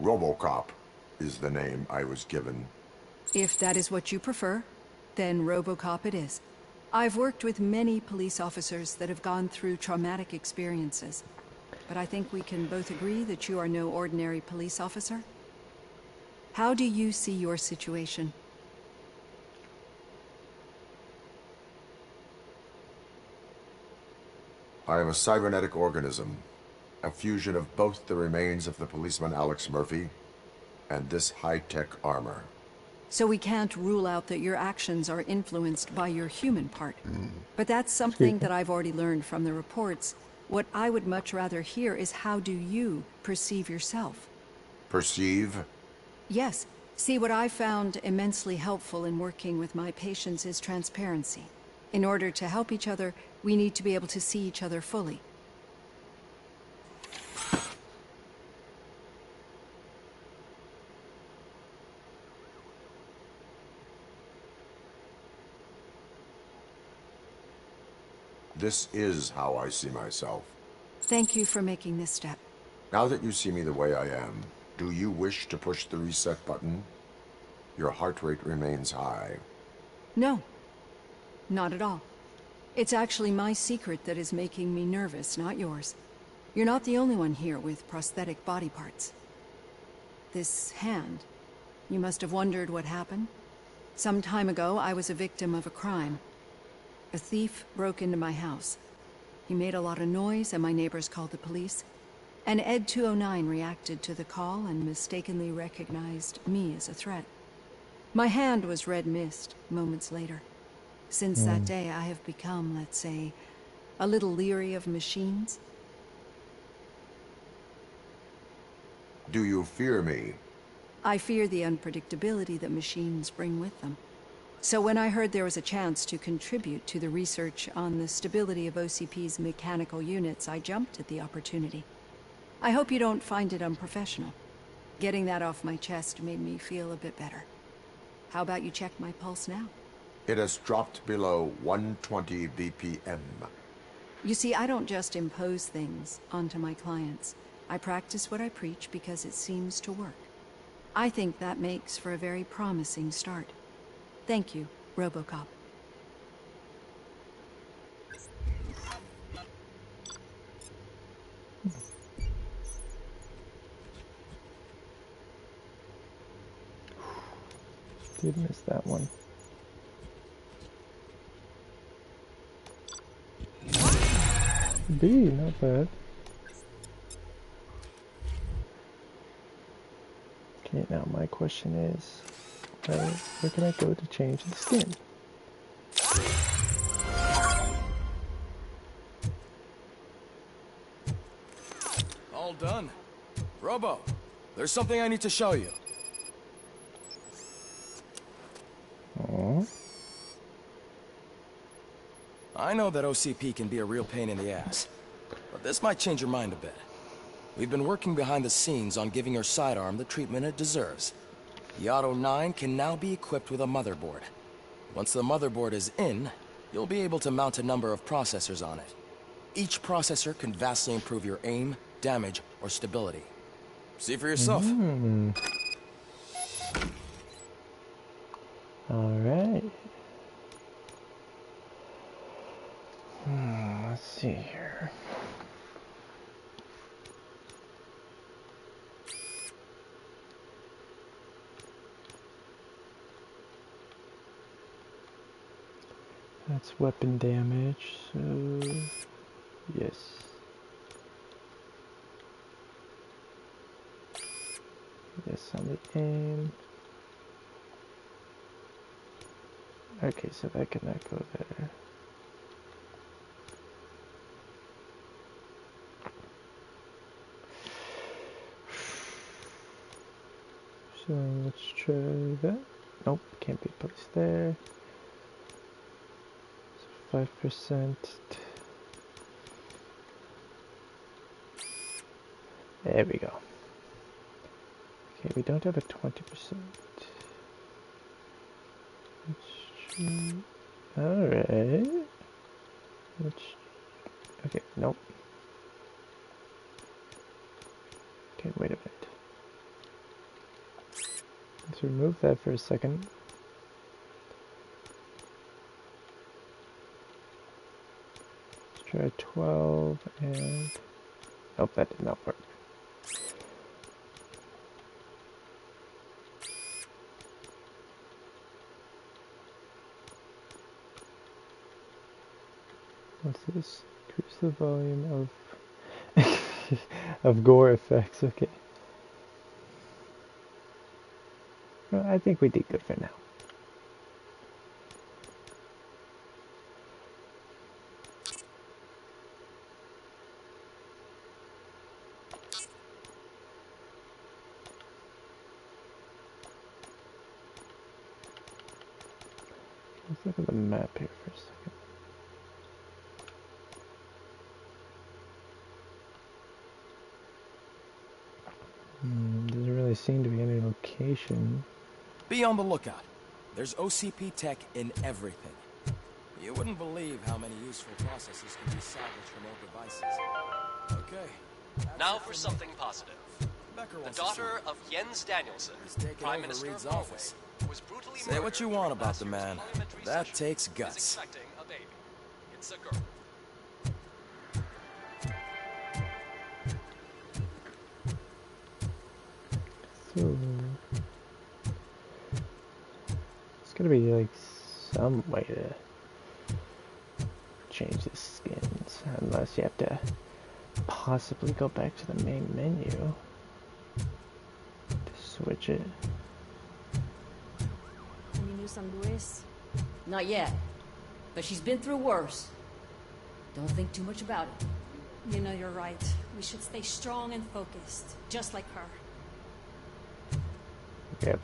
Robocop is the name I was given. If that is what you prefer, then Robocop it is. I've worked with many police officers that have gone through traumatic experiences, but I think we can both agree that you are no ordinary police officer. How do you see your situation? I am a cybernetic organism, a fusion of both the remains of the policeman Alex Murphy and this high-tech armor. So we can't rule out that your actions are influenced by your human part. But that's something that I've already learned from the reports. What I would much rather hear is how do you perceive yourself? Perceive? Yes. See, what I found immensely helpful in working with my patients is transparency. In order to help each other, we need to be able to see each other fully. This is how I see myself. Thank you for making this step. Now that you see me the way I am, do you wish to push the reset button? Your heart rate remains high. No, not at all. It's actually my secret that is making me nervous, not yours. You're not the only one here with prosthetic body parts. This hand, you must have wondered what happened. Some time ago, I was a victim of a crime. A thief broke into my house. He made a lot of noise and my neighbors called the police. And Ed 209 reacted to the call and mistakenly recognized me as a threat. My hand was red mist moments later. Since that day, I have become, let's say, a little leery of machines. Do you fear me? I fear the unpredictability that machines bring with them. So when I heard there was a chance to contribute to the research on the stability of OCP's mechanical units, I jumped at the opportunity. I hope you don't find it unprofessional. Getting that off my chest made me feel a bit better. How about you check my pulse now? It has dropped below 120 BPM. You see, I don't just impose things onto my clients. I practice what I preach because it seems to work. I think that makes for a very promising start. Thank you, Robocop. Did miss that one. B, not bad. Okay, now my question is, where can I go to change the skin? All done. Robo, there's something I need to show you. Aww. I know that OCP can be a real pain in the ass, but this might change your mind a bit. We've been working behind the scenes on giving your sidearm the treatment it deserves. The Auto 9 can now be equipped with a motherboard. Once the motherboard is in, you'll be able to mount a number of processors on it. Each processor can vastly improve your aim, damage, or stability. See for yourself. Alright. Let's see here. That's weapon damage, so yes. Yes, on the aim. Okay, so that cannot go there. So let's try that. Nope, can't be placed there. 5%. There we go. Okay, we don't have a 20%. Alright. Okay, nope. Okay, wait a minute. Let's remove that for a second. Let's try 12 and... Nope, that did not work. What's this? Increase the volume of of gore effects. Okay. Well, I think we did good for now. Let's look at the map here for a second. Doesn't really seem to be any location. Be on the lookout. There's OCP tech in everything. You wouldn't believe how many useful processes can be salvaged from old devices. Okay. Now for something positive. The daughter of Jens Danielson, Prime Minister of Norway, office. was brutally Say what you want about the man. That takes is guts. expecting a baby. It's a girl. So, it's gonna be like some way to change the skins, unless you have to possibly go back to the main menu to switch it. Any news on Luis? Not yet, but she's been through worse. Don't think too much about it. You know you're right. We should stay strong and focused, just like her. Yep.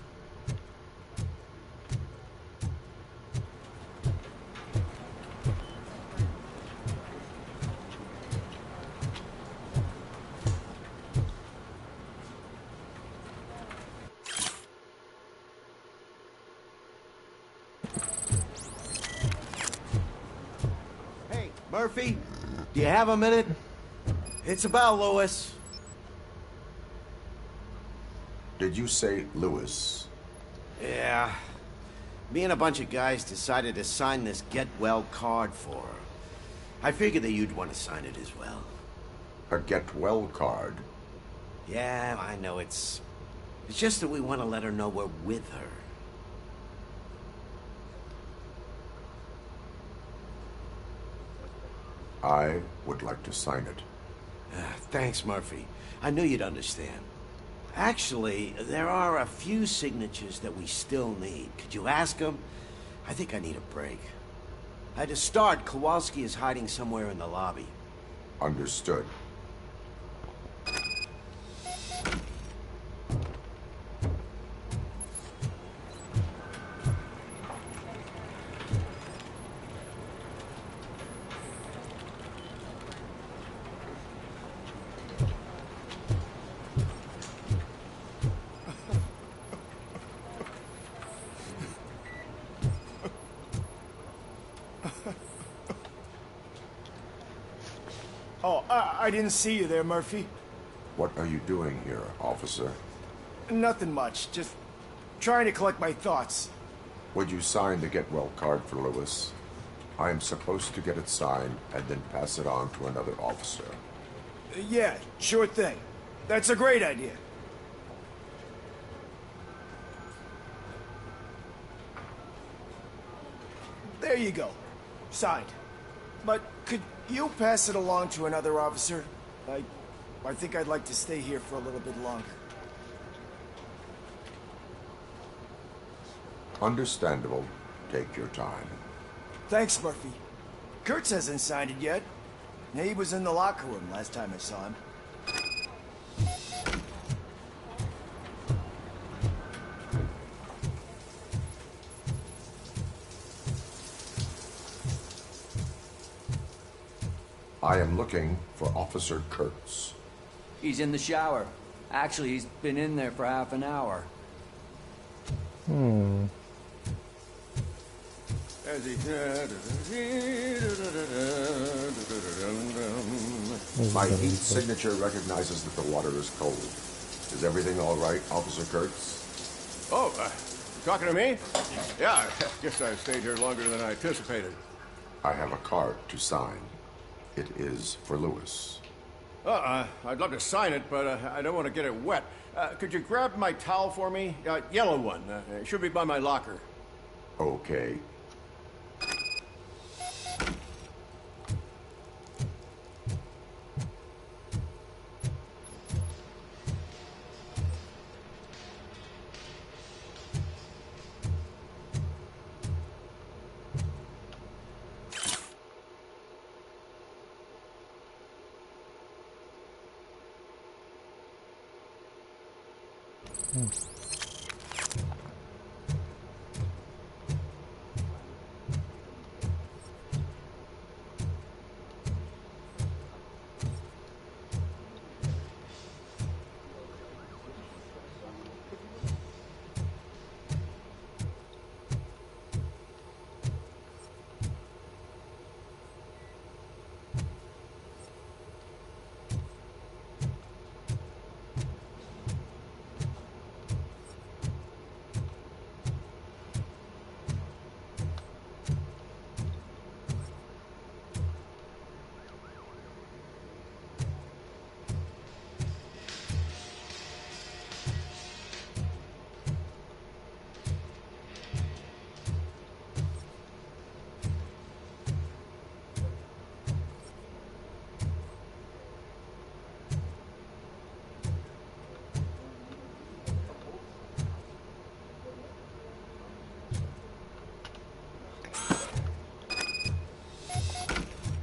Hey, Murphy, do you have a minute? It's about Louis. Did you say Lewis? Yeah. Me and a bunch of guys decided to sign this get well card for her. I figured that you'd want to sign it as well. A get well card? Yeah, I know it's just that we want to let her know we're with her. I would like to sign it. Thanks, Murphy. I knew you'd understand. Actually, there are a few signatures that we still need. Could you ask them? I think I need a break. To start, Kowalski is hiding somewhere in the lobby. Understood. Oh, I didn't see you there, Murphy. What are you doing here, officer? Nothing much, just trying to collect my thoughts. Would you sign the get well card for Lewis? I am supposed to get it signed and then pass it on to another officer. Yeah, sure thing. That's a great idea. There you go. Signed. But could you pass it along to another officer? I think I'd like to stay here for a little bit longer. Understandable. Take your time. Thanks, Murphy. Kurtz hasn't signed it yet. He was in the locker room last time I saw him. I am looking for Officer Kurtz. He's in the shower. Actually, he's been in there for half an hour. My heat signature recognizes that the water is cold. Is everything all right, Officer Kurtz? Oh, talking to me? Yeah, guess I stayed here longer than I anticipated. I have a card to sign. It is for Lewis. I'd love to sign it, but I don't want to get it wet. Could you grab my towel for me? Yellow one. It should be by my locker. Okay.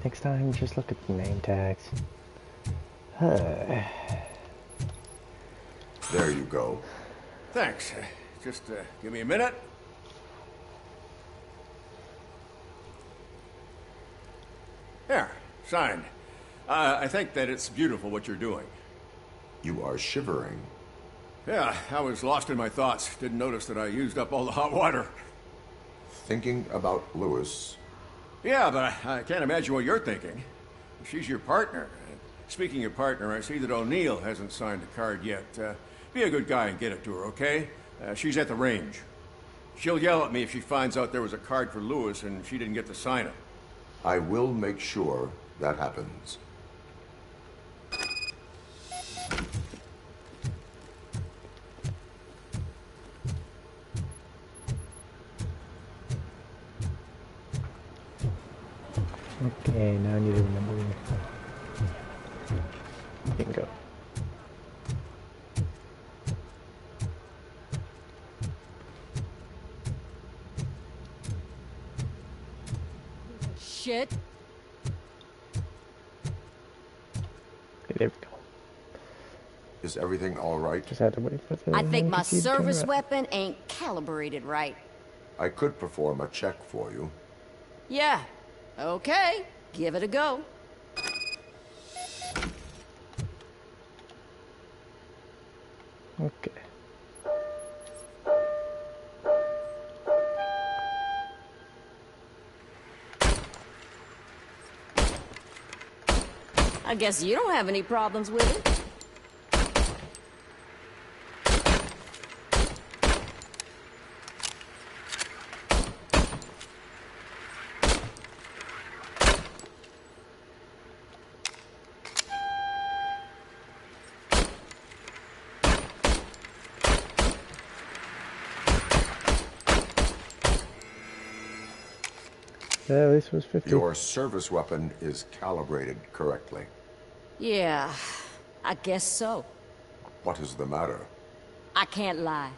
Next time, just look at the name tags. There you go. Thanks. Just give me a minute. There, signed. I think that it's beautiful what you're doing. You are shivering. Yeah, I was lost in my thoughts. Didn't notice that I used up all the hot water. Thinking about Lewis. Yeah, but I can't imagine what you're thinking. She's your partner. Speaking of partner, I see that O'Neill hasn't signed a card yet. Be a good guy and get it to her, okay? She's at the range. She'll yell at me if she finds out there was a card for Lewis and she didn't get to sign it. I will make sure that happens. Okay, now I need to remember. Bingo. Shit. Okay, there we go. Is everything all right? Just had to wait for the I think my computer to turn service around. weapon ain't calibrated right. I could perform a check for you. Yeah. Okay. Give it a go. Okay. I guess you don't have any problems with it. Yeah, this was 50. Your service weapon is calibrated correctly. Yeah, I guess so. What is the matter? I can't lie.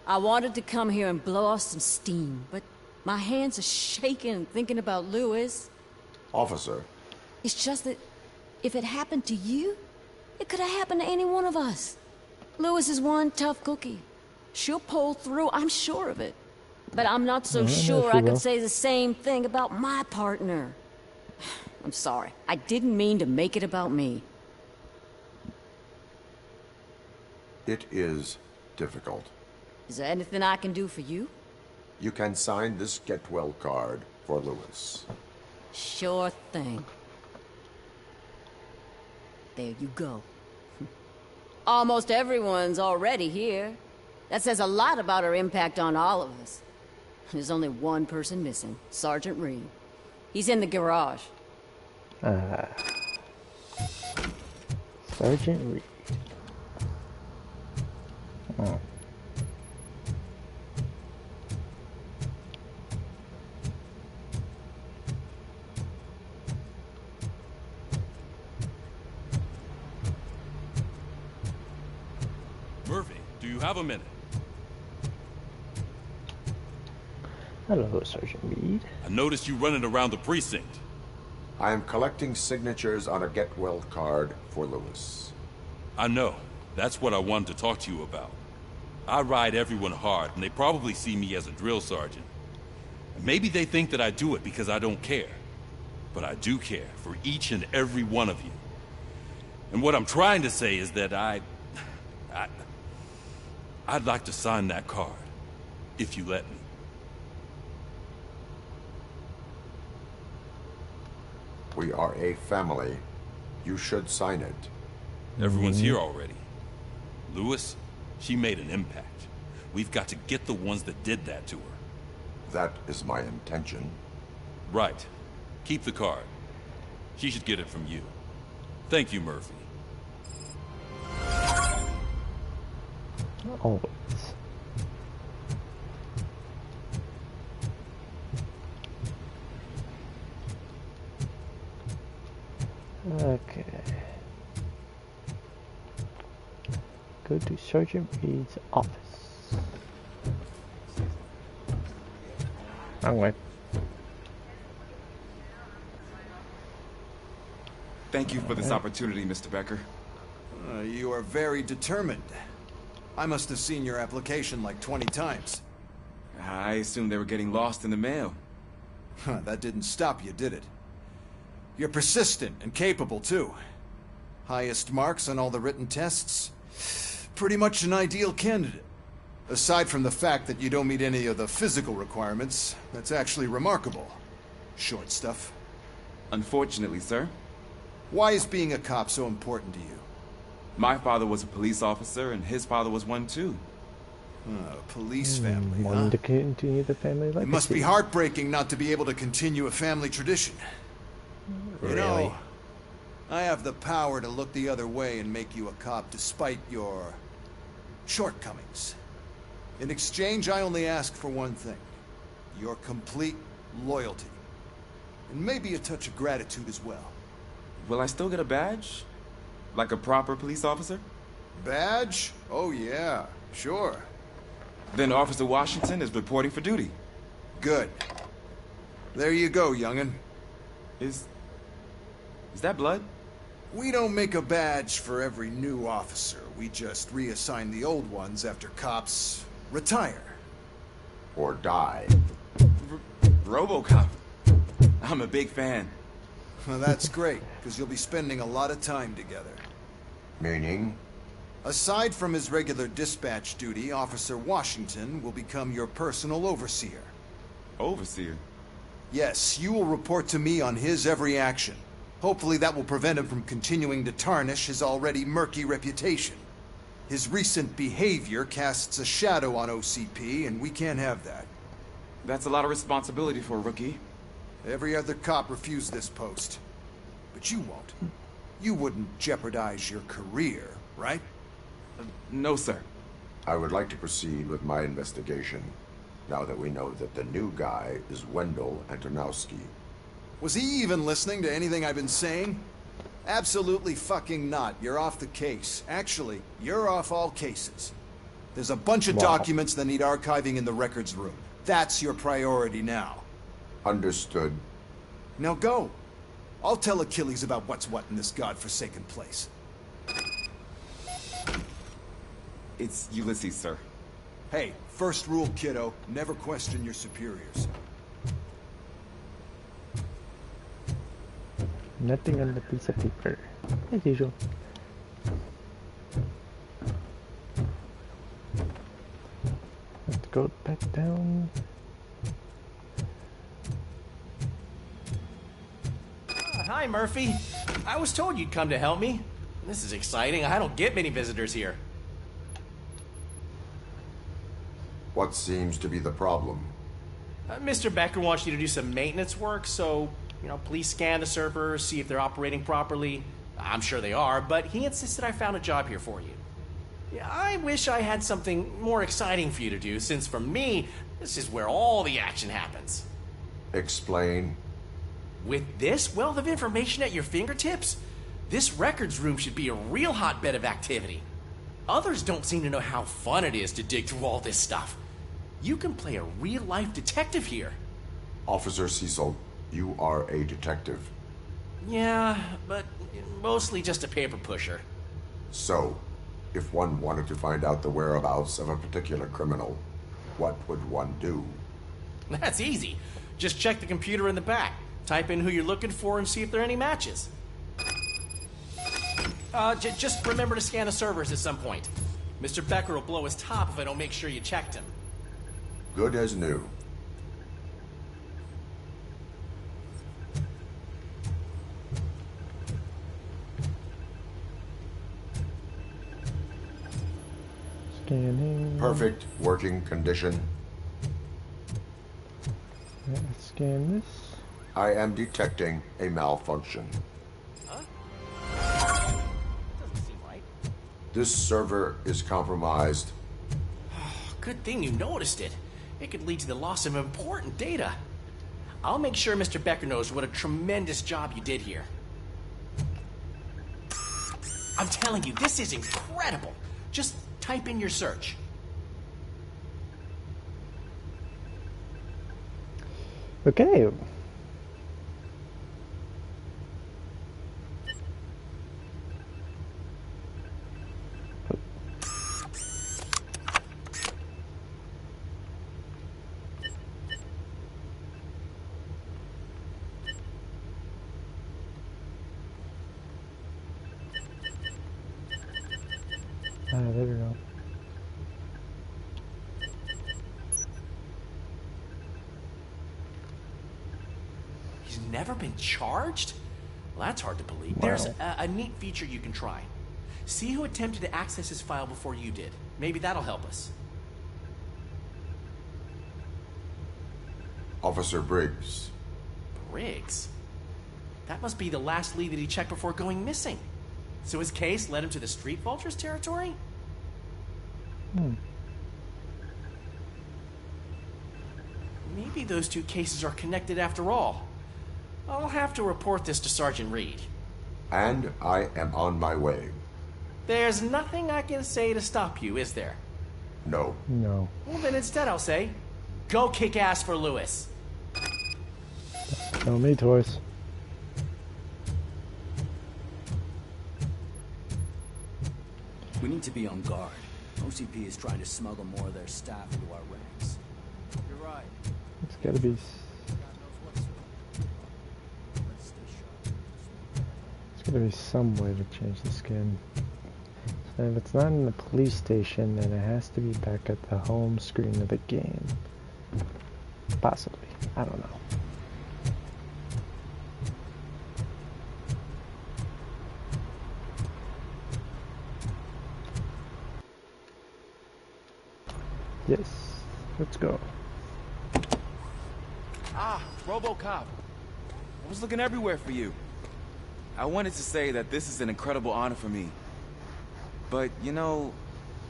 I wanted to come here and blow off some steam, but my hands are shaking thinking about Lewis. Officer. It's just that if it happened to you, it could have happened to any one of us. Lewis is one tough cookie. She'll pull through, I'm sure of it. But I'm not so sure I could say the same thing about my partner. I'm sorry. I didn't mean to make it about me. It is difficult. Is there anything I can do for you? You can sign this get well card for Lewis. Sure thing. There you go. Almost everyone's already here. That says a lot about her impact on all of us. There's only one person missing, Sergeant Reed. He's in the garage. Sergeant Reed. Oh. Murphy, do you have a minute? Hello, Sergeant Reed. I noticed you running around the precinct. I am collecting signatures on a get well card for Lewis. I know. That's what I wanted to talk to you about. I ride everyone hard, and they probably see me as a drill sergeant. And maybe they think that I do it because I don't care. But I do care for each and every one of you. And what I'm trying to say is that I'd like to sign that card, if you let me. We are a family. You should sign it. Everyone's here already. Lewis, she made an impact. We've got to get the ones that did that to her. That is my intention. Right. Keep the card. She should get it from you. Thank you, Murphy. Always. Okay. Go to Sergeant Reed's office. Wrong way. Thank you for this opportunity, Mr. Becker. You are very determined. I must have seen your application like 20 times. I assumed they were getting lost in the mail. That didn't stop you, did it? You're persistent and capable, too. Highest marks on all the written tests. Pretty much an ideal candidate. Aside from the fact that you don't meet any of the physical requirements, that's actually remarkable. Short stuff. Unfortunately, sir. Why is being a cop so important to you? My father was a police officer, and his father was one, too. Police family, huh? Wanted to continue the family legacy. It must be heartbreaking not to be able to continue a family tradition. Really? You know, I have the power to look the other way and make you a cop despite your shortcomings. In exchange, I only ask for one thing. Your complete loyalty. And maybe a touch of gratitude as well. Will I still get a badge? Like a proper police officer? Badge? Oh yeah, sure. Then Officer Washington is reporting for duty. Good. There you go, young'un. Is that blood? We don't make a badge for every new officer. We just reassign the old ones after cops retire. Or die. Robocop. I'm a big fan. Well, that's great, because you'll be spending a lot of time together. Meaning? Aside from his regular dispatch duty, Officer Washington will become your personal overseer. Overseer? Yes, you will report to me on his every action. Hopefully that will prevent him from continuing to tarnish his already murky reputation. His recent behavior casts a shadow on OCP, and we can't have that. That's a lot of responsibility for a rookie. Every other cop refused this post. But you won't. You wouldn't jeopardize your career, right? No, sir. I would like to proceed with my investigation, now that we know that the new guy is Wendell Antonowski. Was he even listening to anything I've been saying? Absolutely fucking not. You're off the case. Actually, you're off all cases. There's a bunch of documents that need archiving in the records room. That's your priority now. Understood. Now go. I'll tell Achilles about what's what in this godforsaken place. It's Ulysses, sir. Hey, first rule, kiddo. Never question your superiors. Nothing on the piece of paper, as usual. Let's go back down. Hi, Murphy. I was told you'd come to help me. This is exciting. I don't get many visitors here. What seems to be the problem? Mr. Becker wants you to do some maintenance work, so, please scan the servers, see if they're operating properly. I'm sure they are, but he insisted I found a job here for you. Yeah, I wish I had something more exciting for you to do, since for me, this is where all the action happens. Explain. With this wealth of information at your fingertips, this records room should be a real hotbed of activity. Others don't seem to know how fun it is to dig through all this stuff. You can play a real-life detective here. Officer Cecil, you are a detective. Yeah, but mostly just a paper pusher. So, if one wanted to find out the whereabouts of a particular criminal, what would one do? That's easy. Just check the computer in the back. Type in who you're looking for and see if there are any matches. Just remember to scan the servers at some point. Mr. Becker will blow his top if I don't make sure you checked him. Good as new. Scanning. Perfect working condition. Let's scan this. I am detecting a malfunction. Huh? Doesn't seem right. This server is compromised. Good thing you noticed it. It could lead to the loss of important data. I'll make sure Mr. Becker knows what a tremendous job you did here. I'm telling you, this is incredible. Just type in your search. Okay. He's never been charged? Well, that's hard to believe. Wow. There's a neat feature you can try. See who attempted to access his file before you did. Maybe that'll help us. Officer Briggs. Briggs? That must be the last lead that he checked before going missing. So his case led him to the Street Vultures territory? Maybe those two cases are connected after all. I'll have to report this to Sergeant Reed. And I am on my way. There's nothing I can say to stop you, is there? No. No. Well, then instead I'll say, go kick ass for Lewis. Tell me, Toys. We need to be on guard. OCP is trying to smuggle more of their staff into our ranks. You're right. It's gotta be. There's gotta be some way to change the skin. So if it's not in the police station, then it has to be back at the home screen of the game. Possibly. I don't know. Yes, let's go. Ah, Robocop. I was looking everywhere for you. I wanted to say that this is an incredible honor for me. But, you know,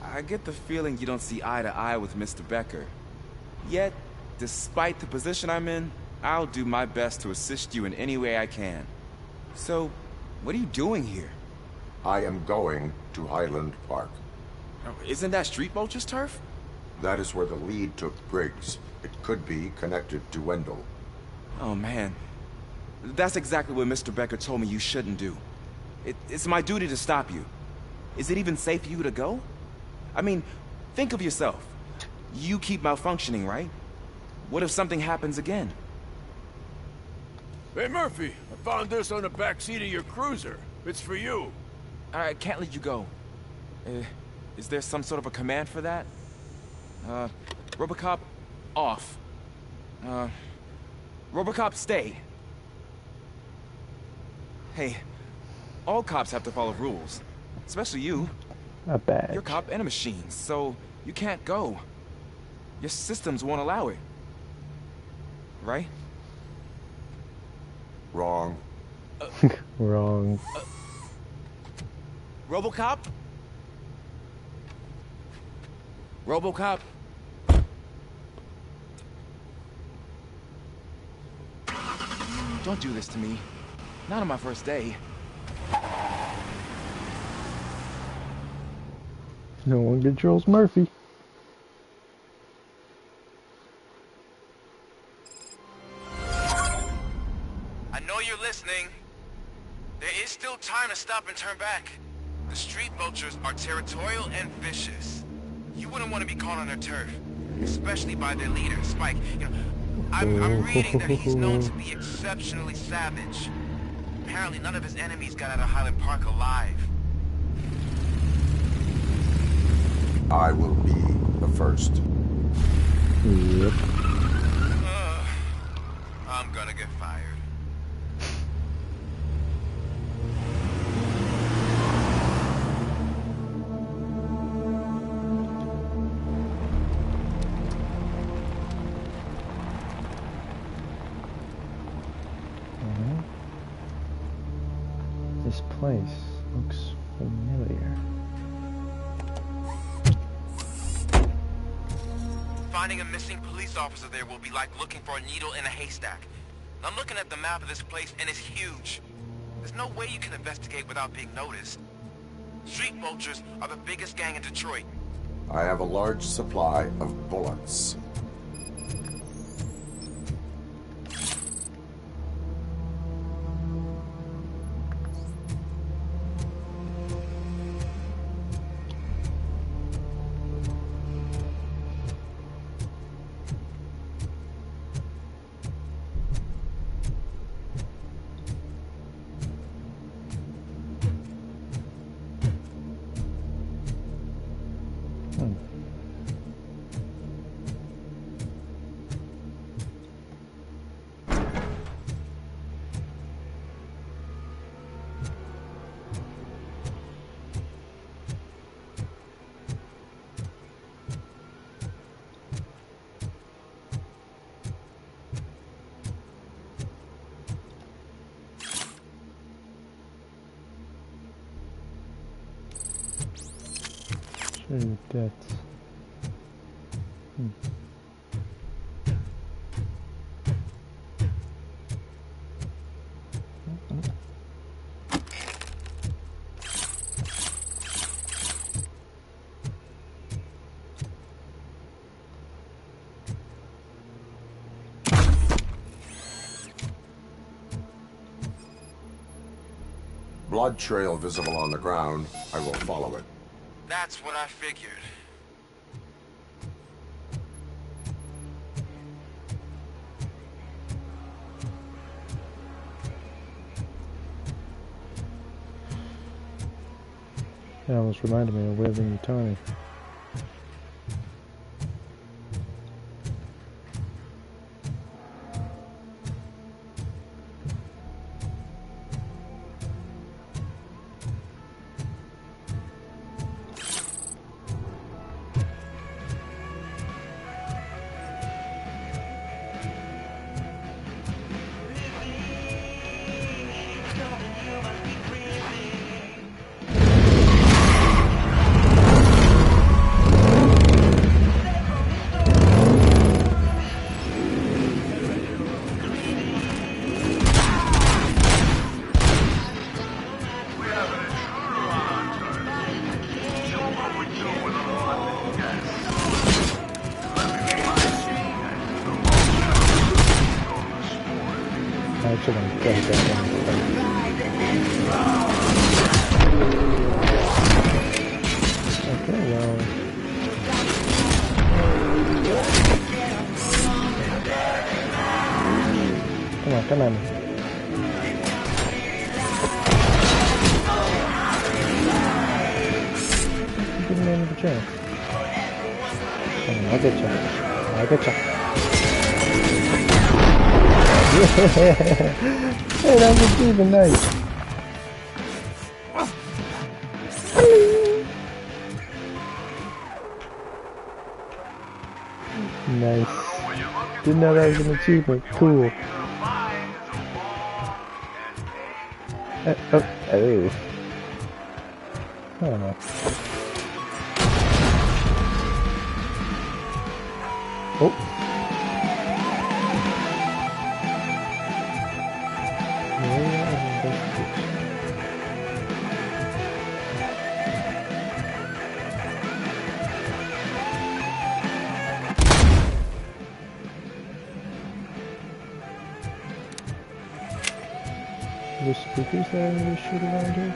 I get the feeling you don't see eye to eye with Mr. Becker. Yet, despite the position I'm in, I'll do my best to assist you in any way I can. So, what are you doing here? I am going to Highland Park. Isn't that Street Vulture's turf? That is where the lead took Briggs. It could be connected to Wendell. Oh, man. That's exactly what Mr. Becker told me you shouldn't do. It's my duty to stop you. Is it even safe for you to go? I mean, think of yourself. You keep malfunctioning, right? What if something happens again? Hey, Murphy, I found this on the back seat of your cruiser. It's for you. I can't let you go. Is there some sort of a command for that? Robocop, off. Robocop, stay. Hey, all cops have to follow rules. Especially you. A badge. You're a cop and a machine, so you can't go. Your systems won't allow it. Right? Wrong. Wrong. Robocop? Robocop? Don't do this to me. Not on my first day. No one controls Murphy. I know you're listening. There is still time to stop and turn back. The Street Vultures are territorial and vicious. You wouldn't want to be caught on their turf, especially by their leader, Spike. You know, I'm reading that he's known to be exceptionally savage. Apparently none of his enemies got out of Highland Park alive. I will be the first. Yep. I'm gonna get fired. This place looks familiar. Finding a missing police officer there will be like looking for a needle in a haystack. I'm looking at the map of this place and it's huge. There's no way you can investigate without being noticed. Street Vultures are the biggest gang in Detroit. I have a large supply of bullets. That's... Blood trail visible on the ground. I will follow it. That's what I figured. That almost reminded me of Wailing Utani. Come on. Give me another chance. Come on, I'll get you. I'll get you. Yeah! Hey, that was even nice. Nice. Didn't know that was an achievement. Cool. Oh. Oh. Oh. The speakers that I need to shoot around here?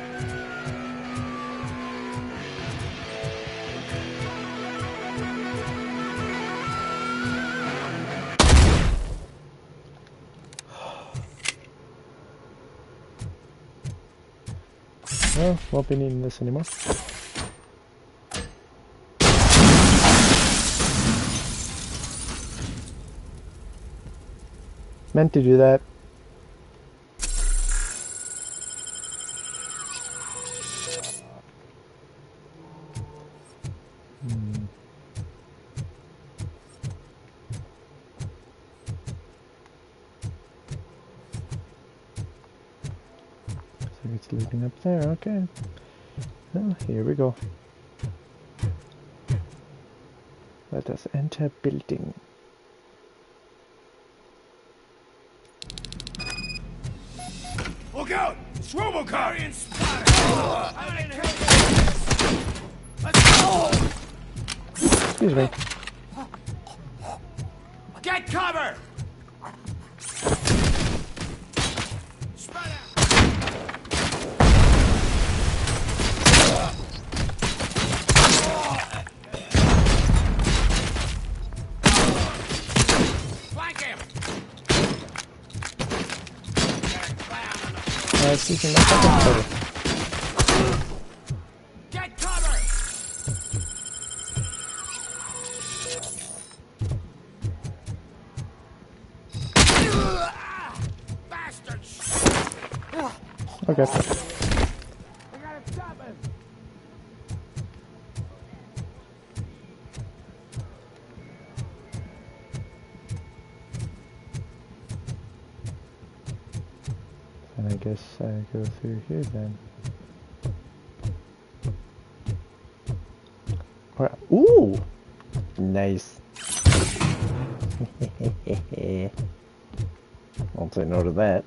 Well, won't be needing this anymore. Meant to do that. It's leading up there, okay. Well, here we go. Let us enter building. Look out! It's Robocop! Excuse me. Get cover! It's using my fucking photo. Get cover! Bastards! Okay. I gotta stop him! And I guess I go through here then. Ooh! Nice. Won't say no to that.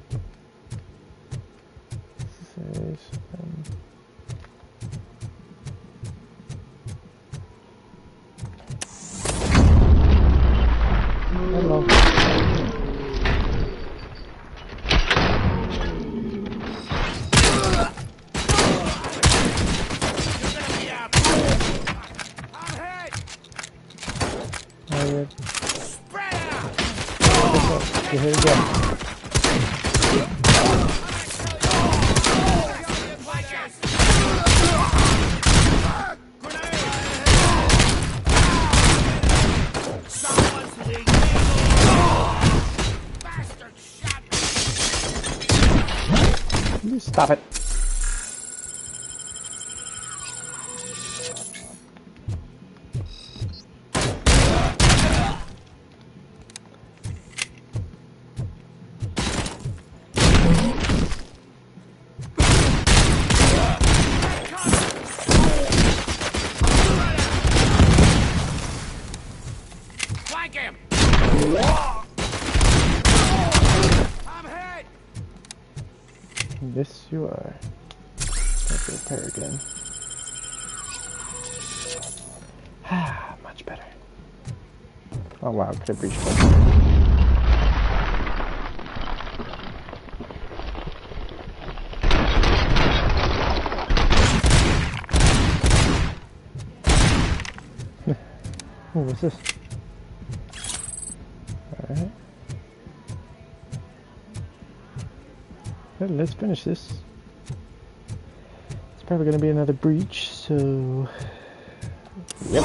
Hello. You're here again. You stop it. Yes, you are. Let's repair again. Ah, much better. Oh wow, could have breached one. Oh, what's this? Alright. Well, let's finish this. It's probably going to be another breach, so... Yep.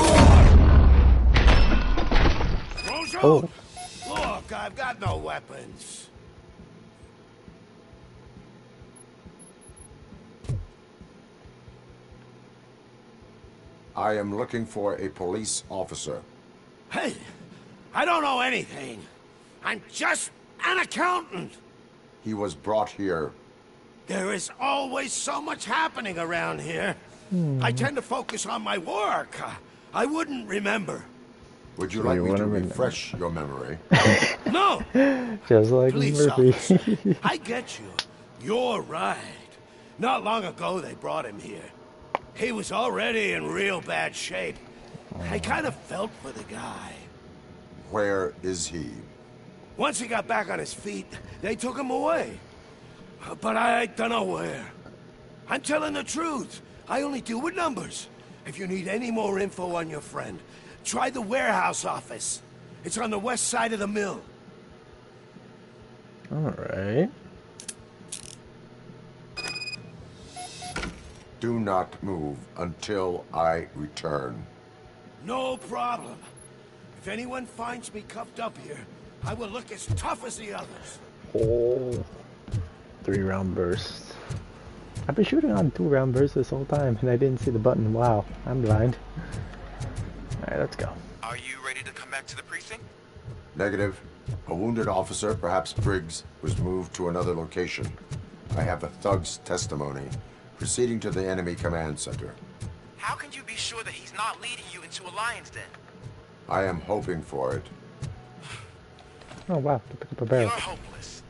Oh. Look, I've got no weapons. I am looking for a police officer. Hey, I don't know anything. I'm just an accountant. He was brought here. There is always so much happening around here. I tend to focus on my work. I wouldn't remember. Would you like me to refresh your memory? No! Just like Police Murphy. officer, I get you. You're right. Not long ago they brought him here. He was already in real bad shape. I kind of felt for the guy. Where is he? Once he got back on his feet, they took him away. But I don't know where. I'm telling the truth. I only deal with numbers. If you need any more info on your friend, try the warehouse office. It's on the west side of the mill. Alright. Do not move until I return. No problem. If anyone finds me cuffed up here, I will look as tough as the others. Oh. 3-round burst. I've been shooting on 2-round bursts this whole time, and I didn't see the button. Wow, I'm blind. Alright, let's go. Are you ready to come back to the precinct? Negative. A wounded officer, perhaps Briggs, was moved to another location. I have a thug's testimony, proceeding to the enemy command center. How can you be sure that he's not leading you into a lion's den? I am hoping for it. Oh wow, to pick up a barrel. You're hopeless.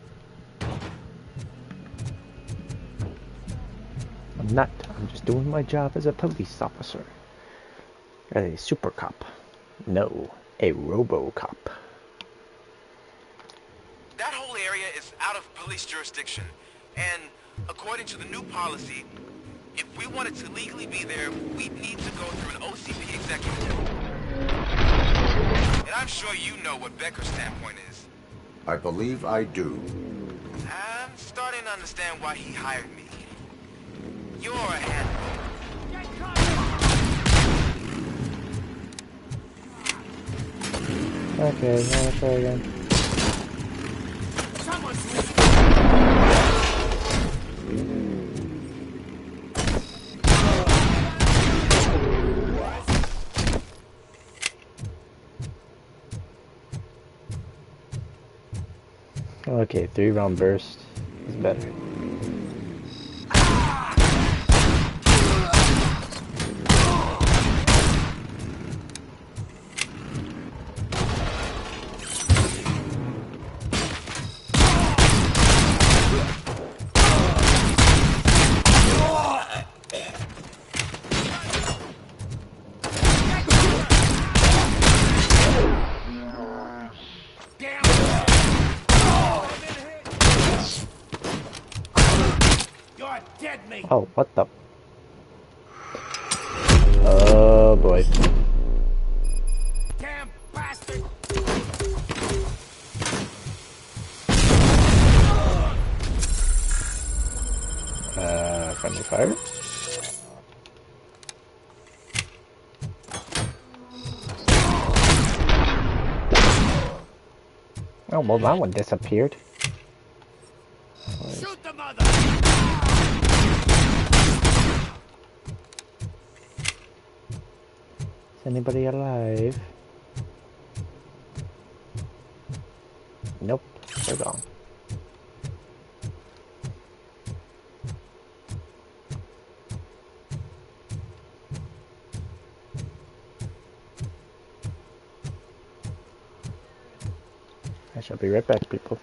I'm not. I'm just doing my job as a police officer. A super cop. No, a Robocop. That whole area is out of police jurisdiction. And according to the new policy, if we wanted to legally be there, we'd need to go through an OCP executive. And I'm sure you know what Becker's standpoint is. I believe I do. I'm starting to understand why he hired me. You're a handful. Okay, now let's try again. Okay, 3-round burst is better. dead meat. Oh, what the? Oh boy. Damn bastard. Friendly fire. Oh, well, that one disappeared. Shoot the mother. Is anybody alive? Nope, they're gone. I shall be right back, people.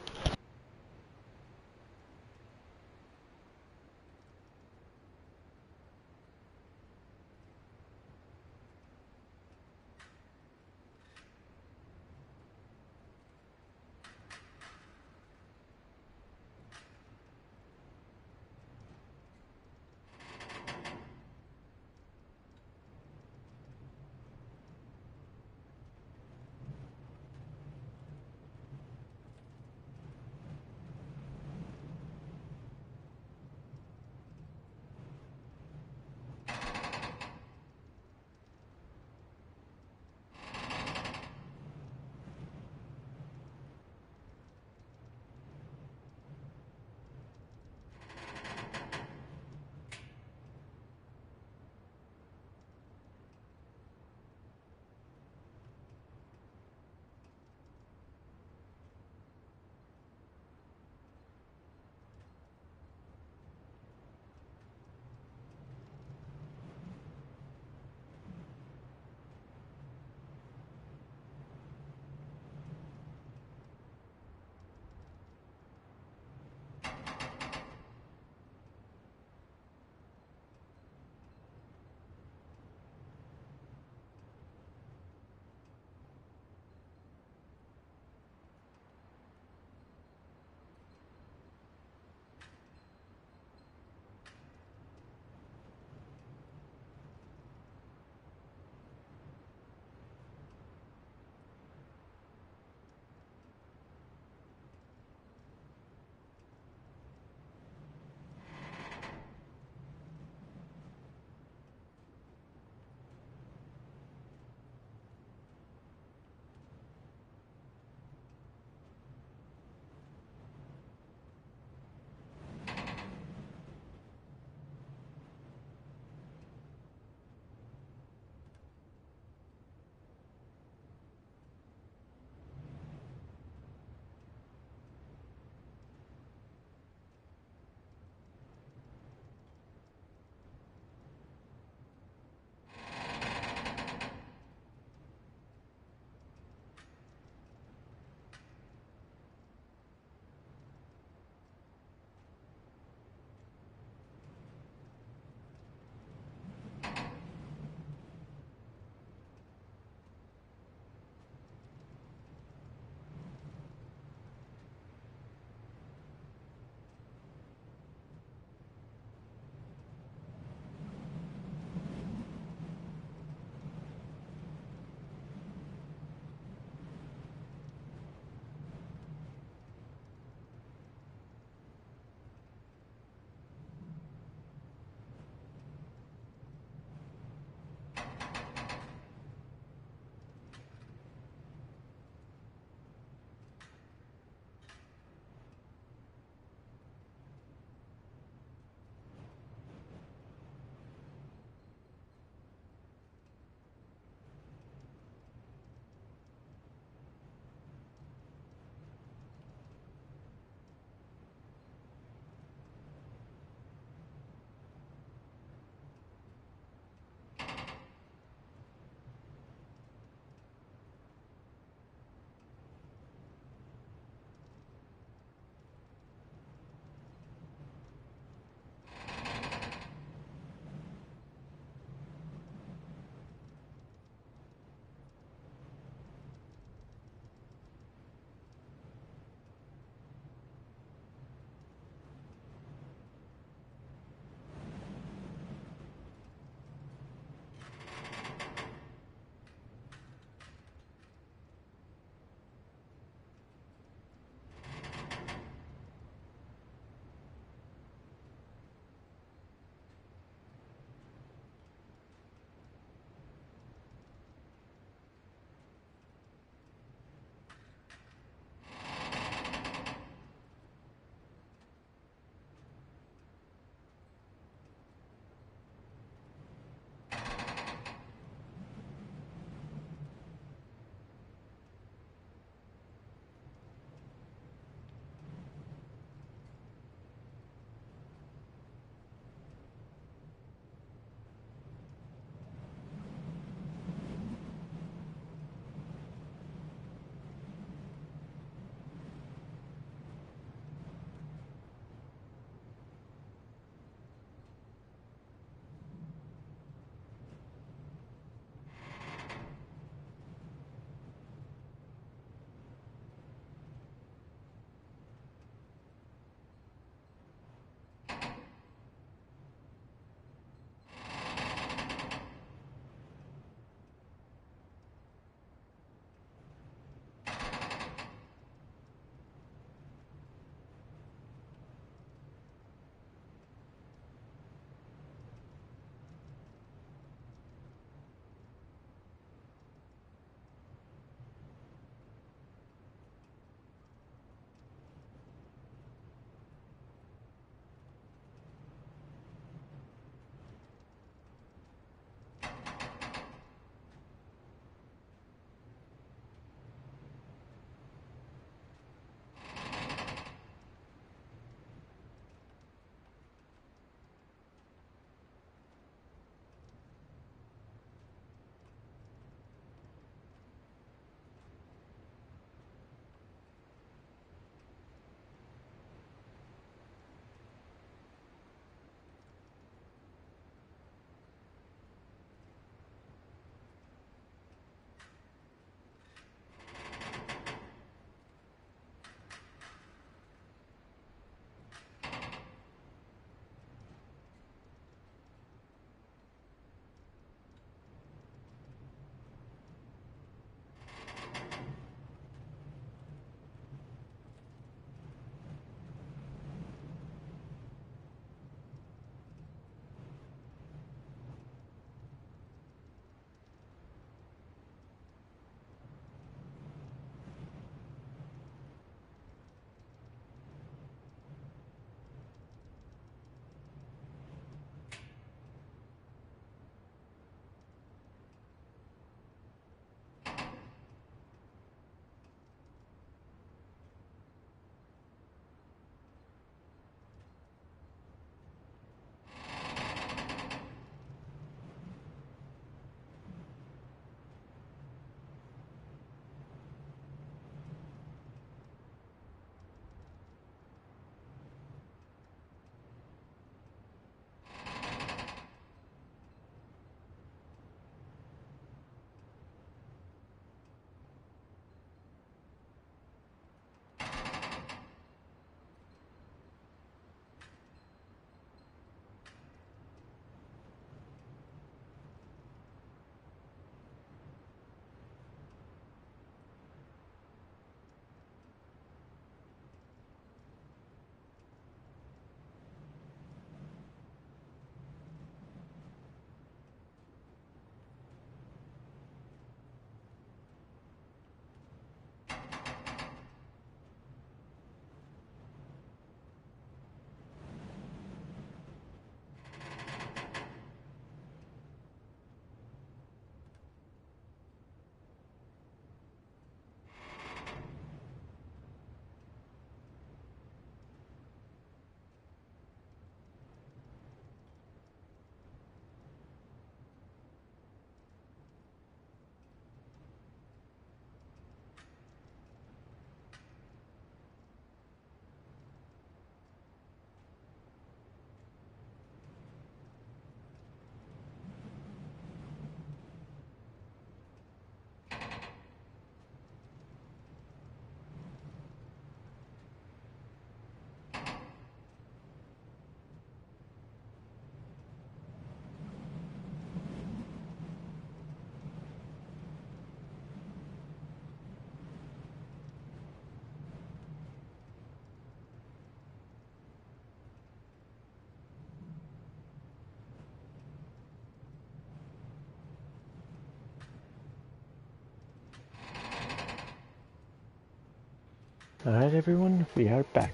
Alright everyone, we are back.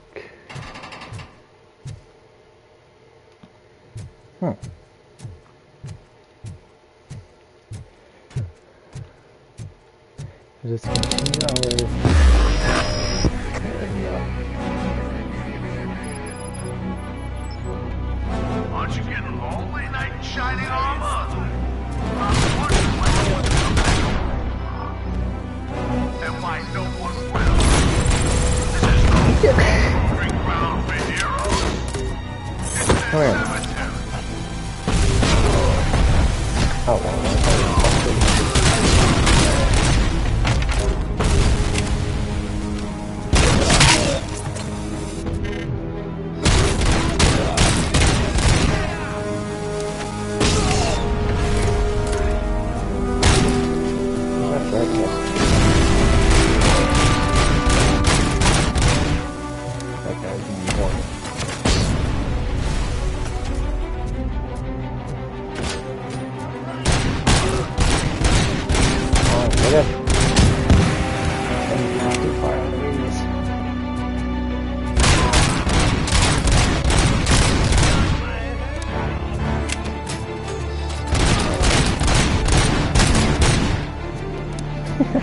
Let's continue Aren't you getting lonely, knight in shining armor? And why no one will? This is no proving ground for heroes. Come here. Oh, well,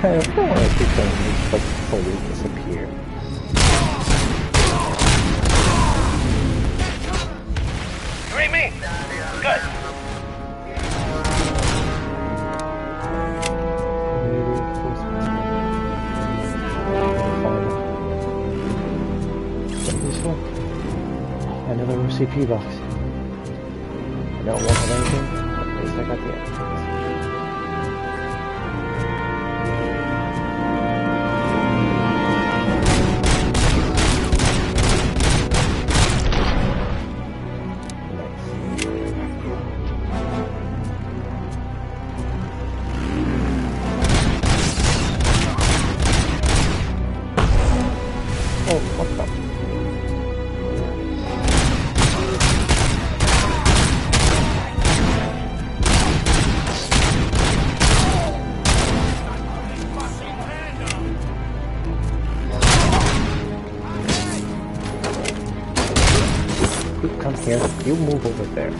I don't want to keep them just like fully disappear. You read me? Good. This one. Another OCP box. I don't want anything, but at least I got the extras. Come here, you move over there.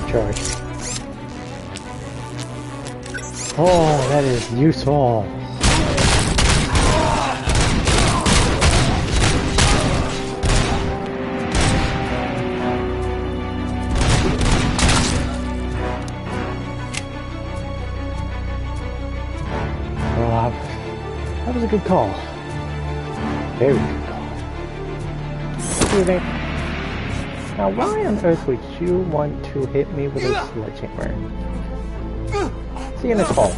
Charge. Oh, that is useful. That was a good call. Very good call. Okay. Now, why on earth would you want to hit me with a sledgehammer? See you in the call.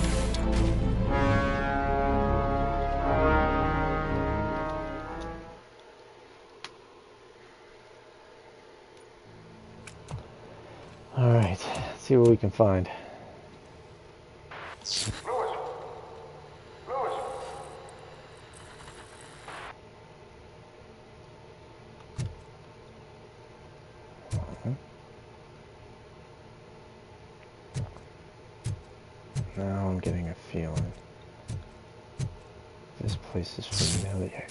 Alright, let's see what we can find. Now I'm getting a feeling. This place is familiar.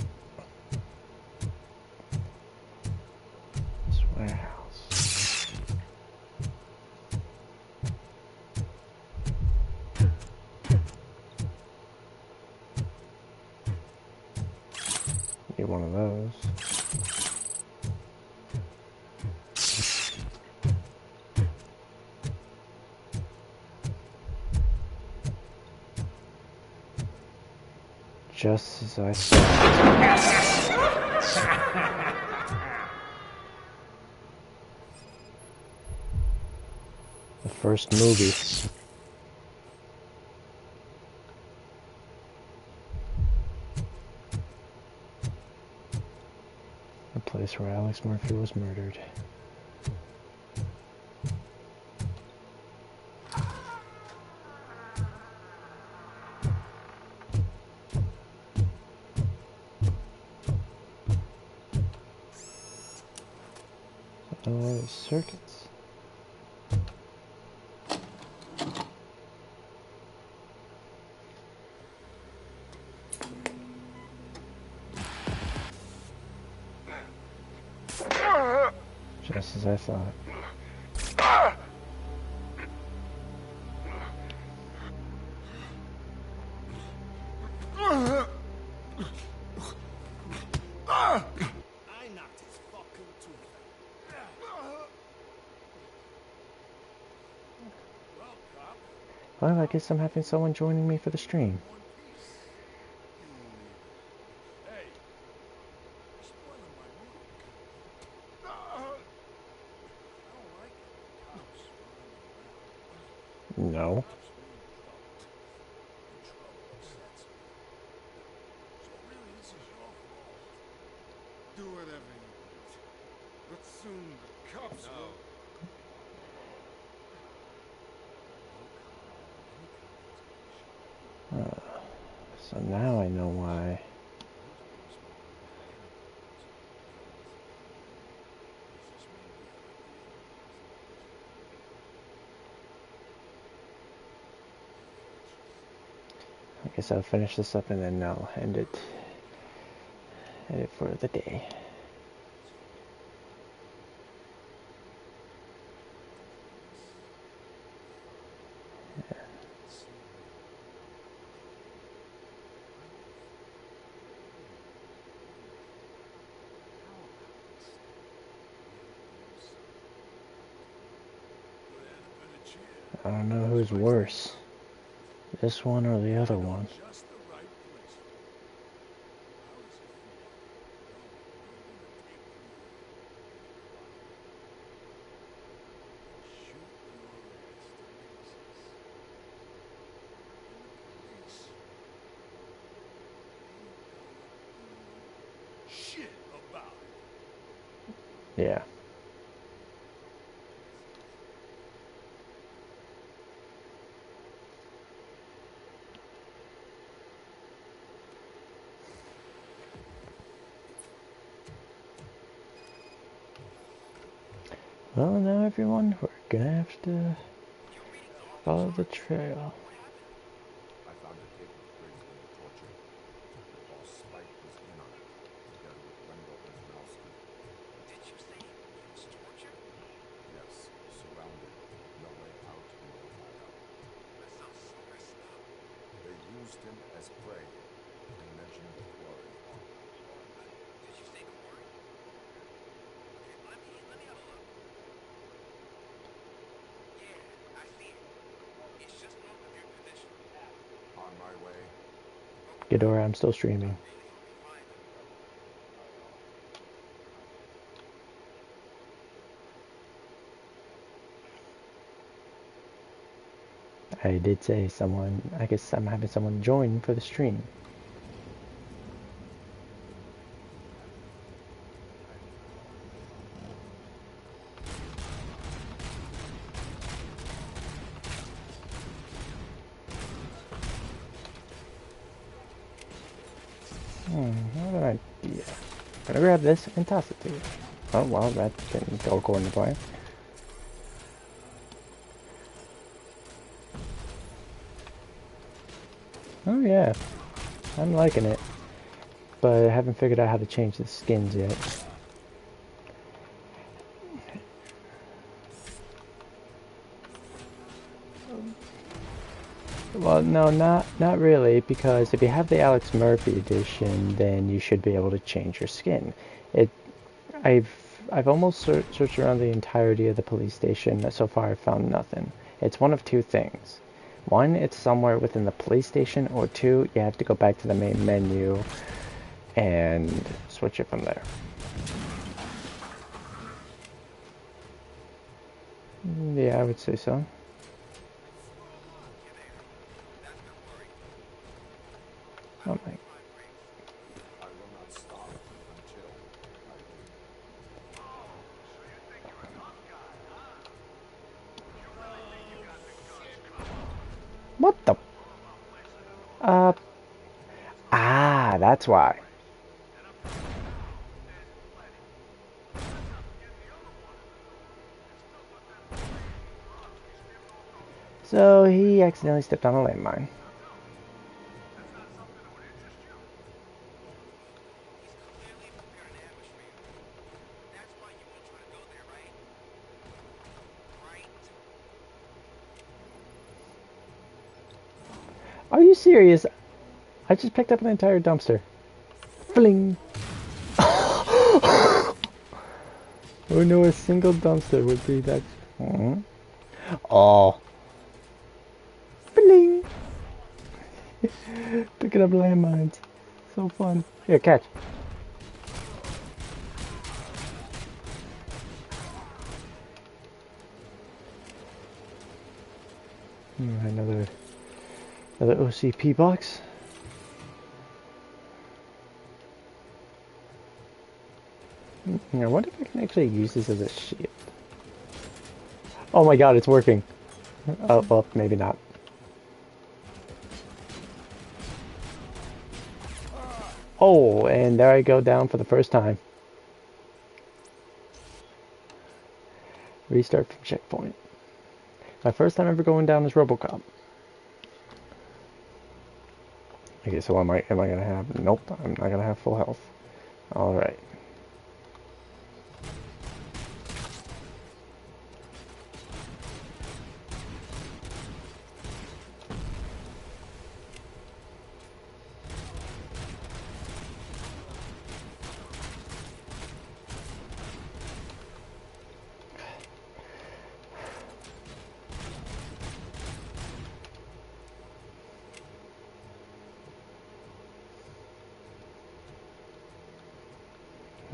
This warehouse. Need one of those. Just as I said. The first movie. The place where Alex Murphy was murdered. restore circuits. Just as I thought. Well, I guess I'm having someone joining me for the stream. No. Do whatever you want. But soon the cops will... So now I know why. I guess I'll finish this up and then I'll end it for the day. I don't know who's worse, this one or the other one. Shit about it. Yeah. Well, now everyone, we're gonna have to follow the trail. I found a tape of Briggs being tortured. The boss Spike was in on it, together with Wendell Antonowski. Did you say he was tortured? Yes, surrounded, no way out and no backup. That sounds so messed up. They used him as prey. They mentioned the quarry. Did you say quarry? Okay, let me have a look. Yeah, I see it. It's just north of your position. On my way. Ghidorah, I'm still streaming. I did say someone, I guess I'm having someone join for the stream. What an idea. Gonna grab this and toss it to you. Oh, well, that didn't go according to plan. Oh yeah, I'm liking it, but I haven't figured out how to change the skins yet. Well, no, not really, because if you have the Alex Murphy edition, then you should be able to change your skin. I've almost searched around the entirety of the police station. So far, I've found nothing. It's one of two things. One, it's somewhere within the police station, or two, you have to go back to the main menu and switch it from there. Yeah, I would say so. Oh my. What the? That's why. So he accidentally stepped on a landmine. Are you serious? I just picked up an entire dumpster. Fling! Oh no, a single dumpster would be that. Oh. Fling! Picking up landmines. So fun. Here, catch. Another OCP box. I wonder if I can actually use this as a shield. Oh my god, it's working. Oh, well, maybe not. Oh, and there I go down for the first time. Restart from checkpoint. My first time ever going down as Robocop. Okay, so am I gonna have? Nope, I'm not gonna have full health. All right.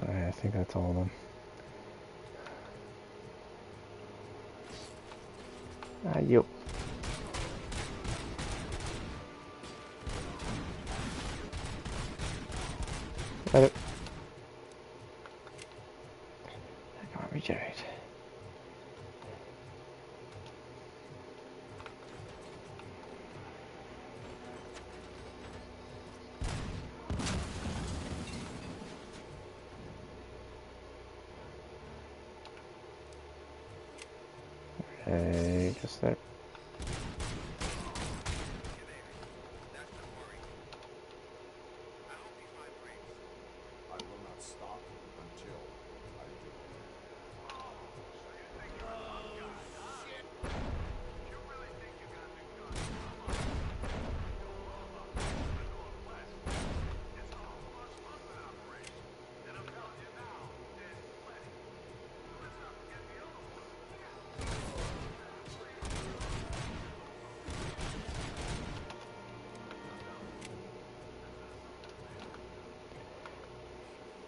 I think that's all of them. You. Let it. Come on, regenerate. Okay, just there.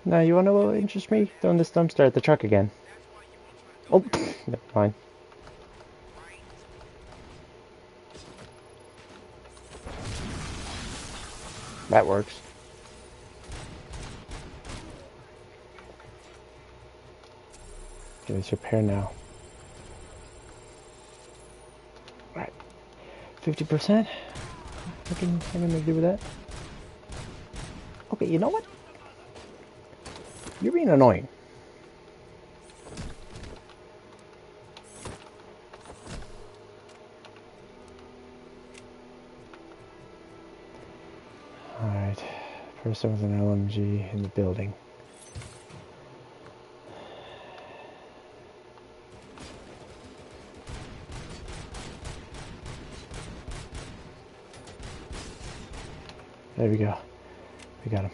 Now, you wanna know what interests me? Throwing this dumpster at the truck again. Oh, never mind. That works. Okay, let's repair now. Right. 50%? I can make do with that. Okay, you know what? You're being annoying. Alright. Person with an LMG in the building. There we go. We got him.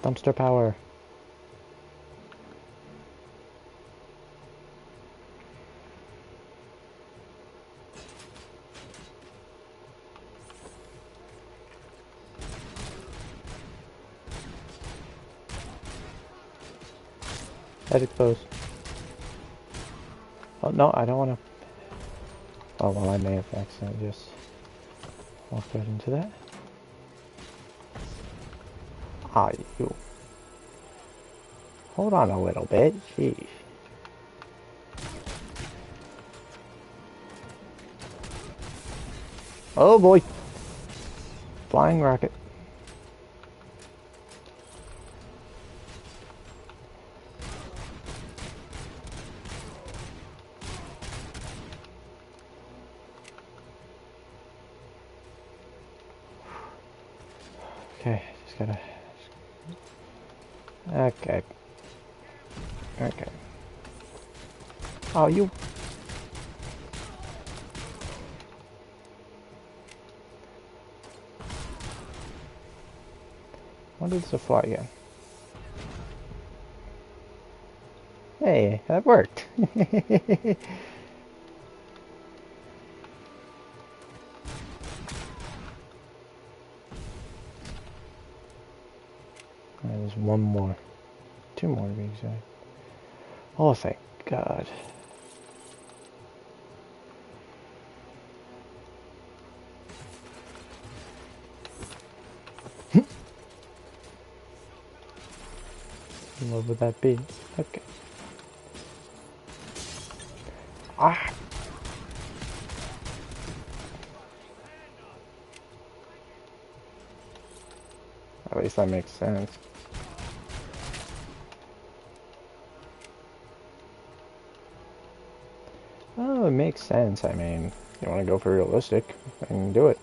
Dumpster power. Head exposed. Oh no, I don't want to. Oh well, I may have accidentally just walked right into that. Ah, you. Hold on a little bit. Jeez. Oh boy. Flying rocket. just gotta... Okay. Okay. Oh, you... Why did this fly again? Hey, that worked. There's one more. Two more to be exact. Oh, thank God. What would that be? Okay. Ah! At least that makes sense. Oh, it makes sense. I mean, you want to go for realistic, then do it.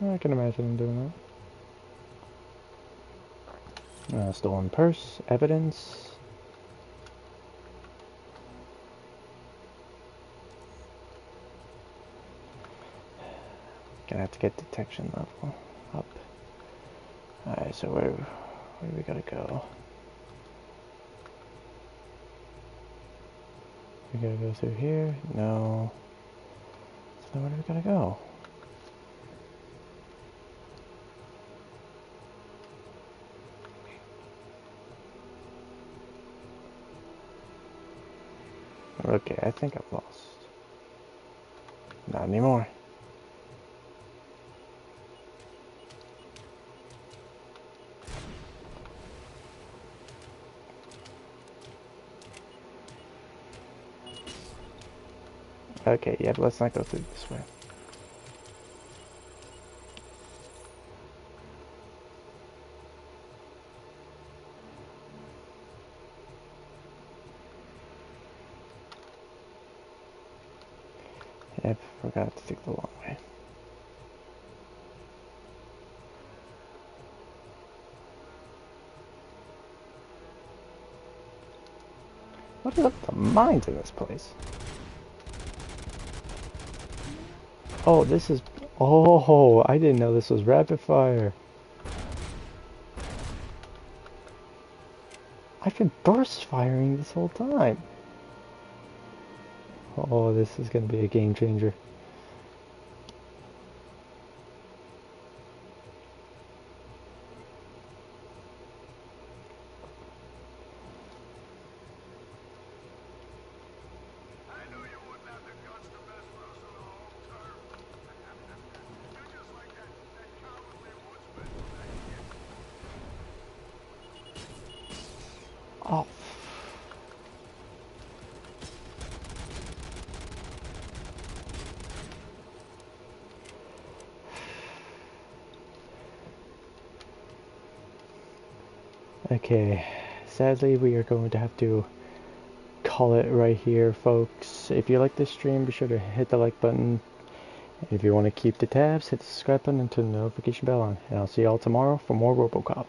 I can imagine him doing that. Stolen purse, evidence. Gonna have to get detection level up. Alright, so where do we gotta go? We gotta go through here? No. So then where do we gotta go? Okay, I think I've lost. Not anymore. Okay, yeah, but let's not go through this way. Yep, forgot to take the long way. What is up the mines in this place? Oh, this is... Oh, I didn't know this was rapid fire. I've been burst firing this whole time. Oh, this is going to be a game changer. Oh. Okay, sadly we are going to have to call it right here, folks. If you like this stream, be sure to hit the like button. And if you want to keep the tabs, hit the subscribe button and turn the notification bell on. And I'll see y'all tomorrow for more Robocop.